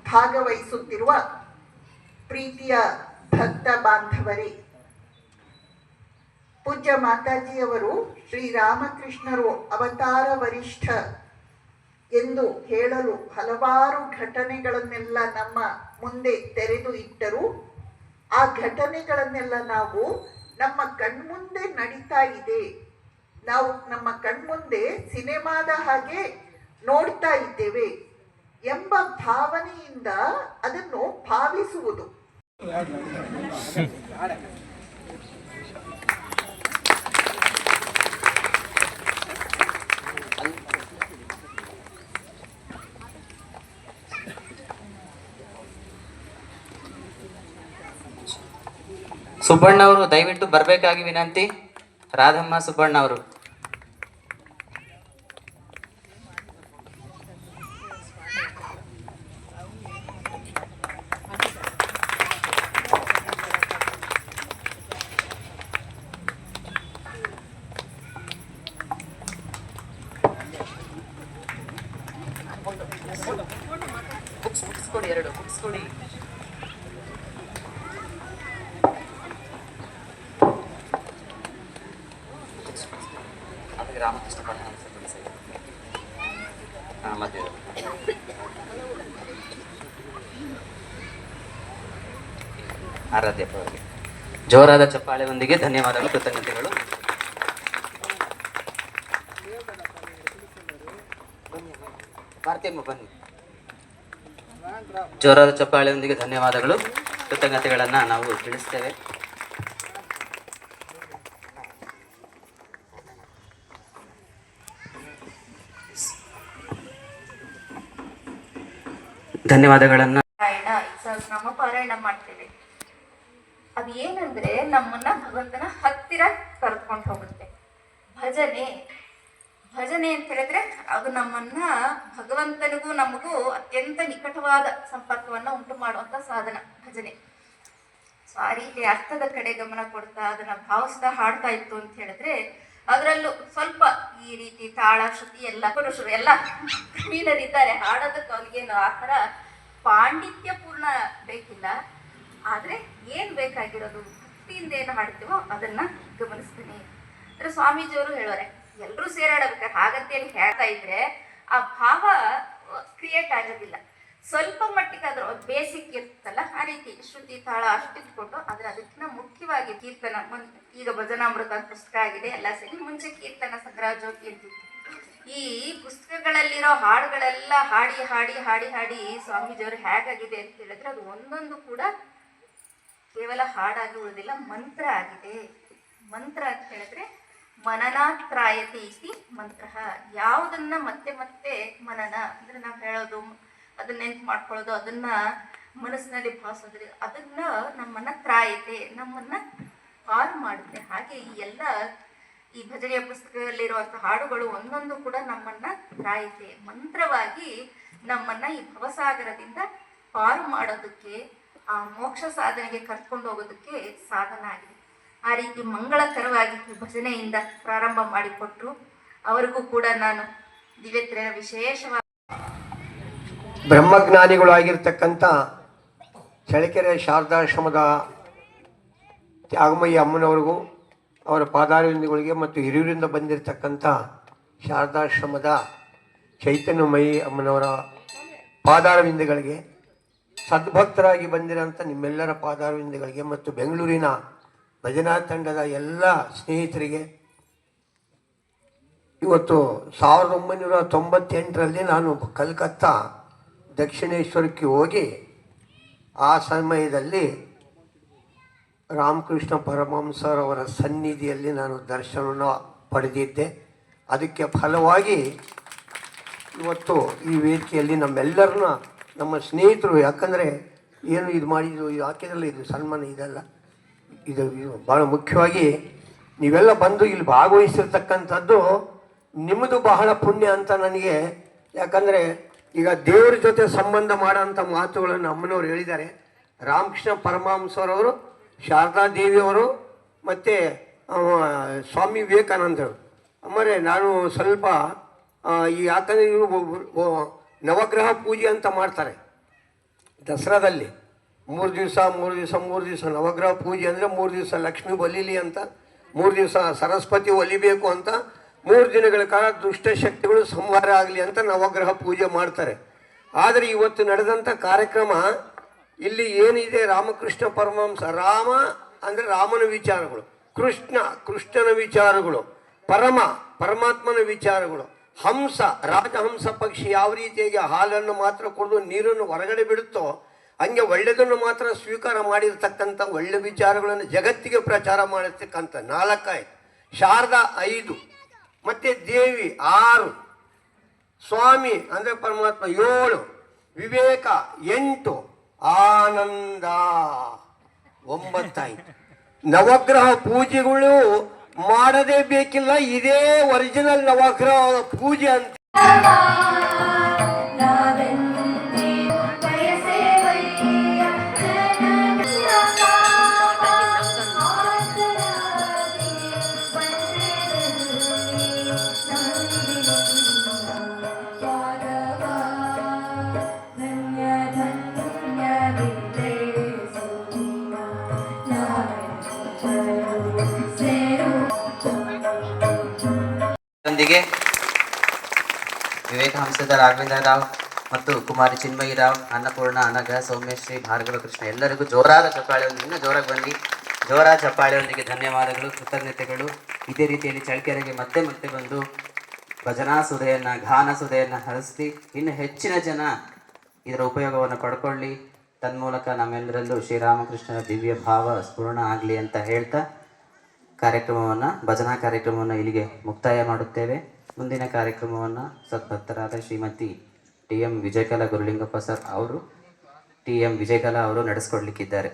ಭಾಗವಹಿಸುತ್ತಿರುವ ಪ್ರೀತಿಯ ಭಕ್ತ ಬಾಂಧವರೇ, ಪೂಜ್ಯ ಮಾತಾಜಿಯವರು ಶ್ರೀರಾಮಕೃಷ್ಣರು ಅವತಾರ ವರಿಷ್ಠ ಎಂದು ಹೇಳಲು ಹಲವಾರು ಘಟನೆಗಳನ್ನೆಲ್ಲ ನಮ್ಮ ಮುಂದೆ ತೆರೆದು ಇಟ್ಟರು. ಆ ಘಟನೆಗಳನ್ನೆಲ್ಲ ನಾವು ನಮ್ಮ ಕಣ್ಮುಂದೆ ನಡೀತಾ ಇದೆ, ನಾವು ನಮ್ಮ ಕಣ್ಮುಂದೆ ಸಿನಿಮಾದ ಹಾಗೆ ನೋಡ್ತಾ ಇದ್ದೇವೆ ಎಂಬ ಭಾವನೆಯಿಂದ ಅದನ್ನು ಭಾವಿಸುವುದು. ಅಲ್ಲಿ ಸುಬ್ಬಣ್ಣ ಅವರು ದಯವಿಟ್ಟು ಬರಬೇಕಾಗಿ ವಿನಂತಿ. ರಾಧಮ್ಮ ಸುಬ್ಬಣ್ಣ ಅವರು. ರಾಮಕೃಷ್ಣ ಮತ್ತೆ ಆರಾಧ್ಯಪ್ಪ ಅವರಿಗೆ ಜೋರಾದ ಚಪ್ಪಾಳೆಯೊಂದಿಗೆ ಧನ್ಯವಾದಗಳು, ಕೃತಜ್ಞತೆಗಳು. ಭಾರತೀಯಮ್ಮ ಬನ್ನಿ. ಜೋರಾದ ಚಪ್ಪಾಳೆಯೊಂದಿಗೆ ಧನ್ಯವಾದಗಳು, ಕೃತಜ್ಞತೆಗಳನ್ನು ನಾವು ತಿಳಿಸ್ತೇವೆ. ಧನ್ಯವಾದಗಳನ್ನು ನಮ್ಮ ಪಾರಾಯಣ ಮಾಡ್ತೇವೆ. ಅದು ಏನಂದ್ರೆ ನಮ್ಮನ್ನ ಭಗವಂತನ ಹತ್ತಿರ ಕರ್ಕೊಂಡು ಹೋಗುತ್ತೆ. ಭಜನೆ ಭಜನೆ ಅಂತ ಹೇಳಿದ್ರೆ ಅದು ನಮ್ಮನ್ನ ಭಗವಂತನಿಗೂ ನಮಗೂ ಅತ್ಯಂತ ನಿಕಟವಾದ ಸಂಪರ್ಕವನ್ನ ಉಂಟು ಮಾಡುವಂತ ಸಾಧನ ಭಜನೆ. ಸೊ ಆ ರೀತಿ ಅರ್ಥದ ಕಡೆ ಗಮನ ಕೊಡ್ತಾ ಅದನ್ನ ಭಾವಿಸ್ತಾ ಹಾಡ್ತಾ ಇತ್ತು ಅಂತ ಹೇಳಿದ್ರೆ ಅದರಲ್ಲೂ ಸ್ವಲ್ಪ ಈ ರೀತಿ ತಾಳ ಶ್ರುತಿ ಎಲ್ಲ ಪುರುಷರು ಎಲ್ಲ ಕ್ರೀಡರಿದ್ದಾರೆ. ಹಾಡೋದಕ್ಕೆ ಅವ್ರಿಗೇನು ಆ ಥರ ಪಾಂಡಿತ್ಯ ಪೂರ್ಣ ಬೇಕಿಲ್ಲ. ಆದರೆ ಏನು ಬೇಕಾಗಿರೋದು ಭಕ್ತಿಯಿಂದ ಏನು ಹಾಡ್ತೀವೋ ಅದನ್ನ ಗಮನಿಸ್ತೀನಿ. ಅಂದ್ರೆ ಸ್ವಾಮೀಜಿಯವರು ಹೇಳೋರೆ ಎಲ್ಲರೂ ಸೇರಾಡಬೇಕಾದ್ರೆ ಹಾಗಂತೇಳಿ ಹೇಳ್ತಾ ಇದ್ರೆ ಆ ಭಾವ ಕ್ರಿಯೇಟ್ ಆಗೋದಿಲ್ಲ. ಸ್ವಲ್ಪ ಮಟ್ಟಿಗೆ ಅದ್ರ ಬೇಸಿಕ್ ಇರ್ತಲ್ಲ ಆ ರೀತಿ ಶ್ರುತಿ ತಾಳ ಅಷ್ಟು ಇಟ್ಕೊಂಡು ಆದ್ರೆ ಅದಕ್ಕಿಂತ ಮುಖ್ಯವಾಗಿ ಕೀರ್ತನ. ಈಗ ಭಜನಾಮೃತ ಪುಸ್ತಕ ಆಗಿದೆ, ಎಲ್ಲ ಸೇರಿ ಮುಂಚೆ ಕೀರ್ತನ ಸಂಗ್ರಹ ಜ್ಯೋತಿ ಅಂತಿತ್ತು. ಈ ಪುಸ್ತಕಗಳಲ್ಲಿರೋ ಹಾಡುಗಳೆಲ್ಲ ಹಾಡಿ ಹಾಡಿ ಹಾಡಿ ಹಾಡಿ ಸ್ವಾಮೀಜಿಯವರು ಹೇಗಾಗಿದೆ ಅಂತ ಹೇಳಿದ್ರೆ ಅದು ಒಂದೊಂದು ಕೂಡ ಕೇವಲ ಹಾಡಾಗಿ ಉಳಿದಿಲ್ಲ, ಮಂತ್ರ ಆಗಿದೆ. ಮಂತ್ರ ಅಂತ ಹೇಳಿದ್ರೆ ಮನನಾತ್ರಾಯತೆ ಇತಿ ಮಂತ್ರ. ಯಾವುದನ್ನ ಮತ್ತೆ ಮತ್ತೆ ಮನನ ಅಂದ್ರೆ ನಾವು ಹೇಳೋದು, ಅದನ್ನ ನೆನ್ಪು ಮಾಡ್ಕೊಳ್ಳೋದು, ಅದನ್ನ ಮನಸ್ಸಿನಲ್ಲಿ ಭಾವಿಸೋದ್ರಿ, ಅದನ್ನ ನಮ್ಮನ್ನ ತ್ರಾಯತೆ, ನಮ್ಮನ್ನ ಪಾರು ಮಾಡುತ್ತೆ. ಹಾಗೆ ಈ ಎಲ್ಲ ಈ ಭಜನೆಯ ಪುಸ್ತಕದಲ್ಲಿರುವಂತಹ ಹಾಡುಗಳು ಒಂದೊಂದು ಕೂಡ ನಮ್ಮನ್ನ ತ್ರಾಯತೆ, ಮಂತ್ರವಾಗಿ ನಮ್ಮನ್ನ ಈ ಭವಸಾಗರದಿಂದ ಪಾರು ಮಾಡೋದಕ್ಕೆ, ಆ ಮೋಕ್ಷ ಸಾಧನೆಗೆ ಕರ್ಕೊಂಡು ಹೋಗೋದಕ್ಕೆ ಸಾಧನ ಆಗಿದೆ. ಆ ರೀತಿ ಮಂಗಳಕರವಾಗಿ ಭಜನೆಯಿಂದ ಪ್ರಾರಂಭ ಮಾಡಿಕೊಟ್ರು. ಅವರಿಗೂ ಕೂಡ ನಾನು ದಿವ್ಯತ್ರ ವಿಶೇಷವಾಗಿ ಬ್ರಹ್ಮಜ್ಞಾನಿಗಳಾಗಿರ್ತಕ್ಕಂಥ ಚಳ್ಳಕೆರೆ ಶಾರದಾಶ್ರಮದ ತ್ಯಾಗಮಯ್ಯ ಅಮ್ಮನವ್ರಿಗೂ ಅವರ ಪಾದಾರವಿಂದಗಳಿಗೆ ಮತ್ತು ಹಿರಿಯೂರಿಂದ ಬಂದಿರತಕ್ಕಂಥ ಶಾರದಾಶ್ರಮದ ಚೈತನ್ಯಮಯಿ ಅಮ್ಮನವರ ಪಾದಾರವಿಂದಗಳಿಗೆ, ಸದ್ಭಕ್ತರಾಗಿ ಬಂದಿರೋಂಥ ನಿಮ್ಮೆಲ್ಲರ ಪಾದಾರವಿಂದಗಳಿಗೆ ಮತ್ತು ಬೆಂಗಳೂರಿನ ಭಜನಾ ತಂಡದ ಎಲ್ಲ ಸ್ನೇಹಿತರಿಗೆ, ಇವತ್ತು 1998ರಲ್ಲಿ ನಾನು ಕಲ್ಕತ್ತಾ ದಕ್ಷಿಣೇಶ್ವರಕ್ಕೆ ಹೋಗಿ ಆ ಸಮಯದಲ್ಲಿ ರಾಮಕೃಷ್ಣ ಪರಮಹಂಸರವರ ಸನ್ನಿಧಿಯಲ್ಲಿ ನಾನು ದರ್ಶನವನ್ನು ಪಡೆದಿದ್ದೆ. ಅದಕ್ಕೆ ಫಲವಾಗಿ ಇವತ್ತು ಈ ವೇದಿಕೆಯಲ್ಲಿ ನಮ್ಮೆಲ್ಲರನ್ನ ನಮ್ಮ ಸ್ನೇಹಿತರು, ಯಾಕಂದರೆ ಏನು ಇದು ಮಾಡಿದ್ದು ಇದು ಹಾಕಿದ್ರಲ್ಲ, ಇದು ಸನ್ಮಾನ ಇದೆಲ್ಲ, ಇದು ಭಾಳ ಮುಖ್ಯವಾಗಿ ನೀವೆಲ್ಲ ಬಂದು ಇಲ್ಲಿ ಭಾಗವಹಿಸಿರ್ತಕ್ಕಂಥದ್ದು ನಿಮ್ಮದು ಬಹಳ ಪುಣ್ಯ ಅಂತ ನನಗೆ. ಯಾಕಂದರೆ ಈಗ ದೇವರ ಜೊತೆ ಸಂಬಂಧ ಮಾಡೋಂಥ ಮಾತುಗಳನ್ನು ಅಮ್ಮನವ್ರು ಹೇಳಿದ್ದಾರೆ. ರಾಮಕೃಷ್ಣ ಪರಮಹಂಸರವರು, ಶಾರದಾ ದೇವಿಯವರು ಮತ್ತು ಸ್ವಾಮಿ ವಿವೇಕಾನಂದರು. ಅಮ್ಮರೇ ನಾನು ಸ್ವಲ್ಪ ಈ ಯಾಕಂದರೆ ಇವರು ನವಗ್ರಹ ಪೂಜೆ ಅಂತ ಮಾಡ್ತಾರೆ ದಸರಾದಲ್ಲಿ. 3 ದಿವಸ ನವಗ್ರಹ ಪೂಜೆ ಅಂದರೆ 3 ದಿವಸ ಲಕ್ಷ್ಮೀ ಒಲಿಲಿ ಅಂತ, 3 ದಿವಸ ಸರಸ್ವತಿ ಒಲಿಬೇಕು ಅಂತ, 3 ದಿನಗಳ ಕಾಲ ದುಷ್ಟಶಕ್ತಿಗಳು ಸಂಹಾರ ಆಗಲಿ ಅಂತ ನವಗ್ರಹ ಪೂಜೆ ಮಾಡ್ತಾರೆ. ಆದರೆ ಇವತ್ತು ನಡೆದಂಥ ಕಾರ್ಯಕ್ರಮ ಇಲ್ಲಿ ಏನಿದೆ, ರಾಮಕೃಷ್ಣ ಪರಮಹಂಸ, ರಾಮ ಅಂದರೆ ರಾಮನ ವಿಚಾರಗಳು, ಕೃಷ್ಣನ ವಿಚಾರಗಳು, ಪರಮಾತ್ಮನ ವಿಚಾರಗಳು, ಹಂಸ ರಾಜಹಂಸ ಪಕ್ಷಿ ಯಾವ ರೀತಿಯಾಗಿ ಹಾಲನ್ನು ಮಾತ್ರ ಕುಡಿದು ನೀರನ್ನು ಹೊರಗಡೆ ಬಿಡುತ್ತೋ ಹಂಗೆ ಒಳ್ಳೆಯದನ್ನು ಮಾತ್ರ ಸ್ವೀಕಾರ ಮಾಡಿರ್ತಕ್ಕಂಥ ಒಳ್ಳೆ ವಿಚಾರಗಳನ್ನು ಜಗತ್ತಿಗೆ ಪ್ರಚಾರ ಮಾಡಿರ್ತಕ್ಕಂಥ 4 ಆಯ್ತು. ಶಾರದಾ 5, ಮತ್ತು ದೇವಿ 6, ಸ್ವಾಮಿ ಅಂದರೆ ಪರಮಾತ್ಮ 7, ವಿವೇಕ 8, ಆನಂದ 9 ಆಯಿತು. ನವಗ್ರಹ ಪೂಜೆಗಳು ಮಾಡದೇ ಬೇಕಿಲ್ಲ, ಇದೇ ಒರಿಜಿನಲ್ ನವಗ್ರಹ ಪೂಜೆ ಅಂತ. ಇದರೊಂದಿಗೆ ವಿವೇಕಹಂಸದ ರಾಘವೇಂದ್ರ ರಾವ್ ಮತ್ತು ಕುಮಾರಿ ಚಿನ್ಮಯಿ ರಾವ್, ಅನ್ನಪೂರ್ಣ, ಅನಘ, ಸೌಮ್ಯಶ್ರೀ, ಭಾರ್ಗವ ಕೃಷ್ಣ ಎಲ್ಲರಿಗೂ ಜೋರಾದ ಚಪ್ಪಾಳೆಯೊಂದಿಗೆ, ಇನ್ನೂ ಜೋರಾಗಿ ಬನ್ನಿ, ಜೋರಾದ ಚಪ್ಪಾಳೆಯೊಂದಿಗೆ ಧನ್ಯವಾದಗಳು, ಕೃತಜ್ಞತೆಗಳು. ಇದೇ ರೀತಿಯಲ್ಲಿ ಚಳ್ಳಕೆರೆಗೆ ಮತ್ತೆ ಮತ್ತೆ ಬಂದು ಭಜನಾ ಸುಧೆಯನ್ನು, ಗಾನ ಸುಧೆಯನ್ನು ಹರಿಸಿ ಇನ್ನು ಹೆಚ್ಚಿನ ಜನ ಇದರ ಉಪಯೋಗವನ್ನು ಪಡ್ಕೊಳ್ಳಿ. ತನ್ಮೂಲಕ ನಮ್ಮೆಲ್ಲರಲ್ಲೂ ಶ್ರೀರಾಮಕೃಷ್ಣನ ದಿವ್ಯ ಭಾವ ಸ್ಫೂರ್ಣ ಆಗಲಿ ಅಂತ ಹೇಳ್ತಾ ಕಾರ್ಯಕ್ರಮವನ್ನು, ಭಜನಾ ಕಾರ್ಯಕ್ರಮವನ್ನು ಇಲ್ಲಿಗೆ ಮುಕ್ತಾಯ ಮಾಡುತ್ತೇವೆ. ಮುಂದಿನ ಕಾರ್ಯಕ್ರಮವನ್ನು ಸದ್ಭಕ್ತರಾದ ಶ್ರೀಮತಿ TM ವಿಜಯಕಲಾ ಗುರುಲಿಂಗಪ್ಪ ಸರ್ ಅವರು, TM ವಿಜಯಕಲಾ ಅವರು ನಡೆಸ್ಕೊಡ್ಲಿಕ್ಕಿದ್ದಾರೆ.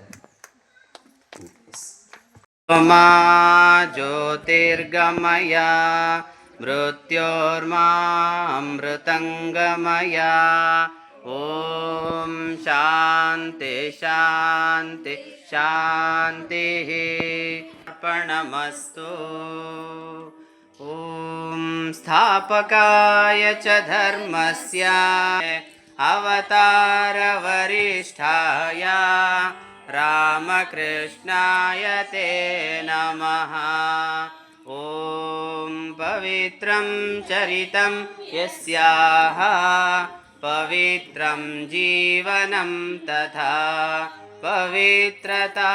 ಜ್ಯೋತಿರ್ಗಮಯ ಮೃತ್ಯೋರ್ಮಾಮೃತಂಗಮಯ. ಓಂ ಶಾಂತಿ ಶಾಂತಿ ಶಾಂತಿ. ಅರ್ಪಣಮಸ್ತು. ಓಂ ಸ್ಥಾಪಕಾಯ ಚ ಧರ್ಮಸ್ಯ ಅವತಾರ ವರಿಷ್ಠಾಯ ರಾಮಕೃಷ್ಣಾಯ ತೇ ನಮಃ. ಓಂ ಪವಿತ್ರಂ ಚರಿತಂ ಯಸ್ಯಾಹ ಪವಿತ್ರಂ ಜೀವನಂ ತಥಾ ಪವಿತ್ರತಾ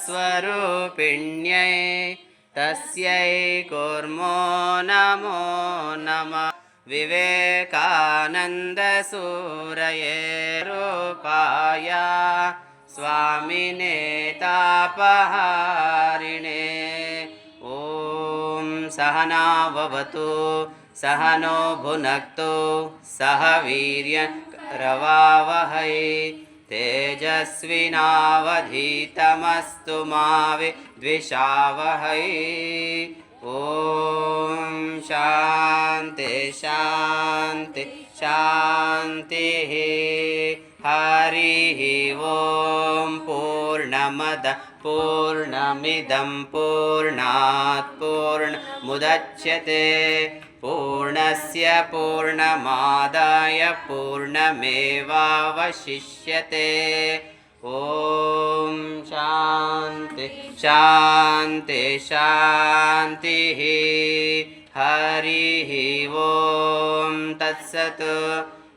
ಸ್ವರೂಪಿಣ್ಯೈ ತಸ್ಯೈ ಕುರ್ಮೋ ನಮೋ ನಮಃ. ವಿವೇಕಾನಂದ ಸೂರಯೇ ರೂಪಾಯ ಸ್ವಾಮಿನೇ ತಾಪಹಾರಿಣೇ. ಓಂ ಸಹನಾವವತು ಸಹನೋ ಭುನಕ್ತು ಸಹ ವೀರ್ಯಕರವಾವಹೈ ತೇಜಸ್ವಿನಾವಧೀತಮಸ್ತು ಮಾ ವಿದ್ವಿಷಾವಹೈ. ಓಂ ಶಾಂತಿ ಶಾಂತಿ ಶಾಂತಿ. ಹರಿ ಓಂ ಪೂರ್ಣಮದ ಪೂರ್ಣಮಿದಂ ಪೂರ್ಣಾತ್ ಪೂರ್ಣಮುದಚ್ಯತೆ ಪೂರ್ಣಸ್ಯ ಪೂರ್ಣಮಾದಾಯ ಪೂರ್ಣಮೇವಾವಶಿಷ್ಯತೆ. ಓಂ ಶಾಂತಿ ಶಾಂತಿ ಶಾಂತಿ. ಹರಿ ಓಂ ತತ್ಸತ್.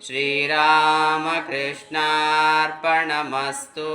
ಶ್ರೀರಾಮಕೃಷ್ಣಾರ್ಪಣಮಸ್ತು.